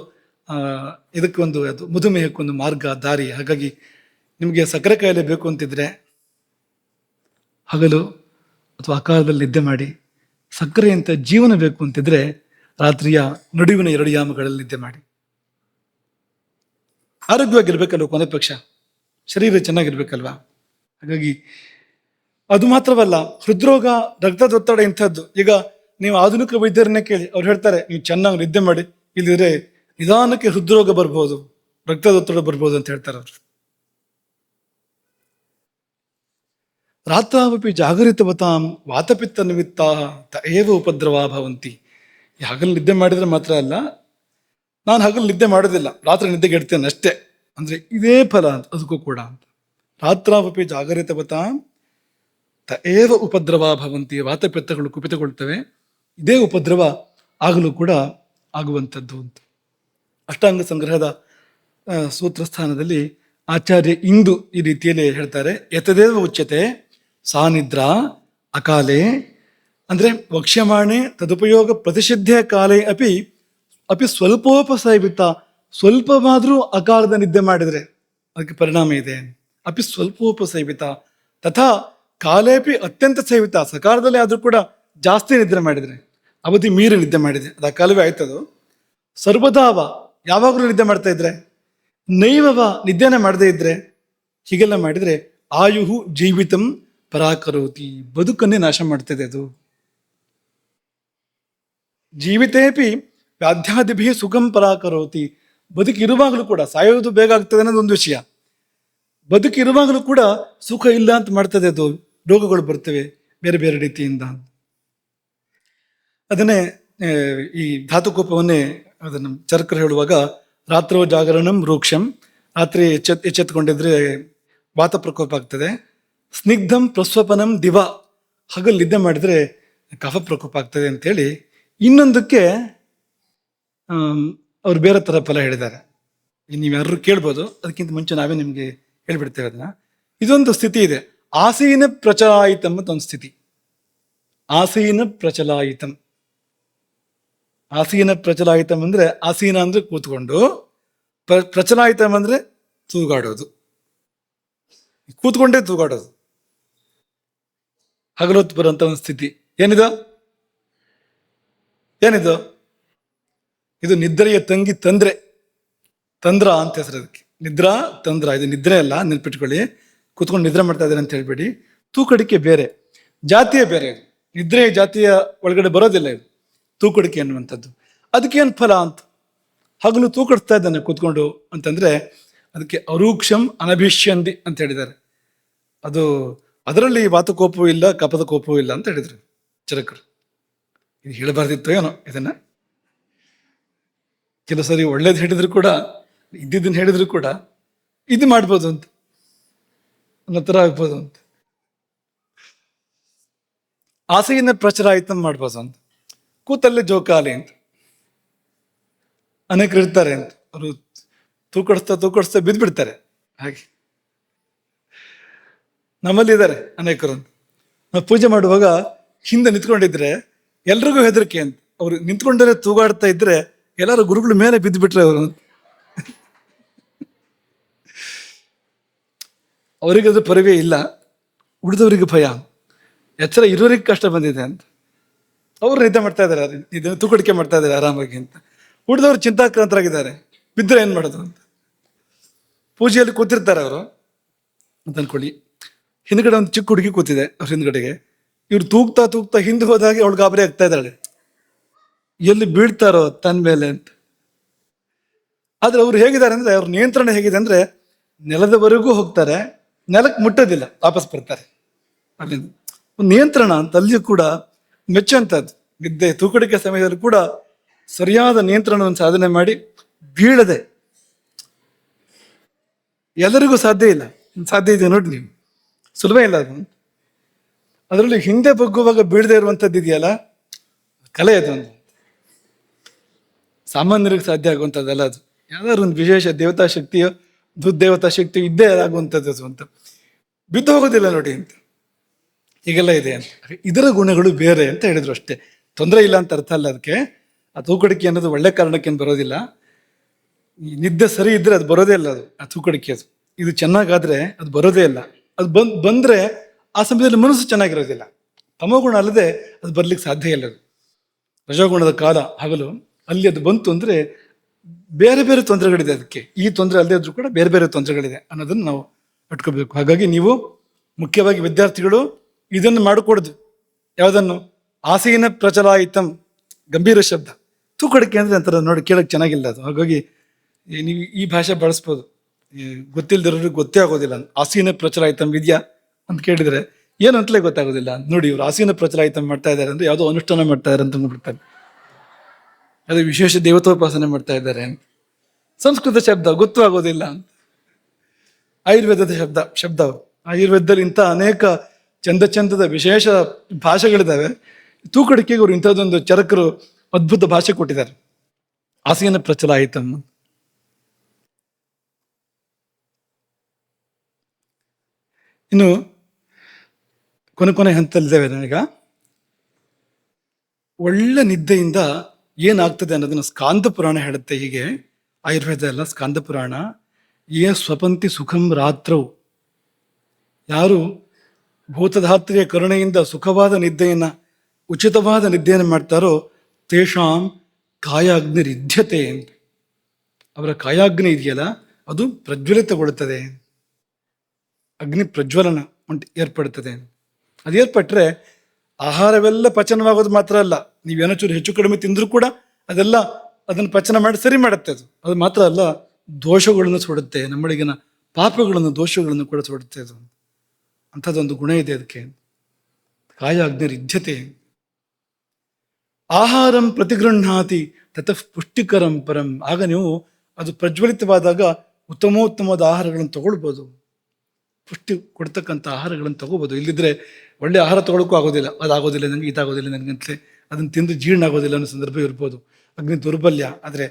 ಇದಕ್ಕೆ ಒಂದು, ಅದು ಮಧುಮೇಹಕ್ಕೊಂದು ಮಾರ್ಗ ದಾರಿ. ಹಾಗಾಗಿ ನಿಮಗೆ ಸಕ್ಕರೆ ಕಾಯಿಲೆ ಬೇಕು ಅಂತಿದ್ರೆ ಹಗಲು ಅಥವಾ ಅಕಾಲದಲ್ಲಿ ನಿದ್ದೆ ಮಾಡಿ. ಸಕ್ಕರೆ ಅಂತ ಜೀವನ ಬೇಕು ಅಂತಿದ್ರೆ ರಾತ್ರಿಯ ನಡುವಿನ 2 ಯಾಮಗಳಲ್ಲಿ ನಿದ್ದೆ ಮಾಡಿ. ಆರೋಗ್ಯವಾಗಿರ್ಬೇಕಲ್ವ, ಕೊನೆ ಪಕ್ಷ ಶರೀರ ಚೆನ್ನಾಗಿರ್ಬೇಕಲ್ವಾ. ಹಾಗಾಗಿ ಅದು ಮಾತ್ರವಲ್ಲ, ಹೃದ್ರೋಗ, ರಕ್ತದೊತ್ತಡ ಇಂಥದ್ದು. ಈಗ ನೀವು ಆಧುನಿಕ ವೈದ್ಯರನ್ನೇ ಕೇಳಿ, ಅವ್ರು ಹೇಳ್ತಾರೆ ನೀವು ಚೆನ್ನಾಗಿ ನಿದ್ದೆ ಮಾಡಿ, ಇಲ್ಲಿದ್ರೆ ನಿಧಾನಕ್ಕೆ ಹೃದ್ರೋಗ ಬರ್ಬೋದು, ರಕ್ತದೊತ್ತಡ ಬರ್ಬೋದು ಅಂತ ಹೇಳ್ತಾರೆ ಅವರು. ರಾತ್ರಾವಪಿ ಜಾಗರಿತವತಾಂ ವಾತಪಿತ್ತ ನಿಮಿತ್ತ ತಯೇವ ಉಪದ್ರವಾ ಭವಂತಿ. ಈ ಹಗಲು ನಿದ್ದೆ ಮಾಡಿದ್ರೆ ಮಾತ್ರ ಅಲ್ಲ, ನಾನು ಹಗಲು ನಿದ್ದೆ ಮಾಡೋದಿಲ್ಲ, ರಾತ್ರಿ ನಿದ್ದೆಗೆ ಇಡ್ತೇನೆ ಅಷ್ಟೇ ಅಂದ್ರೆ ಇದೇ ಫಲ ಅಂತ ಅದಕ್ಕೂ ಕೂಡ ಅಂತ. ರಾತ್ರಾವಪಿ ಜಾಗರಿತವತಾಂ ತಯೇವ ಉಪದ್ರವಾ ಭವಂತಿ. ವಾತಪಿತ್ತಗಳು ಕುಪಿತಗೊಳ್ತವೆ, ಇದೇ ಉಪದ್ರವ ಆಗಲೂ ಕೂಡ ಆಗುವಂಥದ್ದು ಅಂತ. ಅಷ್ಟಾಂಗ ಸಂಗ್ರಹದ ಸೂತ್ರಸ್ಥಾನದಲ್ಲಿ ಆಚಾರ್ಯ ಇಂದು ಈ ರೀತಿಯಲ್ಲಿ ಹೇಳ್ತಾರೆ. ಯತದೇವ ಉಚ್ಯತೆ ಸಾನಿದ್ರಾ ಅಕಾಲೆ ಅಂದರೆ ವಕ್ಷ್ಯಮಾಣೆ ತದುಪಯೋಗ ಪ್ರತಿಷಿದ್ಧೇ ಕಾಲೇ ಅಪಿ ಅಪಿ ಸ್ವಲ್ಪೋಪಸೇವಿತ, ಸ್ವಲ್ಪವಾದರೂ ಅಕಾಲದ ನಿದ್ದೆ ಮಾಡಿದರೆ ಅದಕ್ಕೆ ಪರಿಣಾಮ ಇದೆ. ಅಪಿ ಸ್ವಲ್ಪೋಪಸೇವಿತ ತಥಾ ಕಾಲೇಪಿ ಅತ್ಯಂತ ಸೇವಿತ, ಸಕಾಲದಲ್ಲಿ ಆದರೂ ಕೂಡ ಜಾಸ್ತಿ ನಿದ್ರೆ ಮಾಡಿದರೆ, ಅವಧಿ ಮೀರಿ ನಿದ್ದೆ ಮಾಡಿದೆ, ಅದು ಅಕಾಲವೇ ಆಯ್ತದು. ಸರ್ವದಾವ, ಯಾವಾಗಲೂ ನಿದ್ದೆ ಮಾಡ್ತಾ ಇದ್ರೆ, ನೈವವ ನಿದ್ದೆನೇ ಮಾಡದೇ ಇದ್ರೆ, ಹೀಗೆಲ್ಲ ಮಾಡಿದರೆ ಆಯುಹು ಜೀವಿತಂ ಪರಾಕರೋತಿ, ಬದುಕನ್ನೇ ನಾಶ ಮಾಡ್ತದೆ ಅದು. ಜೀವಿತೇಪಿ ವ್ಯಾಧ್ಯಾದಿಭಿ ಸುಖಂ ಪರಾಕರೋತಿ, ಬದುಕಿರುವಾಗಲೂ ಕೂಡ, ಸಾಯೋದು ಬೇಗ ಆಗ್ತದೆ ಅನ್ನೋದು ಒಂದು ವಿಷಯ, ಬದುಕಿರುವಾಗಲೂ ಕೂಡ ಸುಖ ಇಲ್ಲ ಅಂತ ಮಾಡ್ತದೆ ಅದು. ರೋಗಗಳು ಬರ್ತವೆ ಬೇರೆ ಬೇರೆ ರೀತಿಯಿಂದ. ಅದನ್ನೇ ಈ ಧಾತುಕೋಪವನ್ನೇ ಅದನ್ನು ಚರಕರು ಹೇಳುವಾಗ, ರಾತ್ರೋ ಜಾಗರಣಂ ರೂಕ್ಷಂ, ರಾತ್ರಿ ಎಚ್ಚೆತ್ತುಕೊಂಡಿದ್ರೆ ವಾತ ಪ್ರಕೋಪ ಆಗ್ತದೆ. ಸ್ನಿಗ್ಧಂ ಪ್ರಸ್ವಪನಂ ದಿವ, ಹಗಲು ನಿದ್ದೆ ಮಾಡಿದರೆ ಕಫ ಪ್ರಕೋಪ ಆಗ್ತದೆ ಅಂತೇಳಿ. ಇನ್ನೊಂದಕ್ಕೆ ಅವ್ರು ಬೇರೆ ಥರ ಫಲ ಹೇಳಿದ್ದಾರೆ, ನೀವ್ಯಾರು ಕೇಳ್ಬೋದು, ಅದಕ್ಕಿಂತ ಮುಂಚೆ ನಾವೇ ನಿಮಗೆ ಹೇಳ್ಬಿಡ್ತೇವೆ ಅದನ್ನ. ಇದೊಂದು ಸ್ಥಿತಿ ಇದೆ, ಆಸೀನ ಪ್ರಚಲಾಯಿತಂ ಅಂತ ಒಂದು ಸ್ಥಿತಿ. ಆಸೀನ ಪ್ರಚಲಾಯಿತಂ, ಆಸೀನ ಪ್ರಚಲಾಯಿತಂ ಅಂದ್ರೆ, ಆಸೀನ ಅಂದ್ರೆ ಕೂತ್ಕೊಂಡು, ಪ್ರಚಲಾಯಿತಂ ಅಂದ್ರೆ ತೂಗಾಡೋದು, ಕೂತ್ಕೊಂಡೇ ತೂಗಾಡೋದು, ಹಗಲೊತ್ತು ಬರುವಂತ ಒಂದು ಸ್ಥಿತಿ. ಏನಿದು ಏನಿದು ಇದು ನಿದ್ರೆಯ ತಂಗಿ ತಂದ್ರೆ, ತಂದ್ರ ಅಂತ ಹೆಸರು ಅದಕ್ಕೆ. ನಿದ್ರಾ ತಂದ್ರ, ಇದು ನಿದ್ರೆ ಅಲ್ಲ, ನೆನ್ಪಿಟ್ಕೊಳ್ಳಿ. ಕೂತ್ಕೊಂಡು ನಿದ್ರೆ ಮಾಡ್ತಾ ಇದ್ದಾರೆ ಅಂತ ಹೇಳ್ಬೇಡಿ. ತೂಕಡಿಕೆ ಬೇರೆ, ಜಾತಿಯೇ ಬೇರೆ. ಇದು ನಿದ್ರೆಯ ಜಾತಿಯ ಒಳಗಡೆ ಬರೋದಿಲ್ಲ ಇದು ತೂಕಡಿಕೆ ಅನ್ನುವಂಥದ್ದು. ಅದಕ್ಕೇನು ಫಲ ಅಂತ, ಹಗಲು ತೂಕಡಿಸ್ತಾ ಇದ್ದಾನೆ ಕೂತ್ಕೊಂಡು ಅಂತಂದ್ರೆ ಅದಕ್ಕೆ ಅರೂಕ್ಷಂ ಅನಭಿಷ್ಯಂದಿ ಅಂತ ಹೇಳಿದ್ದಾರೆ. ಅದು ಅದರಲ್ಲಿ ವಾತಕೋಪವೂ ಇಲ್ಲ, ಕಪದ ಕೋಪವೂ ಇಲ್ಲ ಅಂತ ಹೇಳಿದ್ರು ಚರಕರು. ಇದು ಹೇಳಬಾರ್ದಿತ್ತು ಏನೋ ಇದನ್ನ. ಕೆಲವು ಸರಿ ಒಳ್ಳೇದು ಹೇಳಿದ್ರು ಕೂಡ, ಇದ್ದಿದ್ದನ್ನು ಹೇಳಿದ್ರು ಕೂಡ ಇದು ಮಾಡ್ಬೋದು ಅಂತ ಅನ್ನೋ ಥರ ಆಗ್ಬೋದು ಅಂತ. ಆಸೆಯಿಂದ ಪ್ರಚಾರ ಆಯ್ತು ಮಾಡ್ಬೋದು ಅಂತ. ಕೂತಲ್ಲೇ ಜೋಕಾಲಿ ಅಂತ ಅನೇಕರು ಇರ್ತಾರೆ ಅಂತ, ಅವರು ತೂಕಡಿಸ್ತಾ ಬಿದ್ದುಬಿಡ್ತಾರೆ. ಹಾಗೆ ನಮ್ಮಲ್ಲಿ ಇದ್ದಾರೆ ಅನೇಕರು ಅಂತ. ನಾವು ಪೂಜೆ ಮಾಡುವಾಗ ಹಿಂದೆ ನಿಂತ್ಕೊಂಡಿದ್ರೆ ಎಲ್ರಿಗೂ ಹೆದರಿಕೆ ಅಂತ. ಅವ್ರು ನಿಂತ್ಕೊಂಡರೆ ತೂಗಾಡ್ತಾ ಇದ್ರೆ ಎಲ್ಲರೂ ಗುರುಗಳ ಮೇಲೆ ಬಿದ್ದು ಬಿಟ್ರೆ ಅವರು, ಅವರಿಗೆ ಅದು ಪರಿವೇ ಇಲ್ಲ, ಉಳಿದವರಿಗೆ ಭಯ, ಎಚ್ಚರ ಇರೋರಿಗೆ ಕಷ್ಟ ಬಂದಿದೆ ಅಂತ. ಅವ್ರು ನಿದ್ದೆ ಮಾಡ್ತಾ ಇದ್ದಾರೆ, ಇದನ್ನು ತೂಕಡಿಕೆ ಮಾಡ್ತಾ ಇದ್ದಾರೆ ಆರಾಮಾಗಿ ಅಂತ. ಉಳಿದವರು ಚಿಂತಾಕ್ರಾಂತರಾಗಿದ್ದಾರೆ, ಬಿದ್ದರೆ ಏನು ಮಾಡೋದು ಅಂತ. ಪೂಜೆಯಲ್ಲಿ ಕೂತಿರ್ತಾರೆ ಅವರು ಅಂತ ಅನ್ಕೊಳ್ಳಿ. ಹಿಂದ್ಗಡೆ ಒಂದು ಚಿಕ್ಕ ಹುಡುಗಿ ಕೂತಿದೆ ಅವ್ರ ಹಿಂದ್ಗಡೆಗೆ. ಇವ್ರು ತೂಗ್ತಾ ಹಿಂದೆ ಹೋದಾಗೆ ಅವಳು ಗಾಬರಿ ಆಗ್ತಾ ಇದ್ದಾಳೆ, ಎಲ್ಲಿ ಬೀಳ್ತಾರೋ ತನ್ನ ಮೇಲೆ ಅಂತ. ಆದ್ರೆ ಅವ್ರು ಹೇಗಿದ್ದಾರೆ ಅಂದ್ರೆ, ಅವ್ರ ನಿಯಂತ್ರಣ ಹೇಗಿದೆ ಅಂದ್ರೆ, ನೆಲದವರೆಗೂ ಹೋಗ್ತಾರೆ, ನೆಲಕ್ಕೆ ಮುಟ್ಟೋದಿಲ್ಲ, ವಾಪಸ್ ಬರ್ತಾರೆ. ಅಲ್ಲಿಂದ ಒಂದು ನಿಯಂತ್ರಣ ಅಂತ ಅಲ್ಲಿಯೂ ಕೂಡ ಮೆಚ್ಚುವಂಥದ್ದು. ನಿದ್ದೆ ತೂಕಡಿಕೆ ಸಮಯದಲ್ಲಿ ಕೂಡ ಸರಿಯಾದ ನಿಯಂತ್ರಣವನ್ನು ಸಾಧನೆ ಮಾಡಿ ಬೀಳದೆ, ಎಲ್ಲರಿಗೂ ಸಾಧ್ಯ ಇಲ್ಲ, ಸಾಧ್ಯ ಇದೆ ನೋಡಿ ನೀವು, ಸುಲಭ ಇಲ್ಲ ಅದು. ಅದರಲ್ಲಿ ಹಿಂದೆ ಬಗ್ಗುವಾಗ ಬೀಳದೆ ಇರುವಂಥದ್ದು ಇದೆಯಲ್ಲ, ಕಲೆ ಅದು ಒಂದು ಸಾಮಾನ್ಯರಿಗೆ ಸಾಧ್ಯ ಆಗುವಂಥದ್ದಲ್ಲ ಅದು. ಯಾವ್ದಾದ್ರು ಒಂದು ವಿಶೇಷ ದೇವತಾ ಶಕ್ತಿಯೋ ದುರ್ದೇವತಾ ಶಕ್ತಿಯೋ ಇದ್ದೇ ಆಗುವಂಥದ್ದು ಅದು ಅಂತ. ಬಿದ್ದು ಹೋಗೋದಿಲ್ಲ ನೋಡಿ ಅಂತ, ಹೀಗೆಲ್ಲ ಇದೆ ಅಂತ. ಇದರ ಗುಣಗಳು ಬೇರೆ ಅಂತ ಹೇಳಿದ್ರು ಅಷ್ಟೇ, ತೊಂದರೆ ಇಲ್ಲ ಅಂತ ಅರ್ಥ ಅಲ್ಲ ಅದಕ್ಕೆ. ಆ ತೂಕಡಿಕೆ ಅನ್ನೋದು ಒಳ್ಳೆ ಕಾರಣಕ್ಕೇನು ಬರೋದಿಲ್ಲ. ಈ ನಿದ್ದೆ ಸರಿ ಇದ್ರೆ ಅದು ಬರೋದೇ ಇಲ್ಲ, ಅದು ಆ ತೂಕಡಿಕೆ. ಅದು ಇದು ಚೆನ್ನಾಗಾದ್ರೆ ಅದು ಬರೋದೇ ಇಲ್ಲ. ಅದು ಬಂದ್ರೆ ಆ ಸಮಯದಲ್ಲಿ ಮನಸ್ಸು ಚೆನ್ನಾಗಿರೋದಿಲ್ಲ. ತಮೋಗುಣ ಅಲ್ಲದೆ ಅದು ಬರ್ಲಿಕ್ಕೆ ಸಾಧ್ಯ ಇಲ್ಲ. ಅದು ರಜೋಗುಣದ ಕಾಲ ಹಗಲು, ಅಲ್ಲಿ ಅದು ಬಂತು ಅಂದ್ರೆ ಬೇರೆ ಬೇರೆ ತೊಂದರೆಗಳಿದೆ ಅದಕ್ಕೆ. ಈ ತೊಂದರೆ ಅಲ್ಲದೆ ಆದ್ರೂ ಕೂಡ ಬೇರೆ ಬೇರೆ ತೊಂದರೆಗಳಿದೆ ಅನ್ನೋದನ್ನು ನಾವು ಇಟ್ಕೋಬೇಕು. ಹಾಗಾಗಿ ನೀವು ಮುಖ್ಯವಾಗಿ ವಿದ್ಯಾರ್ಥಿಗಳು ಇದನ್ನು ಮಾಡಿಕೊಡುದು, ಯಾವುದನ್ನು ಆಸೀನ ಪ್ರಚಲಾಯಿತಂ, ಗಂಭೀರ ಶಬ್ದ. ತೂಕಡಿಕೆ ಅಂದ್ರೆ ಅಂತಾರೆ ನೋಡಿ, ಕೇಳಕ್ಕೆ ಚೆನ್ನಾಗಿಲ್ಲ ಅದು. ಹಾಗಾಗಿ ನೀವು ಈ ಭಾಷೆ ಬಳಸ್ಬೋದು, ಗೊತ್ತಿಲ್ಲದಿರೋರಿಗೆ ಗೊತ್ತೇ ಆಗೋದಿಲ್ಲ. ಆಸೀನ ಪ್ರಚಲಾಯಿತಂ ವಿದ್ಯಾ ಅಂತ ಕೇಳಿದ್ರೆ ಏನು ಅಂತಲೇ ಗೊತ್ತಾಗೋದಿಲ್ಲ. ನೋಡಿ ಇವ್ರು ಆಸೀನ ಪ್ರಚಲಾಯಿತಂ ಮಾಡ್ತಾ ಇದ್ದಾರೆ ಅಂದ್ರೆ ಯಾವುದೋ ಅನುಷ್ಠಾನ ಮಾಡ್ತಾ ಇದ್ದಾರೆ ಅಂತ ಅಂದ್ಬಿಡ್ತಾರೆ, ಅದು ವಿಶೇಷ ದೇವತೋಪಾಸನೆ ಮಾಡ್ತಾ ಇದ್ದಾರೆ ಅಂತ. ಸಂಸ್ಕೃತ ಶಬ್ದ ಗೊತ್ತೂ ಆಗೋದಿಲ್ಲ ಅಂತ. ಆಯುರ್ವೇದದ ಶಬ್ದ ಆಯುರ್ವೇದದಲ್ಲಿ ಇಂಥ ಅನೇಕ ಚಂದದ ವಿಶೇಷ ಭಾಷೆಗಳಿದ್ದಾವೆ. ತೂಕಡಿಕೆಗೆ ಅವರು ಇಂಥದ್ದೊಂದು ಚರಕರು ಅದ್ಭುತ ಭಾಷೆ ಕೊಟ್ಟಿದ್ದಾರೆ, ಆಸೀನ ಪ್ರಚಲಾಯಿತಂ. ಇನ್ನು ಕೊನೆ ಹಂತದಲ್ಲಿದ್ದೇವೆ ನಾವೀಗ. ಒಳ್ಳೆ ನಿದ್ದೆಯಿಂದ ಏನಾಗ್ತದೆ ಅನ್ನೋದನ್ನು ಸ್ಕಾಂದ ಪುರಾಣ ಹೇಳುತ್ತೆ. ಹೀಗೆ ಆಯುರ್ವೇದ ಅಲ್ಲ, ಸ್ಕಾಂದ ಪುರಾಣ. ಯೇ ಸ್ವಪಂತಿ ಸುಖಂ ರಾತ್ರವು, ಯಾರು ಭೂತಧಾತ್ರಿಯ ಕರುಣೆಯಿಂದ ಸುಖವಾದ ನಿದ್ದೆಯನ್ನು, ಉಚಿತವಾದ ನಿದ್ದೆಯನ್ನು ಮಾಡ್ತಾರೋ ತೇಷಾಂ ಕಾಯಾಗ್ನಿರಿಧ್ಯತೆ ಅಂತ. ಅವರ ಕಾಯಾಗ್ನಿ ಇದೆಯಲ್ಲ ಅದು ಪ್ರಜ್ವಲಿತಗೊಳ್ಳುತ್ತದೆ, ಅಗ್ನಿ ಪ್ರಜ್ವಲನ ಏರ್ಪಡುತ್ತದೆ. ಅದು ಏರ್ಪಟ್ರೆ ಆಹಾರವೆಲ್ಲ ಪಚನವಾಗೋದು ಮಾತ್ರ ಅಲ್ಲ, ನೀವೇನೋ ಚೂರು ಹೆಚ್ಚು ಕಡಿಮೆ ತಿಂದರೂ ಕೂಡ ಅದೆಲ್ಲ ಅದನ್ನು ಪಚನ ಮಾಡಿ ಸರಿ ಮಾಡುತ್ತೆ. ಅದು ಮಾತ್ರ ಅಲ್ಲ, ದೋಷಗಳನ್ನು ಸುಡುತ್ತೆ, ನಮ್ಮೊಳಗಿನ ಪಾಪಗಳನ್ನು ದೋಷಗಳನ್ನು ಕೂಡ ಸುಡುತ್ತೆ. ಅದು ಅಂಥದ್ದೊಂದು ಗುಣ ಇದೆ ಅದಕ್ಕೆ, ಕಾಯ ಅಗ್ನಿರಿಧ್ಯತೆ. ಆಹಾರಂ ಪ್ರತಿಗೃಹಾತಿ ತತಃ ಪುಷ್ಟಿಕರಂ ಪರಂ. ಆಗ ನೀವು ಅದು ಪ್ರಜ್ವಲಿತವಾದಾಗ ಉತ್ತಮೋತ್ತಮವಾದ ಆಹಾರಗಳನ್ನು ತಗೊಳ್ಬೋದು, ಪುಷ್ಟಿ ಕೊಡ್ತಕ್ಕಂಥ ಆಹಾರಗಳನ್ನು ತಗೋಬೋದು. ಇಲ್ಲಿದ್ರೆ ಒಳ್ಳೆ ಆಹಾರ ತಗೊಳ್ಳೋಕ್ಕೂ ಆಗೋದಿಲ್ಲ, ಅದಾಗೋದಿಲ್ಲ ನನಗೆ, ಇದಾಗೋದಿಲ್ಲ ನನಗಂತಲೇ ಅದನ್ನು ತಿಂದು ಜೀರ್ಣ ಆಗೋದಿಲ್ಲ ಅನ್ನೋ ಸಂದರ್ಭ ಇರ್ಬೋದು, ಅಗ್ನಿ ದೌರ್ಬಲ್ಯ. ಆದರೆ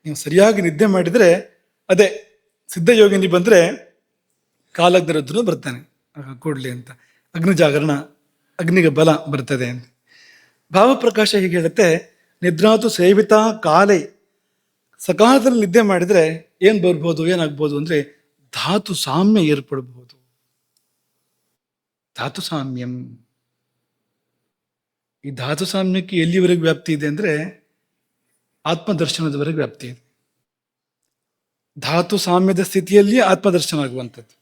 ನೀವು ಸರಿಯಾಗಿ ನಿದ್ದೆ ಮಾಡಿದರೆ, ಅದೇ ಸಿದ್ಧಯೋಗಿನಿ ಬಂದರೆ ಕಾಲಗ್ನಿರುದ್ರನು ಬರ್ತಾನೆ ಕೂಡಲಿ ಅಂತ, ಅಗ್ನಿ ಜಾಗರಣ, ಅಗ್ನಿಗೆ ಬಲ ಬರ್ತದೆ ಅಂತ. ಭಾವಪ್ರಕಾಶ ಹೀಗೆ ಹೇಳುತ್ತೆ, ನಿದ್ರಾತು ಸೇವಿತಾ ಕಾಲೇ. ಸಕಾಲದಲ್ಲಿ ನಿದ್ದೆ ಮಾಡಿದರೆ ಏನು ಬರ್ಬೋದು, ಏನಾಗ್ಬೋದು ಅಂದರೆ ಧಾತು ಸಾಮ್ಯ ಏರ್ಪಡಬಹುದು. ಧಾತು ಸಾಮ್ಯಂ. ಈ ಧಾತು ಸಾಮ್ಯಕ್ಕೆ ಎಲ್ಲಿವರೆಗೆ ವ್ಯಾಪ್ತಿ ಇದೆ ಅಂದರೆ ಆತ್ಮದರ್ಶನದವರೆಗೆ ವ್ಯಾಪ್ತಿ ಇದೆ. ಧಾತು ಸಾಮ್ಯದ ಸ್ಥಿತಿಯಲ್ಲಿ ಆತ್ಮದರ್ಶನ ಆಗುವಂಥದ್ದು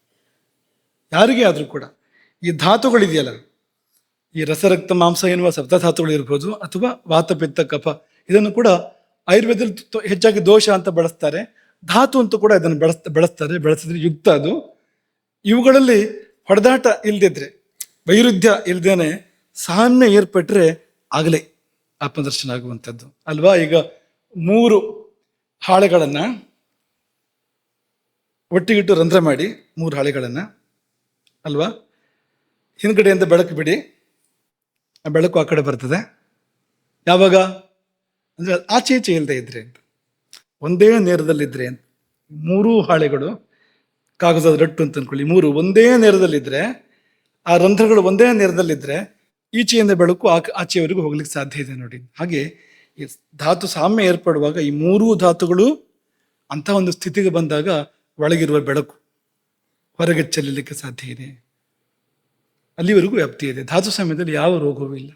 ಯಾರಿಗೆ ಆದರೂ ಕೂಡ. ಈ ಧಾತುಗಳಿದೆಯಲ್ಲ, ಈ ರಸರಕ್ತ ಮಾಂಸ ಎನ್ನುವ ಸಪ್ತಧಾತುಗಳು ಇರ್ಬೋದು, ಅಥವಾ ವಾತ ಪಿತ್ತ ಕಫ, ಇದನ್ನು ಕೂಡ ಆಯುರ್ವೇದದಲ್ಲಿ ಹೆಚ್ಚಾಗಿ ದೋಷ ಅಂತ ಬಳಸ್ತಾರೆ, ಧಾತು ಅಂತೂ ಕೂಡ ಇದನ್ನು ಬಳಸಿದ್ರೆ ಯುಕ್ತ ಅದು. ಇವುಗಳಲ್ಲಿ ಹೊಡೆದಾಟ ಇಲ್ದಿದ್ರೆ, ವೈರುಧ್ಯ ಇಲ್ದೇನೆ ಸಾಮ್ಯ ಏರ್ಪಟ್ರೆ ಆಗಲೇ ಆತ್ಮದರ್ಶನ ಆಗುವಂಥದ್ದು ಅಲ್ವಾ. ಈಗ 3 ಹಾಳೆಗಳನ್ನು ಒಟ್ಟಿಗಿಟ್ಟು ರಂಧ್ರ ಮಾಡಿ, 3 ಹಾಳೆಗಳನ್ನು ಅಲ್ವಾ, ಹಿಂದ್ಗಡೆಯಿಂದ ಬೆಳಕು ಬಿಡಿ, ಆ ಬೆಳಕು ಆ ಕಡೆ ಬರ್ತದೆ. ಯಾವಾಗ ಅಂದರೆ ಆಚೆ ಈಚೆ ಇಲ್ಲದೆ ಇದ್ರೆ ಅಂತ, ಒಂದೇ ನೇರದಲ್ಲಿದ್ದರೆ ಅಂತ. 3 ಹಾಳೆಗಳು ಕಾಗದದ ರಟ್ಟು ಅಂತ ಅಂದ್ಕೊಳ್ಳಿ, 3 ಒಂದೇ ನೇರದಲ್ಲಿದ್ದರೆ, ಆ ರಂಧ್ರಗಳು ಒಂದೇ ನೇರದಲ್ಲಿದ್ದರೆ ಈಚೆಯಿಂದ ಬೆಳಕು ಆಚೆಯವರೆಗೂ ಹೋಗ್ಲಿಕ್ಕೆ ಸಾಧ್ಯ ಇದೆ ನೋಡಿ. ಹಾಗೆ ಈ ಧಾತು ಸಾಮ್ಯ ಏರ್ಪಡುವಾಗ ಈ 3 ಧಾತುಗಳು ಅಂಥ ಒಂದು ಸ್ಥಿತಿಗೆ ಬಂದಾಗ ಒಳಗಿರುವ ಬೆಳಕು ಹೊರಗೆ ಚೆಲ್ಲಲಿಕ್ಕೆ ಸಾಧ್ಯ ಇದೆ, ಅಲ್ಲಿವರೆಗೂ ವ್ಯಾಪ್ತಿ ಇದೆ. ಧಾತು ಸಾಮ್ಯದಲ್ಲಿ ಯಾವ ರೋಗವೂ ಇಲ್ಲ.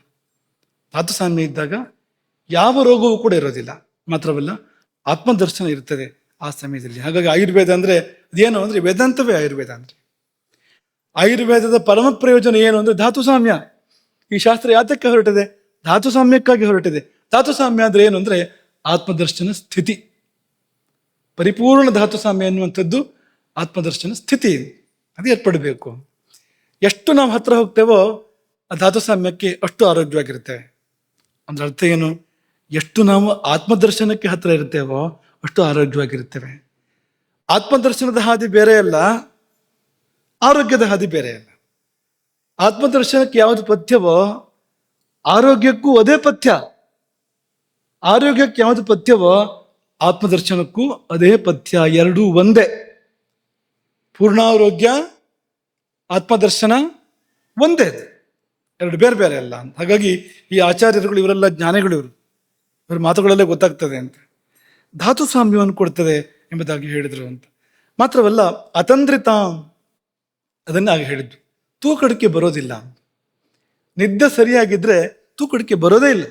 ಧಾತು ಸಾಮ್ಯ ಇದ್ದಾಗ ಯಾವ ರೋಗವೂ ಕೂಡ ಇರೋದಿಲ್ಲ, ಮಾತ್ರವಲ್ಲ ಆತ್ಮದರ್ಶನ ಇರ್ತದೆ ಆ ಸಮಯದಲ್ಲಿ. ಹಾಗಾಗಿ ಆಯುರ್ವೇದ ಅಂದರೆ ಅದೇನು ಅಂದರೆ ವೇದಾಂತವೇ ಆಯುರ್ವೇದ ಅಂದರೆ. ಆಯುರ್ವೇದದ ಪರಮ ಪ್ರಯೋಜನ ಏನು ಅಂದರೆ ಧಾತು ಸಾಮ್ಯ. ಈ ಶಾಸ್ತ್ರ ಯಾತಕ್ಕೆ ಹೊರಟಿದೆ? ಧಾತು ಸಾಮ್ಯಕ್ಕಾಗಿ ಹೊರಟಿದೆ. ಧಾತು ಸಾಮ್ಯ ಅಂದರೆ ಏನು ಅಂದರೆ ಆತ್ಮದರ್ಶನ ಸ್ಥಿತಿ. ಪರಿಪೂರ್ಣ ಧಾತು ಸಾಮ್ಯ ಎನ್ನುವಂಥದ್ದು ಆತ್ಮದರ್ಶನ ಸ್ಥಿತಿ, ಅದು ಏರ್ಪಡಬೇಕು. ಎಷ್ಟು ನಾವು ಹತ್ರ ಹೋಗ್ತೇವೋ ಆ ಧಾತು ಸಾಮ್ಯಕ್ಕೆ ಅಷ್ಟು ಆರೋಗ್ಯವಾಗಿರ್ತೇವೆ. ಅಂದ್ರೆ ಅರ್ಥ ಏನು? ಎಷ್ಟು ನಾವು ಆತ್ಮದರ್ಶನಕ್ಕೆ ಹತ್ರ ಇರ್ತೇವೋ ಅಷ್ಟು ಆರೋಗ್ಯವಾಗಿರ್ತೇವೆ. ಆತ್ಮದರ್ಶನದ ಹಾದಿ ಬೇರೆ ಅಲ್ಲ, ಆರೋಗ್ಯದ ಹಾದಿ ಬೇರೆ ಅಲ್ಲ. ಆತ್ಮದರ್ಶನಕ್ಕೆ ಯಾವುದು ಪಥ್ಯವೋ ಆರೋಗ್ಯಕ್ಕೂ ಅದೇ ಪಥ್ಯ, ಆರೋಗ್ಯಕ್ಕೆ ಯಾವುದು ಪಥ್ಯವೋ ಆತ್ಮದರ್ಶನಕ್ಕೂ ಅದೇ ಪಥ್ಯ. ಎರಡೂ ಒಂದೇ. ಪೂರ್ಣಾರೋಗ್ಯ, ಆತ್ಮದರ್ಶನ ಒಂದೇ, ಎರಡು ಬೇರೆ ಬೇರೆ ಅಲ್ಲ ಅಂತ. ಹಾಗಾಗಿ ಈ ಆಚಾರ್ಯರುಗಳು ಇವರೆಲ್ಲ ಜ್ಞಾನಿಗಳು, ಇವ್ರ ಮಾತುಗಳಲ್ಲೇ ಗೊತ್ತಾಗ್ತದೆ ಅಂತ. ಧಾತು ಸಾಮ್ಯವನ್ನು ಕೊಡ್ತದೆ ಎಂಬುದಾಗಿ ಹೇಳಿದರು ಅಂತ. ಮಾತ್ರವಲ್ಲ ಅತಂದ್ರಿತ, ಅದನ್ನ ಆಗ ಹೇಳಿದ್ದು. ತೂಕಡಿಕೆ ಬರೋದಿಲ್ಲ. ನಿದ್ದೆ ಸರಿಯಾಗಿದ್ರೆ ತೂಕಡಿಕೆ ಬರೋದೇ ಇಲ್ಲ.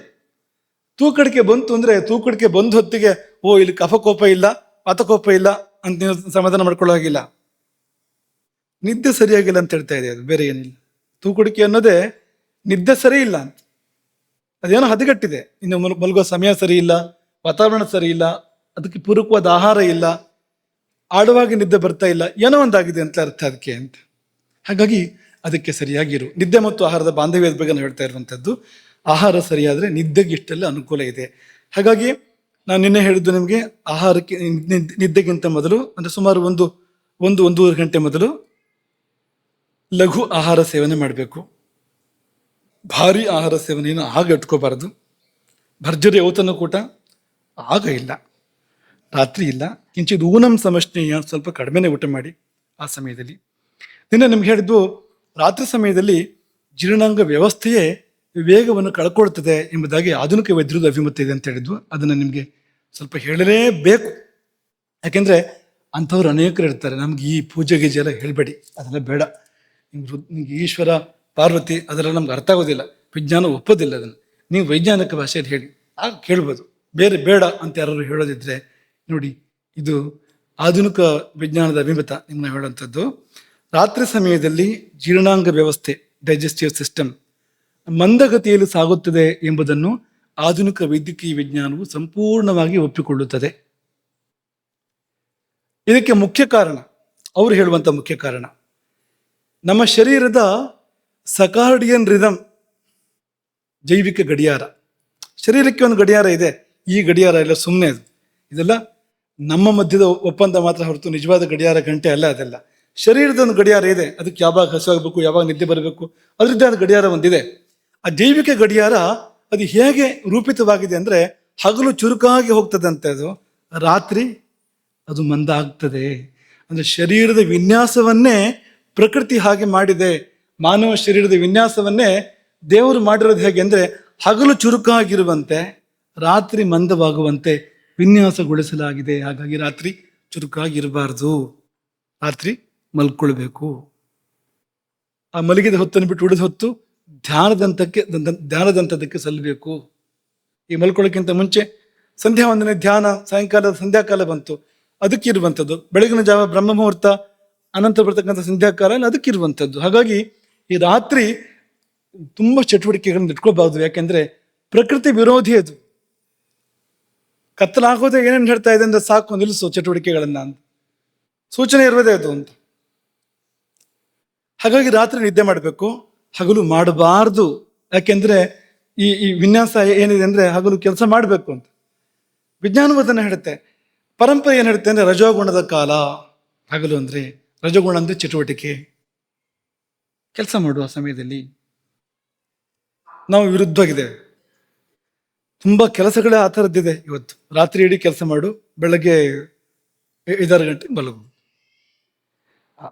ತೂಕಡಿಕೆ ಬಂತು ಅಂದ್ರೆ ತೂಕಡಿಕೆ ಬಂದ ಹೊತ್ತಿಗೆ ಇಲ್ಲಿ ಕಫಕೋಪ ಇಲ್ಲ, ವಾತಕೋಪ ಇಲ್ಲ ಅಂತ ನೀವು ಸಮಾಧಾನ ಮಾಡ್ಕೊಳ್ಳೋ ಹಾಗಿಲ್ಲ. ನಿದ್ದೆ ಸರಿಯಾಗಿಲ್ಲ ಅಂತ ಹೇಳ್ತಾ ಇದೆ, ಅದು ಬೇರೆ ಏನಿಲ್ಲ. ತೂಕಡಿಕೆ ಅನ್ನೋದೇ ನಿದ್ದೆ ಸರಿ ಇಲ್ಲ ಅಂತ, ಅದೇನೋ ಹದಗೆಟ್ಟಿದೆ. ಇನ್ನು ಮಲಗೋ ಸಮಯ ಸರಿ ಇಲ್ಲ, ವಾತಾವರಣ ಸರಿ ಇಲ್ಲ, ಅದಕ್ಕೆ ಪೂರಕವಾದ ಆಹಾರ ಇಲ್ಲ, ಆಳವಾಗಿ ನಿದ್ದೆ ಬರ್ತಾ ಇಲ್ಲ, ಏನೋ ಒಂದಾಗಿದೆ ಅಂತ ಅರ್ಥ ಅದಕ್ಕೆ ಅಂತ. ಹಾಗಾಗಿ ಅದಕ್ಕೆ ಸರಿಯಾಗಿರು. ನಿದ್ದೆ ಮತ್ತು ಆಹಾರದ ಬಾಂಧವ್ಯದ ಬಗ್ಗೆ ನಾನು ಹೇಳ್ತಾ ಇರುವಂಥದ್ದು. ಆಹಾರ ಸರಿಯಾದರೆ ನಿದ್ದೆಗೆ ಇಷ್ಟೆಲ್ಲ ಅನುಕೂಲ ಇದೆ. ಹಾಗಾಗಿ ನಾನು ನಿನ್ನೆ ಹೇಳಿದ್ದು ನಿಮಗೆ, ಆಹಾರಕ್ಕೆ ನಿದ್ದೆಗಿಂತ ಮೊದಲು ಅಂದರೆ ಸುಮಾರು ಒಂದೂವರೆ ಗಂಟೆ ಮೊದಲು ಲಘು ಆಹಾರ ಸೇವನೆ ಮಾಡಬೇಕು. ಭಾರಿ ಆಹಾರ ಸೇವನೆಯನ್ನು ಆಗ ಇಟ್ಕೋಬಾರದು. ಭರ್ಜರಿ ಔತಣಕೂಟ ಆಗ ಇಲ್ಲ, ರಾತ್ರಿ ಇಲ್ಲ. ಕಿಂಚಿತ್ ಊನಂ ಸಮಷ್ಣೀಯ, ಸ್ವಲ್ಪ ಕಡಿಮೆನೇ ಊಟ ಮಾಡಿ ಆ ಸಮಯದಲ್ಲಿ. ನಿನ್ನೆ ನಿಮ್ಗೆ ಹೇಳಿದ್ದು, ರಾತ್ರಿ ಸಮಯದಲ್ಲಿ ಜೀರ್ಣಾಂಗ ವ್ಯವಸ್ಥೆಯೇ ವೇಗವನ್ನು ಕಳ್ಕೊಳ್ತದೆ ಎಂಬುದಾಗಿ ಆಧುನಿಕ ವೈದ್ಯರದ್ದು ಅಭಿಮತ ಇದೆ ಅಂತ ಹೇಳಿದ್ವು. ಅದನ್ನು ನಿಮಗೆ ಸ್ವಲ್ಪ ಹೇಳಲೇಬೇಕು. ಯಾಕೆಂದರೆ ಅಂಥವ್ರು ಅನೇಕರು ಇರ್ತಾರೆ, ನಮ್ಗೆ ಈ ಪೂಜೆ ಗೀಜೆ ಎಲ್ಲ ಹೇಳಬೇಡಿ, ಅದೆಲ್ಲ ಬೇಡ, ನಿಮ್ಗೆ ಈಶ್ವರ ಪಾರ್ವತಿ ಅದೆಲ್ಲ ನಮ್ಗೆ ಅರ್ಥ ಆಗೋದಿಲ್ಲ, ವಿಜ್ಞಾನ ಒಪ್ಪೋದಿಲ್ಲ, ಅದನ್ನು ನೀವು ವೈಜ್ಞಾನಿಕ ಭಾಷೆಯಲ್ಲಿ ಹೇಳಿ, ಆಗ ಕೇಳ್ಬೋದು. ಬೇರೆ ಬೇಡ ಅಂತ ಯಾರು ಹೇಳೋದಿದ್ರೆ ನೋಡಿ, ಇದು ಆಧುನಿಕ ವಿಜ್ಞಾನದ ಅಭಿಮತ ನಿಮ್ಮನ್ನ ಹೇಳುವಂಥದ್ದು. ರಾತ್ರಿ ಸಮಯದಲ್ಲಿ ಜೀರ್ಣಾಂಗ ವ್ಯವಸ್ಥೆ, ಡೈಜೆಸ್ಟಿವ್ ಸಿಸ್ಟಮ್ ಮಂದಗತಿಯಲ್ಲಿ ಸಾಗುತ್ತದೆ ಎಂಬುದನ್ನು ಆಧುನಿಕ ವೈದ್ಯಕೀಯ ವಿಜ್ಞಾನವು ಸಂಪೂರ್ಣವಾಗಿ ಒಪ್ಪಿಕೊಳ್ಳುತ್ತದೆ. ಇದಕ್ಕೆ ಮುಖ್ಯ ಕಾರಣ, ಅವರು ಹೇಳುವಂಥ ಮುಖ್ಯ ಕಾರಣ, ನಮ್ಮ ಶರೀರದ ಸಕಾರ್ಡಿಯನ್ ರಿದಮ್, ಜೈವಿಕ ಗಡಿಯಾರ. ಶರೀರಕ್ಕೆ ಒಂದು ಗಡಿಯಾರ ಇದೆ, ಈ ಗಡಿಯಾರ ಎಲ್ಲ ಸುಮ್ಮನೆ, ಇದೆಲ್ಲ ನಮ್ಮ ಮಧ್ಯದ ಒಪ್ಪಂದ ಮಾತ್ರ ಹೊರತು ನಿಜವಾದ ಗಡಿಯಾರ ಗಂಟೆ ಅಲ್ಲ. ಅದೆಲ್ಲ ಶರೀರದ ಒಂದು ಗಡಿಯಾರ ಇದೆ, ಅದಕ್ಕೆ ಯಾವಾಗ ಹಸುವಾಗಬೇಕು, ಯಾವಾಗ ನಿದ್ದೆ ಬರಬೇಕು, ಅದರದ್ದೇ ಆದ ಗಡಿಯಾರ ಒಂದಿದೆ. ಆ ಜೈವಿಕ ಗಡಿಯಾರ ಅದು ಹೇಗೆ ರೂಪಿತವಾಗಿದೆ ಅಂದರೆ, ಹಗಲು ಚುರುಕಾಗಿ ಹೋಗ್ತದಂತೆ, ಅದು ರಾತ್ರಿ ಅದು ಮಂದ ಆಗ್ತದೆ. ಅಂದರೆ ಶರೀರದ ವಿನ್ಯಾಸವನ್ನೇ ಪ್ರಕೃತಿ ಹಾಗೆ ಮಾಡಿದೆ. ಮಾನವ ಶರೀರದ ವಿನ್ಯಾಸವನ್ನೇ ದೇವರು ಮಾಡಿರೋದು ಹೇಗೆ ಅಂದರೆ, ಹಗಲು ಚುರುಕಾಗಿರುವಂತೆ ರಾತ್ರಿ ಮಂದವಾಗುವಂತೆ ವಿನ್ಯಾಸಗೊಳಿಸಲಾಗಿದೆ. ಹಾಗಾಗಿ ರಾತ್ರಿ ಚುರುಕಾಗಿರಬಾರ್ದು, ರಾತ್ರಿ ಮಲ್ಕೊಳ್ಬೇಕು. ಆ ಮಲಗಿದ ಹೊತ್ತನ್ನು ಬಿಟ್ಟು ಉಳಿದ ಹೊತ್ತು ಧ್ಯಾನದಂತದಕ್ಕೆ ಸಲ್ಲಬೇಕು. ಈ ಮಲ್ಕೊಳ್ಳೋಕ್ಕಿಂತ ಮುಂಚೆ ಸಂಧ್ಯಾ ವಂದನೆ, ಧ್ಯಾನ, ಸಾಯಂಕಾಲದ ಸಂಧ್ಯಾಕಾಲ ಬಂತು, ಅದಕ್ಕಿರುವಂಥದ್ದು. ಬೆಳಗಿನ ಜಾವ ಬ್ರಹ್ಮ ಮುಹೂರ್ತ, ಅನಂತರ ಬರ್ತಕ್ಕಂಥ ಸಂಧ್ಯಾಕಾಲ ಎಲ್ಲ ಅದಕ್ಕಿರುವಂಥದ್ದು. ಹಾಗಾಗಿ ಈ ರಾತ್ರಿ ತುಂಬ ಚಟುವಟಿಕೆಗಳನ್ನು ಇಟ್ಕೋಬಾರ್ದು. ಯಾಕೆಂದ್ರೆ ಪ್ರಕೃತಿ ವಿರೋಧಿ ಅದು. ಕತ್ತಲಾಗೋದೇ ಏನೇನು ಹೇಳ್ತಾ ಇದೆ ಅಂದ್ರೆ, ಸಾಕು ನಿಲ್ಲಿಸು ಚಟುವಟಿಕೆಗಳನ್ನ ಅಂತ ಸೂಚನೆ ಇರುವುದೇ ಅದು ಅಂತ. ಹಾಗಾಗಿ ರಾತ್ರಿ ನಿದ್ದೆ ಮಾಡಬೇಕು, ಹಗಲು ಮಾಡಬಾರ್ದು. ಯಾಕೆಂದ್ರೆ ಈ ವಿನ್ಯಾಸ ಏನಿದೆ ಅಂದ್ರೆ ಹಗಲು ಕೆಲಸ ಮಾಡಬೇಕು ಅಂತ ವಿಜ್ಞಾನವು ಅದನ್ನು ಹೇಳುತ್ತೆ. ಪರಂಪರೆ ಏನು ಹೇಳುತ್ತೆ ಅಂದ್ರೆ, ರಜೋಗುಣದ ಕಾಲ ಹಗಲು ಅಂದ್ರೆ, ರಜೋಗುಣ ಅಂದ್ರೆ ಚಟುವಟಿಕೆ, ಕೆಲಸ ಮಾಡುವ ಸಮಯದಲ್ಲಿ. ನಾವು ವಿರುದ್ಧವಾಗಿದ್ದೇವೆ. ತುಂಬಾ ಕೆಲಸಗಳೇ ಆ ಥರದ್ದಿದೆ ಇವತ್ತು. ರಾತ್ರಿ ಇಡೀ ಕೆಲಸ ಮಾಡು, ಬೆಳಗ್ಗೆ 5-6 ಗಂಟೆ ಮಲಗು.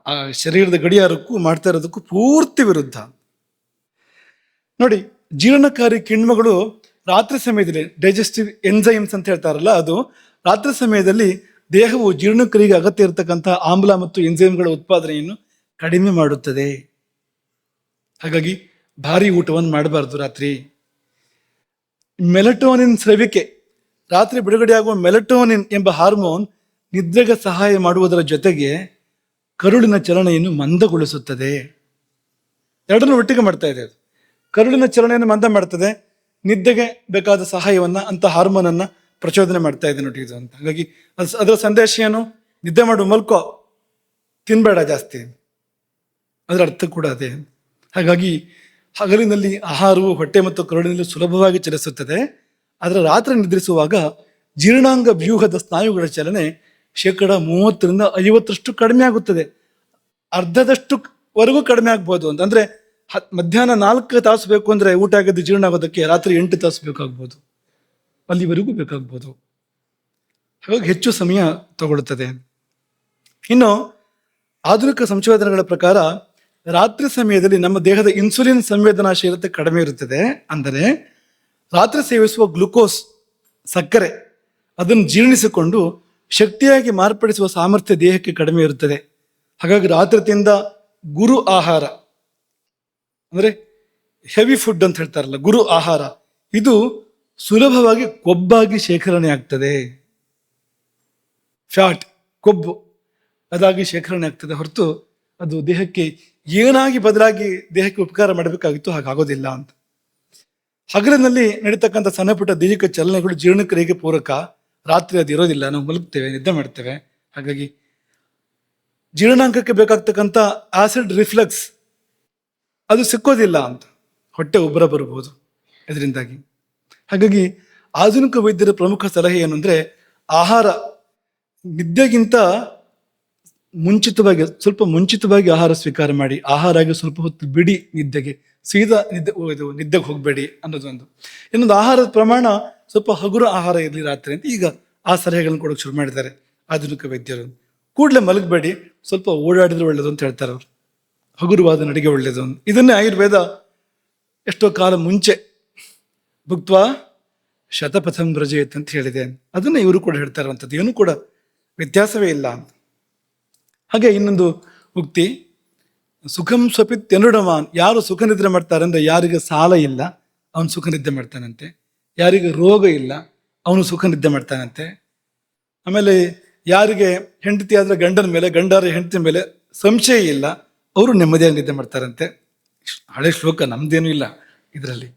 ಆ ಶರೀರದ ಗಡಿಯಾರಕ್ಕೂ ಮಾಡ್ತಾ ಇರೋದಕ್ಕೂ ಪೂರ್ತಿ ವಿರುದ್ಧ. ನೋಡಿ, ಜೀರ್ಣಕಾರಿ ಕಿಣ್ವಗಳು ರಾತ್ರಿ ಸಮಯದಲ್ಲಿ, ಡೈಜೆಸ್ಟಿವ್ ಎನ್ಸೈಮ್ಸ್ ಅಂತ ಹೇಳ್ತಾರಲ್ಲ, ಅದು ರಾತ್ರಿ ಸಮಯದಲ್ಲಿ ದೇಹವು ಜೀರ್ಣಕ್ರಿಯೆಗೆ ಅಗತ್ಯ ಇರತಕ್ಕಂಥ ಆಮ್ಲ ಮತ್ತು ಎನ್ಸೈಮ್ಗಳ ಉತ್ಪಾದನೆಯನ್ನು ಕಡಿಮೆ ಮಾಡುತ್ತದೆ. ಹಾಗಾಗಿ ಭಾರಿ ಊಟವನ್ನು ಮಾಡಬಾರ್ದು ರಾತ್ರಿ. ಮೆಲಟೋನಿನ್ ಸ್ರವಿಕೆ, ರಾತ್ರಿ ಬಿಡುಗಡೆಯಾಗುವ ಮೆಲಟೋನಿನ್ ಎಂಬ ಹಾರ್ಮೋನ್ ನಿದ್ರೆಗೆ ಸಹಾಯ ಮಾಡುವುದರ ಜೊತೆಗೆ ಕರುಳಿನ ಚಲನೆಯನ್ನು ಮಂದಗೊಳಿಸುತ್ತದೆ. ಎರಡನ್ನೂ ಒಟ್ಟಿಗೆ ಮಾಡ್ತಾ ಇದೆ ಅದು. ಕರುಳಿನ ಚಲನೆಯನ್ನು ಮಂದ ಮಾಡ್ತದೆ, ನಿದ್ದೆಗೆ ಬೇಕಾದ ಸಹಾಯವನ್ನ ಅಂತ ಹಾರ್ಮೋನ್ ಅನ್ನ ಪ್ರಚೋದನೆ ಮಾಡ್ತಾ ಇದೆ ನೋಡಿ ಇದು ಅಂತ. ಹಾಗಾಗಿ ಅದರ ಸಂದೇಶ ಏನು? ನಿದ್ದೆ ಮಾಡು, ಮಲ್ಕೋ, ತಿನ್ಬೇಡ ಜಾಸ್ತಿ, ಅದರ ಅರ್ಥ ಕೂಡ ಅದೇ. ಹಾಗಾಗಿ ಹಗಲಿನಲ್ಲಿ ಆಹಾರವು ಹೊಟ್ಟೆ ಮತ್ತು ಕರುಳಿನಲ್ಲಿ ಸುಲಭವಾಗಿ ಚಲಿಸುತ್ತದೆ. ಆದರೆ ರಾತ್ರಿ ನಿದ್ರಿಸುವಾಗ ಜೀರ್ಣಾಂಗ ವ್ಯೂಹದ ಸ್ನಾಯುಗಳ ಚಲನೆ 30-50% ಕಡಿಮೆ ಆಗುತ್ತದೆ. ಅರ್ಧದಷ್ಟು ವರೆಗೂ ಕಡಿಮೆ ಆಗ್ಬೋದು ಅಂತ. ಅಂದ್ರೆ ಮಧ್ಯಾಹ್ನ 4 ತಾಸು ಬೇಕು ಅಂದ್ರೆ ಊಟ ಆಗೋದು ಜೀರ್ಣ ಆಗೋದಕ್ಕೆ ರಾತ್ರಿ 8 ತಾಸು ಬೇಕಾಗ್ಬೋದು, ಅಲ್ಲಿವರೆಗೂ ಬೇಕಾಗ್ಬೋದು. ಹಾಗಾಗಿ ಹೆಚ್ಚು ಸಮಯ ತಗೊಳ್ಳುತ್ತದೆ. ಇನ್ನು ಆಧುನಿಕ ಸಂಶೋಧನೆಗಳ ಪ್ರಕಾರ ರಾತ್ರಿ ಸಮಯದಲ್ಲಿ ನಮ್ಮ ದೇಹದ ಇನ್ಸುಲಿನ್ ಸಂವೇದನಾಶೀಲತೆ ಕಡಿಮೆ ಇರುತ್ತದೆ. ಅಂದರೆ ರಾತ್ರಿ ಸೇವಿಸುವ ಗ್ಲುಕೋಸ್, ಸಕ್ಕರೆ, ಅದನ್ನು ಜೀರ್ಣಿಸಿಕೊಂಡು ಶಕ್ತಿಯಾಗಿ ಮಾರ್ಪಡಿಸುವ ಸಾಮರ್ಥ್ಯ ದೇಹಕ್ಕೆ ಕಡಿಮೆ ಇರುತ್ತದೆ. ಹಾಗಾಗಿ ರಾತ್ರಿ ತಿಂದ ಗುರು ಆಹಾರ, ಅಂದರೆ ಹೆವಿ ಫುಡ್ ಅಂತ ಹೇಳ್ತಾರಲ್ಲ, ಗುರು ಆಹಾರ, ಇದು ಸುಲಭವಾಗಿ ಕೊಬ್ಬಾಗಿ ಶೇಖರಣೆ ಆಗ್ತದೆ. ಫ್ಯಾಟ್, ಕೊಬ್ಬು ಅದಾಗಿ ಶೇಖರಣೆ ಆಗ್ತದೆ ಹೊರತು ಅದು ದೇಹಕ್ಕೆ ಏನಾಗಿ ಬದಲಾಗಿ ದೇಹಕ್ಕೆ ಉಪಕಾರ ಮಾಡಬೇಕಾಗಿತ್ತು ಹಾಗಾಗೋದಿಲ್ಲ ಅಂತ. ಹಗಲಿನಲ್ಲಿ ನಡೀತಕ್ಕಂಥ ಸಣ್ಣ ಪುಟ್ಟ ದೈಹಿಕ ಚಲನೆಗಳು ಜೀರ್ಣಕ್ರಿಯೆಗೆ ಪೂರಕ, ರಾತ್ರಿ ಅದು ಇರೋದಿಲ್ಲ. ನಾವು ಮಲಗ್ತೇವೆ, ನಿದ್ದೆ ಮಾಡ್ತೇವೆ. ಹಾಗಾಗಿ ಜೀರ್ಣಾಂಗಕ್ಕೆ ಬೇಕಾಗ್ತಕ್ಕಂಥ ಆಸಿಡ್ ರಿಫ್ಲಕ್ಸ್ ಅದು ಸಿಕ್ಕೋದಿಲ್ಲ ಅಂತ, ಹೊಟ್ಟೆ ಉಬ್ಬರ ಬರಬಹುದು ಇದರಿಂದಾಗಿ. ಹಾಗಾಗಿ ಆಧುನಿಕ ವೈದ್ಯರ ಪ್ರಮುಖ ಸಲಹೆ ಏನು ಅಂದರೆ, ಆಹಾರ ನಿದ್ದೆಗಿಂತ ಸ್ವಲ್ಪ ಮುಂಚಿತವಾಗಿ ಆಹಾರ ಸ್ವೀಕಾರ ಮಾಡಿ, ಆಹಾರ ಆಗಿ ಸ್ವಲ್ಪ ಹೊತ್ತು ಬಿಡಿ ನಿದ್ದೆಗೆ, ಸೀದಾ ನಿದ್ದೆಗೆ ಹೋಗಬೇಡಿ ಅನ್ನೋದೊಂದು. ಇನ್ನೊಂದು, ಆಹಾರದ ಪ್ರಮಾಣ ಸ್ವಲ್ಪ ಹಗುರ ಆಹಾರ ಇರಲಿ ರಾತ್ರಿ ಅಂತ ಈಗ ಆ ಸಲಹೆಗಳನ್ನು ಕೊಡೋಕೆ ಶುರು ಮಾಡಿದ್ದಾರೆ ಆಧುನಿಕ ವೈದ್ಯರು. ಕೂಡಲೇ ಮಲಗಬೇಡಿ, ಸ್ವಲ್ಪ ಓಡಾಡಿದ್ರೆ ಒಳ್ಳೇದು ಅಂತ ಹೇಳ್ತಾರೆ ಅವರು. ಹಗುರವಾದ ನಡಿಗೆ ಒಳ್ಳೇದು. ಇದನ್ನೇ ಆಯುರ್ವೇದ ಎಷ್ಟೋ ಕಾಲ ಮುಂಚೆ ಭುಕ್ತ್ವಾ ಶತಪಥಂ ವ್ರಜೇತ್ ಅಂತ ಹೇಳಿದೆ. ಅದನ್ನು ಇವರು ಕೂಡ ಹೇಳ್ತಾ ಇರುವಂಥದ್ದು, ಏನೂ ಕೂಡ ವ್ಯತ್ಯಾಸವೇ ಇಲ್ಲ ಅಂತ. ಹಾಗೆ ಇನ್ನೊಂದು ಉಕ್ತಿ, ಸುಖಂ ಸ್ವಪಿತ್ ಎನುಡಮಾನ್, ಯಾರು ಸುಖ ನಿದ್ರೆ ಮಾಡ್ತಾರೆ ಅಂದರೆ ಯಾರಿಗೆ ಸಾಲ ಇಲ್ಲ ಅವನು ಸುಖ ನಿದ್ದೆ ಮಾಡ್ತಾನಂತೆ, ಯಾರಿಗೆ ರೋಗ ಇಲ್ಲ ಅವನು ಸುಖ ನಿದ್ದೆ ಮಾಡ್ತಾನಂತೆ. ಆಮೇಲೆ ಯಾರಿಗೆ ಹೆಂಡತಿ ಆದ್ರೆ ಗಂಡನ ಮೇಲೆ, ಗಂಡರ ಹೆಂಡತಿ ಮೇಲೆ ಸಂಶಯ ಇಲ್ಲ ಅವರು ನೆಮ್ಮದಿಯಾಗಿ ನಿದ್ದೆ ಮಾಡ್ತಾರಂತೆ. ಹಳೆ ಶ್ಲೋಕ, ನಮ್ದೇನೂ ಇಲ್ಲ ಇದರಲ್ಲಿ.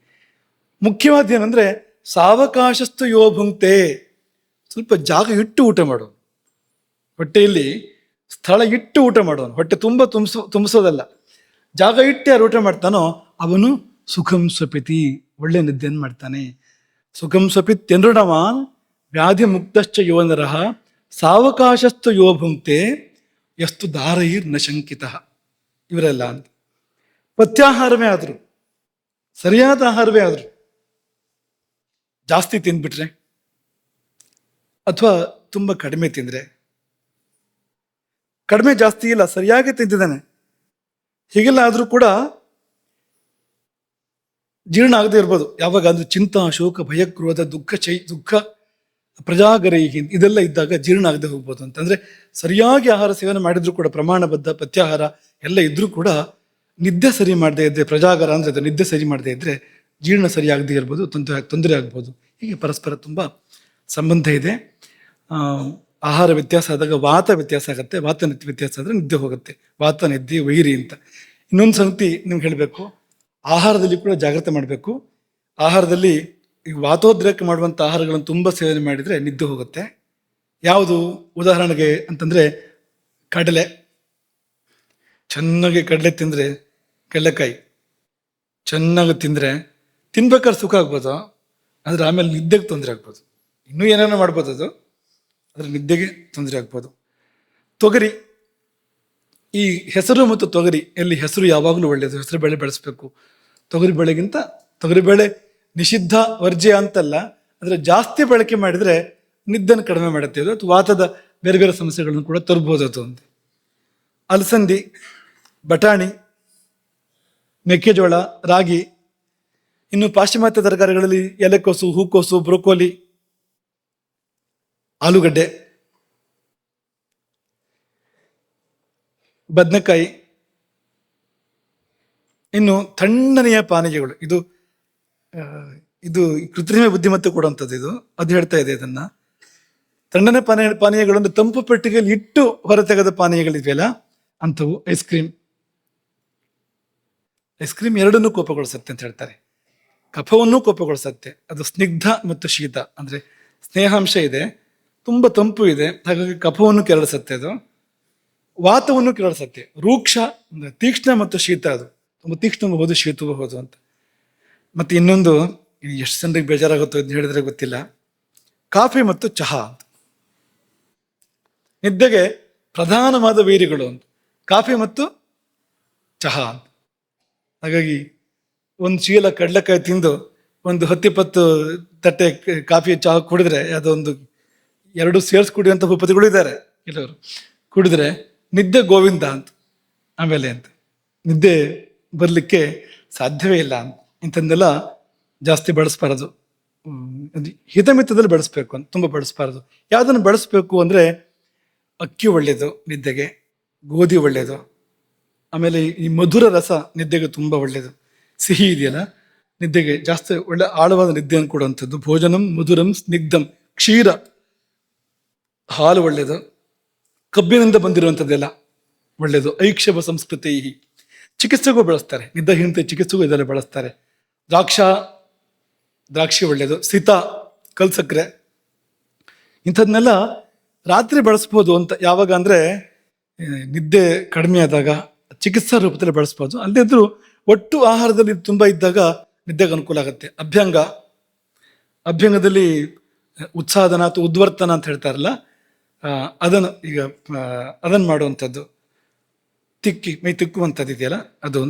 ಮುಖ್ಯವಾದ ಏನಂದ್ರೆ ಸಾವಕಾಶಸ್ತು ಯೋ ಭುಂಕ್ತೆ, ಸ್ವಲ್ಪ ಜಾಗ ಇಟ್ಟು ಊಟ ಮಾಡೋನು, ಹೊಟ್ಟೆಯಲ್ಲಿ ಸ್ಥಳ ಇಟ್ಟು ಊಟ ಮಾಡೋನು, ಹೊಟ್ಟೆ ತುಂಬ ತುಂಬಿಸೋದಲ್ಲ, ಜಾಗ ಇಟ್ಟು ಯಾರು ಊಟ ಮಾಡ್ತಾನೋ ಅವನು ಸುಖಂ ಸ್ವಪಿತಿ, ಒಳ್ಳೆ ನಿದ್ದೆಯನ್ನು ಮಾಡ್ತಾನೆ. ಸುಖಂ ಸ್ವಪಿತ್ ಎನ್ಋಣವಾನ್ ವ್ಯಾಧಿ ಮುಕ್ತಶ್ಚ ಯೋ ನರಃ ಸಾವಕಾಶಸ್ತು ಯೋ ಭುಂಕ್ತೆ ಎಷ್ಟು ದಾರೈರ್ ನ ಶಂಕಿತ. ಇವರೆಲ್ಲ ಅಂತ ಪಥ್ಯಾಹಾರವೇ ಆದ್ರು, ಸರಿಯಾದ ಆಹಾರವೇ ಆದ್ರು, ಜಾಸ್ತಿ ತಿಂದ್ಬಿಟ್ರೆ ಅಥವಾ ತುಂಬ ಕಡಿಮೆ ತಿಂದ್ರೆ, ಕಡಿಮೆ ಜಾಸ್ತಿ ಇಲ್ಲ ಸರಿಯಾಗಿ ತಿಂತಿದ್ದಾನೆ, ಹೀಗೆಲ್ಲ ಆದ್ರೂ ಕೂಡ ಜೀರ್ಣ ಆಗದೆ ಇರ್ಬೋದು. ಯಾವಾಗ ಅಂದ್ರೆ ಚಿಂತಾ ಶೋಕ ಭಯ ಕ್ರೋಧ ದುಃಖ ಪ್ರಜಾಗರೈಹಿ ಇದೆಲ್ಲ ಇದ್ದಾಗ ಜೀರ್ಣ ಆಗದೆ ಹೋಗ್ಬೋದು. ಅಂತಂದ್ರೆ ಸರಿಯಾಗಿ ಆಹಾರ ಸೇವನೆ ಮಾಡಿದ್ರು ಕೂಡ, ಪ್ರಮಾಣಬದ್ಧ ಪಥ್ಯಾಹಾರ ಎಲ್ಲ ಇದ್ರೂ ಕೂಡ ನಿದ್ದೆ ಸರಿ ಮಾಡದೇ ಇದ್ರೆ, ಪ್ರಜಾಗರ ಅಂದ್ರೆ ಅದು ನಿದ್ದೆ ಸರಿ ಮಾಡದೇ ಇದ್ರೆ ಜೀರ್ಣ ಸರಿಯಾಗದೇ ಇರ್ಬೋದು, ತೊಂದರೆ ಆಗ್ಬೋದು. ಹೀಗೆ ಪರಸ್ಪರ ತುಂಬ ಸಂಬಂಧ ಇದೆ. ಆಹಾರ ವ್ಯತ್ಯಾಸ ಆದಾಗ ವಾತ ವ್ಯತ್ಯಾಸ ಆಗುತ್ತೆ, ವಾತ ವ್ಯತ್ಯಾಸ ಆದ್ರೆ ನಿದ್ದೆ ಹೋಗುತ್ತೆ, ವಾತ ನಿದ್ದೆ ವೈರಿ ಅಂತ. ಇನ್ನೊಂದು ಸಂಗತಿ ನಿಮ್ಗೆ ಹೇಳಬೇಕು, ಆಹಾರದಲ್ಲಿ ಕೂಡ ಜಾಗ್ರತೆ ಮಾಡಬೇಕು. ಆಹಾರದಲ್ಲಿ ಈಗ ವಾತೋದ್ರೇಕ ಮಾಡುವಂಥ ಆಹಾರಗಳನ್ನು ತುಂಬ ಸೇವನೆ ಮಾಡಿದರೆ ನಿದ್ದೆ ಹೋಗುತ್ತೆ. ಯಾವುದು ಉದಾಹರಣೆಗೆ ಅಂತಂದರೆ ಕಡಲೆ, ಚೆನ್ನಾಗಿ ಕಡಲೆ ತಿಂದರೆ, ಕಡಲೆಕಾಯಿ ಚೆನ್ನಾಗಿ ತಿಂದರೆ ತಿನ್ಬೇಕಾದ್ರೆ ಸುಖ ಆಗ್ಬೋದು, ಆದರೆ ಆಮೇಲೆ ನಿದ್ದೆಗೆ ತೊಂದರೆ ಆಗ್ಬೋದು. ಇನ್ನೂ ಏನೇನೋ ಮಾಡ್ಬೋದು ಅದು, ಆದರೆ ನಿದ್ದೆಗೆ ತೊಂದರೆ ಆಗ್ಬೋದು. ತೊಗರಿ, ಈ ಹೆಸರು ಮತ್ತು ತೊಗರಿ ಎಲ್ಲಿ ಹೆಸರು ಯಾವಾಗಲೂ ಒಳ್ಳೆಯದು, ಹೆಸರು ಬೇಳೆ ಬೆಳೆಸ್ಬೇಕು. ತೊಗರಿ ಬೇಳೆಗಿಂತ, ತೊಗರಿ ಬೇಳೆ ನಿಷಿದ್ಧ ವರ್ಜ್ಯ ಅಂತಲ್ಲ, ಆದರೆ ಜಾಸ್ತಿ ಬಳಕೆ ಮಾಡಿದರೆ ನಿದ್ದನ್ನು ಕಡಿಮೆ ಮಾಡುತ್ತೆ ಅದು, ಅಥವಾ ವಾತದ ಬೇರೆ ಬೇರೆ ಸಮಸ್ಯೆಗಳನ್ನು ಕೂಡ ತರ್ಬೋದು ಅದು ಅಂತ. ಅಲಸಂದಿ, ಬಟಾಣಿ, ಮೆಕ್ಕೆಜೋಳ, ರಾಗಿ, ಇನ್ನು ಪಾಶ್ಚಿಮಾತ್ಯ ತರಕಾರಿಗಳಲ್ಲಿ ಎಲೆಕೋಸು, ಹೂಕೋಸು, ಬ್ರೊಕೋಲಿ, ಆಲೂಗಡ್ಡೆ, ಬದನೆಕಾಯಿ, ಇನ್ನು ತಣ್ಣನೆಯ ಪಾನೀಯಗಳು. ಇದು ಕೃತ್ರಿಮ ಬುದ್ಧಿಮತ್ತೆ ಕೊಡುವಂಥದ್ದು ಇದು, ಅದು ಹೇಳ್ತಾ ಇದೆ ಇದನ್ನ. ತಣ್ಣನೆ ಪಾನೀಯಗಳು ಅಂದ್ರೆ ತಂಪು ಪೆಟ್ಟಿಗೆಯಲ್ಲಿ ಇಟ್ಟು ಹೊರತೆಗೆದ ಪಾನೀಯಗಳಿದೆಯಲ್ಲ ಅಂಥವು. ಐಸ್ ಕ್ರೀಮ್ ಎರಡನ್ನೂ ಕೋಪಗೊಳಿಸುತ್ತೆ ಅಂತ ಹೇಳ್ತಾರೆ. ಕಫವನ್ನೂ ಕೋಪಗೊಳಿಸುತ್ತೆ. ಅದು ಸ್ನಿಗ್ಧ ಮತ್ತು ಶೀತ, ಅಂದ್ರೆ ಸ್ನೇಹಾಂಶ ಇದೆ, ತುಂಬ ತಂಪು ಇದೆ, ಹಾಗಾಗಿ ಕಫವನ್ನು ಕೆರಳಿಸುತ್ತೆ. ಅದು ವಾತವನ್ನು ಕೆರಳಿಸುತ್ತೆ. ರೂಕ್ಷ ಅಂದ್ರೆ ತೀಕ್ಷ್ಣ ಮತ್ತು ಶೀತ, ಅದು ತುಂಬ ತೀಕ್ಷ್ಣವೂ ಹೌದು, ಶೀತವೂ ಹೌದು ಅಂತ. ಮತ್ತೆ ಇನ್ನೊಂದು, ಎಷ್ಟು ಜನರಿಗೆ ಬೇಜಾರಾಗುತ್ತೋ ಅಂತ ಹೇಳಿದ್ರೆ ಗೊತ್ತಿಲ್ಲ, ಕಾಫಿ ಮತ್ತು ಚಹಾ ಅಂತ ನಿದ್ದೆಗೆ ಪ್ರಧಾನವಾದ ವೈರಿಗಳು ಅಂತ, ಕಾಫಿ ಮತ್ತು ಚಹಾ ಅಂತ. ಹಾಗಾಗಿ ಒಂದು ಚೀಲ ಕಡಲೆಕಾಯಿ ತಿಂದು ಒಂದು 10-20 ತಟ್ಟೆ ಕಾಫಿ ಚಹಾ ಕುಡಿದ್ರೆ, ಅದೊಂದು 2 ಸೇರ್ಸ್ ಕುಡಿಯುವಂಥ ಭೂಪತಿಗಳು ಇದ್ದಾರೆ ಕೆಲವರು, ಕುಡಿದ್ರೆ ನಿದ್ದೆ ಗೋವಿಂದ ಅಂತ, ಆಮೇಲೆ ಅಂತ ನಿದ್ದೆ ಬರಲಿಕ್ಕೆ ಸಾಧ್ಯವೇ ಇಲ್ಲ ಅಂತ. ಇಂಥದ್ದೆಲ್ಲ ಜಾಸ್ತಿ ಬಳಸ್ಬಾರದು, ಹಿತಮಿತದಲ್ಲಿ ಬಳಸ್ಬೇಕು ಅಂತ, ತುಂಬ ಬಳಸ್ಬಾರದು. ಯಾವುದನ್ನು ಬಳಸ್ಬೇಕು ಅಂದರೆ ಅಕ್ಕಿ ಒಳ್ಳೆಯದು ನಿದ್ದೆಗೆ, ಗೋಧಿ ಒಳ್ಳೆಯದು, ಆಮೇಲೆ ಈ ಮಧುರ ರಸ ನಿದ್ದೆಗೆ ತುಂಬ ಒಳ್ಳೆಯದು. ಸಿಹಿ ಇದೆಯಲ್ಲ ನಿದ್ದೆಗೆ ಜಾಸ್ತಿ ಒಳ್ಳೆ ಆಳವಾದ ನಿದ್ದೆಯನ್ನು ಕೊಡುವಂಥದ್ದು. ಭೋಜನಂ ಮಧುರಂ ಸ್ನಿಗ್ಧಂ, ಕ್ಷೀರ, ಹಾಲು ಒಳ್ಳೆಯದು, ಕಬ್ಬಿನಿಂದ ಬಂದಿರುವಂಥದ್ದೆಲ್ಲ ಒಳ್ಳೆಯದು. ಐಕ್ಷವ ಸಂಸ್ಕೃತಿ, ಚಿಕಿತ್ಸೆಗೂ ಬಳಸ್ತಾರೆ, ನಿದ್ದೆಹೀನತೆ ಚಿಕಿತ್ಸೆಗೂ ಇದೆಲ್ಲ ಬಳಸ್ತಾರೆ. ದ್ರಾಕ್ಷಿ ಒಳ್ಳೆಯದು, ಸೀತಾ, ಕಲ್ಸಕ್ರೆ, ಇಂಥದ್ನೆಲ್ಲ ರಾತ್ರಿ ಬಳಸ್ಬೋದು ಅಂತ. ಯಾವಾಗ ಅಂದರೆ ನಿದ್ದೆ ಕಡಿಮೆ ಆದಾಗ ಚಿಕಿತ್ಸಾ ರೂಪದಲ್ಲಿ ಬಳಸ್ಬೋದು. ಅಲ್ಲದಿದ್ರೂ ಒಟ್ಟು ಆಹಾರದಲ್ಲಿ ತುಂಬ ಇದ್ದಾಗ ನಿದ್ದೆಗೆ ಅನುಕೂಲ ಆಗುತ್ತೆ. ಅಭ್ಯಂಗದಲ್ಲಿ ಉತ್ಸಾಹನ ಅಥವಾ ಉದ್ವರ್ತನ ಅಂತ ಹೇಳ್ತಾರಲ್ಲ, ಅದನ್ನು ಮಾಡುವಂಥದ್ದು. ಮೈ ತಿಕ್ಕುವಂಥದ್ದು ಇದೆಯಲ್ಲ ಅದು.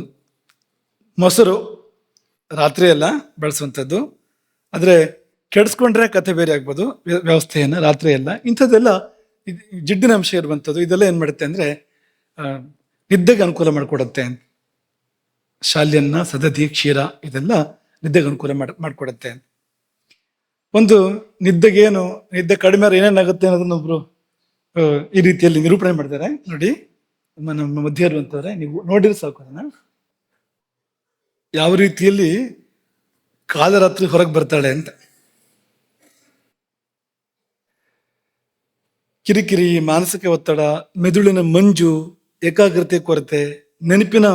ಮೊಸರು ರಾತ್ರಿ ಎಲ್ಲ ಬಳಸುವಂಥದ್ದು, ಆದರೆ ಕೆಡಿಸ್ಕೊಂಡ್ರೆ ಕಥೆ ಬೇರೆ ಆಗ್ಬೋದು ವ್ಯವಸ್ಥೆಯನ್ನು ರಾತ್ರಿ ಎಲ್ಲ. ಇಂಥದ್ದೆಲ್ಲ ಜಿಡ್ಡಿನ ಅಂಶ ಇರುವಂಥದ್ದು, ಇದೆಲ್ಲ ಏನು ಮಾಡುತ್ತೆ ಅಂದರೆ ನಿದ್ದೆಗೆ ಅನುಕೂಲ ಮಾಡಿಕೊಡುತ್ತೆ. ಶಾಲ್ಯನ್ನ, ಸದತಿ, ಕ್ಷೀರ ಇದೆಲ್ಲ ನಿದ್ದೆಗೆ ಅನುಕೂಲ ಮಾಡಿಕೊಡುತ್ತೆ. ಒಂದು ನಿದ್ದೆಗೇನು, ನಿದ್ದೆ ಕಡಿಮೆ ಆದ್ರೆ ಏನೇನಾಗುತ್ತೆ ಅನ್ನೋದನ್ನ ಒಬ್ರು ಈ ರೀತಿಯಲ್ಲಿ ನಿರೂಪಣೆ ಮಾಡಿದ್ದಾರೆ ನೋಡಿ. ನಮ್ಮ ಮಧ್ಯ ಇರುವಂತವ್ರೆ, ನೀವು ನೋಡಿದ್ರೆ ಸಾಕು ಅದನ್ನ. ಯಾವ ರೀತಿಯಲ್ಲಿ ಕಾಲರಾತ್ರಿ ಹೊರಗೆ ಬರ್ತಾಳೆ ಅಂತ. ಕಿರಿಕಿರಿ, ಮಾನಸಿಕ ಒತ್ತಡ, ಮೆದುಳಿನ ಮಂಜು, ಏಕಾಗ್ರತೆ ಕೊರತೆ, ನೆನಪಿನ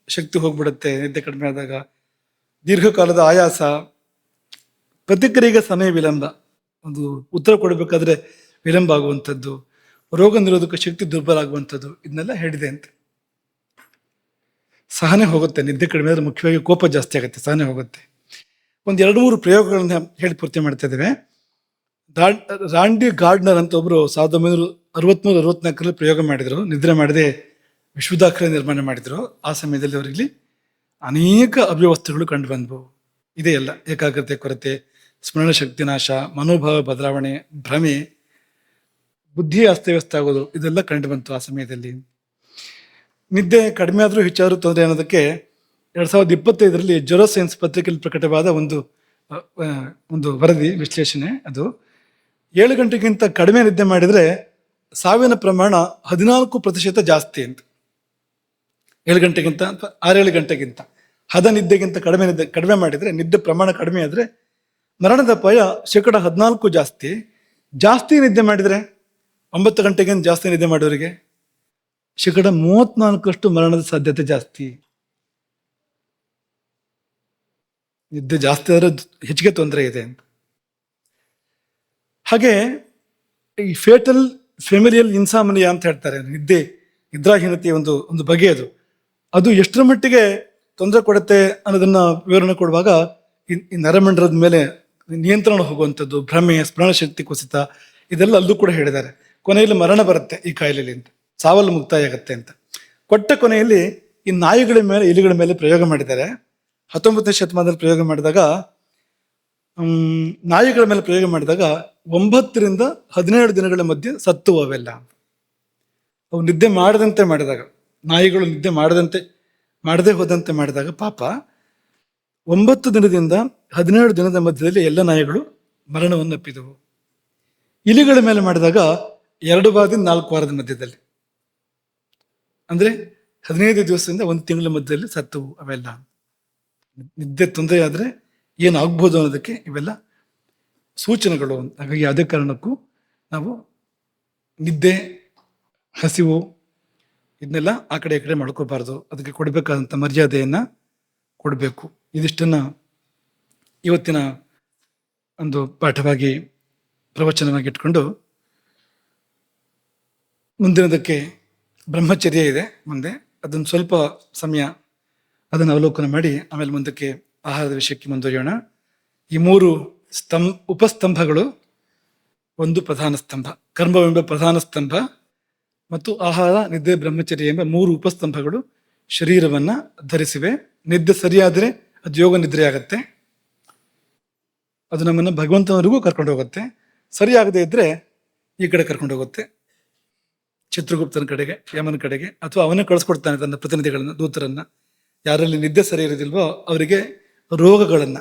ಶಕ್ತಿ ಹೋಗ್ಬಿಡುತ್ತೆ ನಿದ್ದೆ ಕಡಿಮೆ ಆದಾಗ, ದೀರ್ಘಕಾಲದ ಆಯಾಸ, ಪ್ರತಿಕ್ರಿಯೆಗೆ ಸಮಯ ವಿಳಂಬ, ಒಂದು ಉತ್ತರ ಕೊಡಬೇಕಾದ್ರೆ ವಿಳಂಬ ಆಗುವಂಥದ್ದು, ರೋಗ ನಿರೋಧಕ ಶಕ್ತಿ ದುರ್ಬಲ ಆಗುವಂಥದ್ದು, ಇದನ್ನೆಲ್ಲ ಹೇಳಿದೆ ಅಂತ. ಸಹನೆ ಹೋಗುತ್ತೆ ನಿದ್ದೆ ಕಡಿಮೆ ಆದ್ರೆ, ಮುಖ್ಯವಾಗಿ ಕೋಪ ಜಾಸ್ತಿ ಆಗುತ್ತೆ, ಸಹನೆ ಹೋಗುತ್ತೆ. ಒಂದು 2-3 ಪ್ರಯೋಗಗಳನ್ನ ಹೇಳಿ ಪೂರ್ತಿ ಮಾಡ್ತಾ ಇದ್ದೇವೆ. ರಾಂಡಿ ಗಾರ್ಡ್ನರ್ ಅಂತ ಒಬ್ರು 1963-64 ಪ್ರಯೋಗ ಮಾಡಿದ್ರು. ನಿದ್ರೆ ಮಾಡದೆ ವಿಶ್ವದಾಖಲೆ ನಿರ್ಮಾಣ ಮಾಡಿದ್ರು. ಆ ಸಮಯದಲ್ಲಿ ಅವರಲ್ಲಿ ಅನೇಕ ಅವ್ಯವಸ್ಥೆಗಳು ಕಂಡು ಬಂದವು. ಇದೇ ಎಲ್ಲ ಏಕಾಗ್ರತೆ ಕೊರತೆ, ಸ್ಮರಣ ಶಕ್ತಿ ನಾಶ, ಮನೋಭಾವ ಬದಲಾವಣೆ, ಭ್ರಮೆ, ಬುದ್ಧಿ ಅಸ್ತವ್ಯಸ್ತ ಆಗೋದು, ಇದೆಲ್ಲ ಕಂಡು ಬಂತು ಆ ಸಮಯದಲ್ಲಿ. ನಿದ್ದೆ ಕಡಿಮೆ ಆದರೂ ಹೆಚ್ಚಾದರೂ ತೊಂದರೆ ಅನ್ನೋದಕ್ಕೆ 2025ರಲ್ಲಿ ಜೊರೋ ಸೈನ್ಸ್ ಪತ್ರಿಕೆಯಲ್ಲಿ ಪ್ರಕಟವಾದ ಒಂದು ವರದಿ, ವಿಶ್ಲೇಷಣೆ. ಅದು 7 ಗಂಟೆಗಿಂತ ಕಡಿಮೆ ನಿದ್ದೆ ಮಾಡಿದ್ರೆ ಸಾವಿನ ಪ್ರಮಾಣ 14% ಜಾಸ್ತಿ ಅಂತ. 7 ಗಂಟೆಗಿಂತ ಅಥವಾ 6-7 ಗಂಟೆಗಿಂತ ಹದ ನಿದ್ದೆಗಿಂತ ಕಡಿಮೆ ಮಾಡಿದ್ರೆ, ನಿದ್ದೆ ಪ್ರಮಾಣ ಕಡಿಮೆ ಆದ್ರೆ ಮರಣದ ಅಪಾಯ 14% ಜಾಸ್ತಿ. ಜಾಸ್ತಿ ನಿದ್ದೆ ಮಾಡಿದ್ರೆ 9 ಗಂಟೆಗಿಂತ ಜಾಸ್ತಿ ನಿದ್ದೆ ಮಾಡೋರಿಗೆ 34% ಮರಣದ ಸಾಧ್ಯತೆ ಜಾಸ್ತಿ. ನಿದ್ದೆ ಜಾಸ್ತಿ ಆದ್ರೆ ಹೆಚ್ಚಿಗೆ ತೊಂದರೆ ಇದೆ ಅಂತ. ಹಾಗೆ ಈ ಫೇಟಲ್ ಫೆಮಿಲಿಯಲ್ ಇನ್ಸಾಮ್ನಿಯಾ ಅಂತ ಹೇಳ್ತಾರೆ, ನಿದ್ರಾಹೀನತೆಯ ಒಂದು ಬಗೆ ಅದು. ಅದು ಎಷ್ಟರ ಮಟ್ಟಿಗೆ ತೊಂದರೆ ಕೊಡುತ್ತೆ ಅನ್ನೋದನ್ನ ವಿವರಣೆ ಕೊಡುವಾಗ ಈ ನರಮಂಡಲದ ಮೇಲೆ ನಿಯಂತ್ರಣ ಹೋಗುವಂಥದ್ದು, ಭ್ರಮೆ, ಸ್ಮರಣ ಶಕ್ತಿ ಕುಸಿತ, ಇದೆಲ್ಲ ಅಲ್ಲೂ ಕೂಡ ಹೇಳಿದ್ದಾರೆ. ಕೊನೆಯಲ್ಲಿ ಮರಣ ಬರುತ್ತೆ ಈ ಕಾಯಿಲೆಯಲ್ಲಿ ಅಂತ, ಸಾವಲ್ಲಿ ಮುಕ್ತಾಯ ಆಗುತ್ತೆ ಅಂತ. ಕೊನೆಯಲ್ಲಿ ಈ ನಾಯಿಗಳ ಮೇಲೆ, ಇಲಿಗಳ ಮೇಲೆ ಪ್ರಯೋಗ ಮಾಡಿದ್ದಾರೆ. 19ನೇ ಶತಮಾನದಲ್ಲಿ ಪ್ರಯೋಗ ಮಾಡಿದಾಗ, ನಾಯಿಗಳ ಮೇಲೆ ಪ್ರಯೋಗ ಮಾಡಿದಾಗ 9 ರಿಂದ 17 ದಿನಗಳ ಮಧ್ಯೆ ಸತ್ತು ಅವೆಲ್ಲ. ಅವು ನಿದ್ದೆ ಮಾಡದಂತೆ ಮಾಡಿದಾಗ, ನಾಯಿಗಳು ನಿದ್ದೆ ಮಾಡದೆ ಹೋದಂತೆ ಮಾಡಿದಾಗ ಪಾಪ 9 ದಿನದಿಂದ 17 ದಿನದ ಮಧ್ಯದಲ್ಲಿ ಎಲ್ಲ ನಾಯಿಗಳು ಮರಣವನ್ನು ಅಪ್ಪಿದವು. ಇಲಿಗಳ ಮೇಲೆ ಮಾಡಿದಾಗ 2 ವಾರದಿಂದ 4 ವಾರದ ಮಧ್ಯದಲ್ಲಿ, ಅಂದ್ರೆ 15 ದಿವಸದಿಂದ 1 ತಿಂಗಳ ಮಧ್ಯದಲ್ಲಿ ಸತ್ತವು ಅವೆಲ್ಲ. ನಿದ್ದೆ ತೊಂದರೆ ಆದ್ರೆ ಏನಾಗ್ಬೋದು ಅನ್ನೋದಕ್ಕೆ ಇವೆಲ್ಲ ಸೂಚನೆಗಳು. ಹಾಗಾಗಿ ಯಾವುದೇ ಕಾರಣಕ್ಕೂ ನಾವು ನಿದ್ದೆ, ಹಸಿವು ಇದನ್ನೆಲ್ಲ ಆ ಕಡೆ ಈ ಕಡೆ ಮಾಡ್ಕೋಬಾರ್ದು. ಅದಕ್ಕೆ ಕೊಡಬೇಕಾದಂಥ ಮರ್ಯಾದೆಯನ್ನ ಕೊಡಬೇಕು. ಇದಿಷ್ಟನ್ನ ಇವತ್ತಿನ ಒಂದು ಪಾಠವಾಗಿ, ಪ್ರವಚನವಾಗಿ ಇಟ್ಕೊಂಡು, ಮುಂದಿನದಕ್ಕೆ ಬ್ರಹ್ಮಚರ್ಯ ಇದೆ ಮುಂದೆ, ಅದನ್ನು ಸ್ವಲ್ಪ ಸಮಯ ಅದನ್ನು ಅವಲೋಕನ ಮಾಡಿ ಆಮೇಲೆ ಮುಂದಕ್ಕೆ ಆಹಾರದ ವಿಷಯಕ್ಕೆ ಮುಂದುವರಿಯೋಣ. ಈ 3 ಉಪಸ್ತಂಭಗಳು, ಒಂದು ಪ್ರಧಾನ ಸ್ತಂಭ, ಕರ್ಮವೆಂಬ ಪ್ರಧಾನ ಸ್ತಂಭ, ಮತ್ತು ಆಹಾರ, ನಿದ್ದೆ, ಬ್ರಹ್ಮಚರ್ಯ ಎಂಬ 3 ಉಪಸ್ತಂಭಗಳು ಶರೀರವನ್ನ ಧರಿಸಿವೆ. ನಿದ್ದೆ ಸರಿಯಾದರೆ ಅದು ಯೋಗ ನಿದ್ರೆ ಆಗತ್ತೆ, ಅದು ನಮ್ಮನ್ನು ಭಗವಂತನವರೆಗೂ ಕರ್ಕೊಂಡು ಹೋಗುತ್ತೆ. ಸರಿಯಾಗದೇ ಇದ್ರೆ ಈ ಕಡೆ ಕರ್ಕೊಂಡು ಹೋಗುತ್ತೆ, ಚಿತ್ರಗುಪ್ತನ ಕಡೆಗೆ, ಯಮನ ಕಡೆಗೆ, ಅಥವಾ ಅವನೇ ಕಳಿಸ್ಕೊಡ್ತಾನೆ ತನ್ನ ಪ್ರತಿನಿಧಿಗಳನ್ನ, ದೂತರನ್ನ. ಯಾರಲ್ಲಿ ನಿದ್ದೆ ಸರಿ ಇರೋದಿಲ್ವೋ ಅವರಿಗೆ ರೋಗಗಳನ್ನ,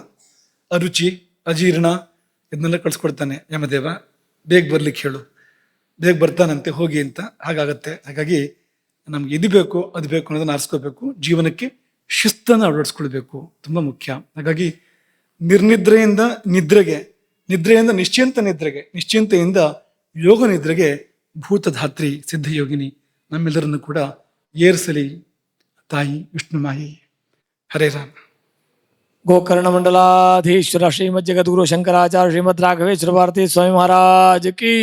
ಅರುಚಿ, ಅಜೀರ್ಣ, ಇದನ್ನೆಲ್ಲ ಕಳಿಸ್ಕೊಡ್ತಾನೆ ಯಮದೇವ. ಬೇಗ ಬರ್ಲಿಕ್ಕೆ ಹೇಳು, ಬೇಗ ಬರ್ತಾನಂತೆ, ಹೋಗಿ ಅಂತ. ಹಾಗಾಗತ್ತೆ. ಹಾಗಾಗಿ ನಮ್ಗೆ ಇದು ಬೇಕು ಅದು ಬೇಕು ಅನ್ನೋದನ್ನ ಆರಿಸ್ಕೋಬೇಕು. ಜೀವನಕ್ಕೆ ಶಿಸ್ತನ್ನು ಅಳವಡಿಸ್ಕೊಳ್ಬೇಕು, ತುಂಬಾ ಮುಖ್ಯ. ಹಾಗಾಗಿ ನಿರ್ನಿದ್ರೆಯಿಂದ ನಿದ್ರೆಗೆ, ನಿದ್ರೆಯಿಂದ ನಿಶ್ಚಿಂತ ನಿದ್ರೆಗೆ, ನಿಶ್ಚಿಂತೆಯಿಂದ ಯೋಗ ನಿದ್ರೆಗೆ ಭೂತಧಾತ್ರಿ ಸಿದ್ಧಯೋಗಿನಿ ನಮ್ಮೆಲ್ಲರನ್ನು ಕೂಡ ಏರಿಸಲಿ ತಾಯಿ ವಿಷ್ಣುಮಾಯಿ. ಹರೇ ರಾಮ. ಗೋಕರ್ಣ ಮಂಡಲಾಧೀಶ್ವರ ಶ್ರೀಮದ್ ಜಗದ್ಗುರು ಶಂಕರಾಚಾರ್ಯ ಶ್ರೀಮದ್ ರಾಘವೇಶ್ವರ ಭಾರತಿ ಸ್ವಾಮಿ ಮಹಾರಾಜ್ ಕಿ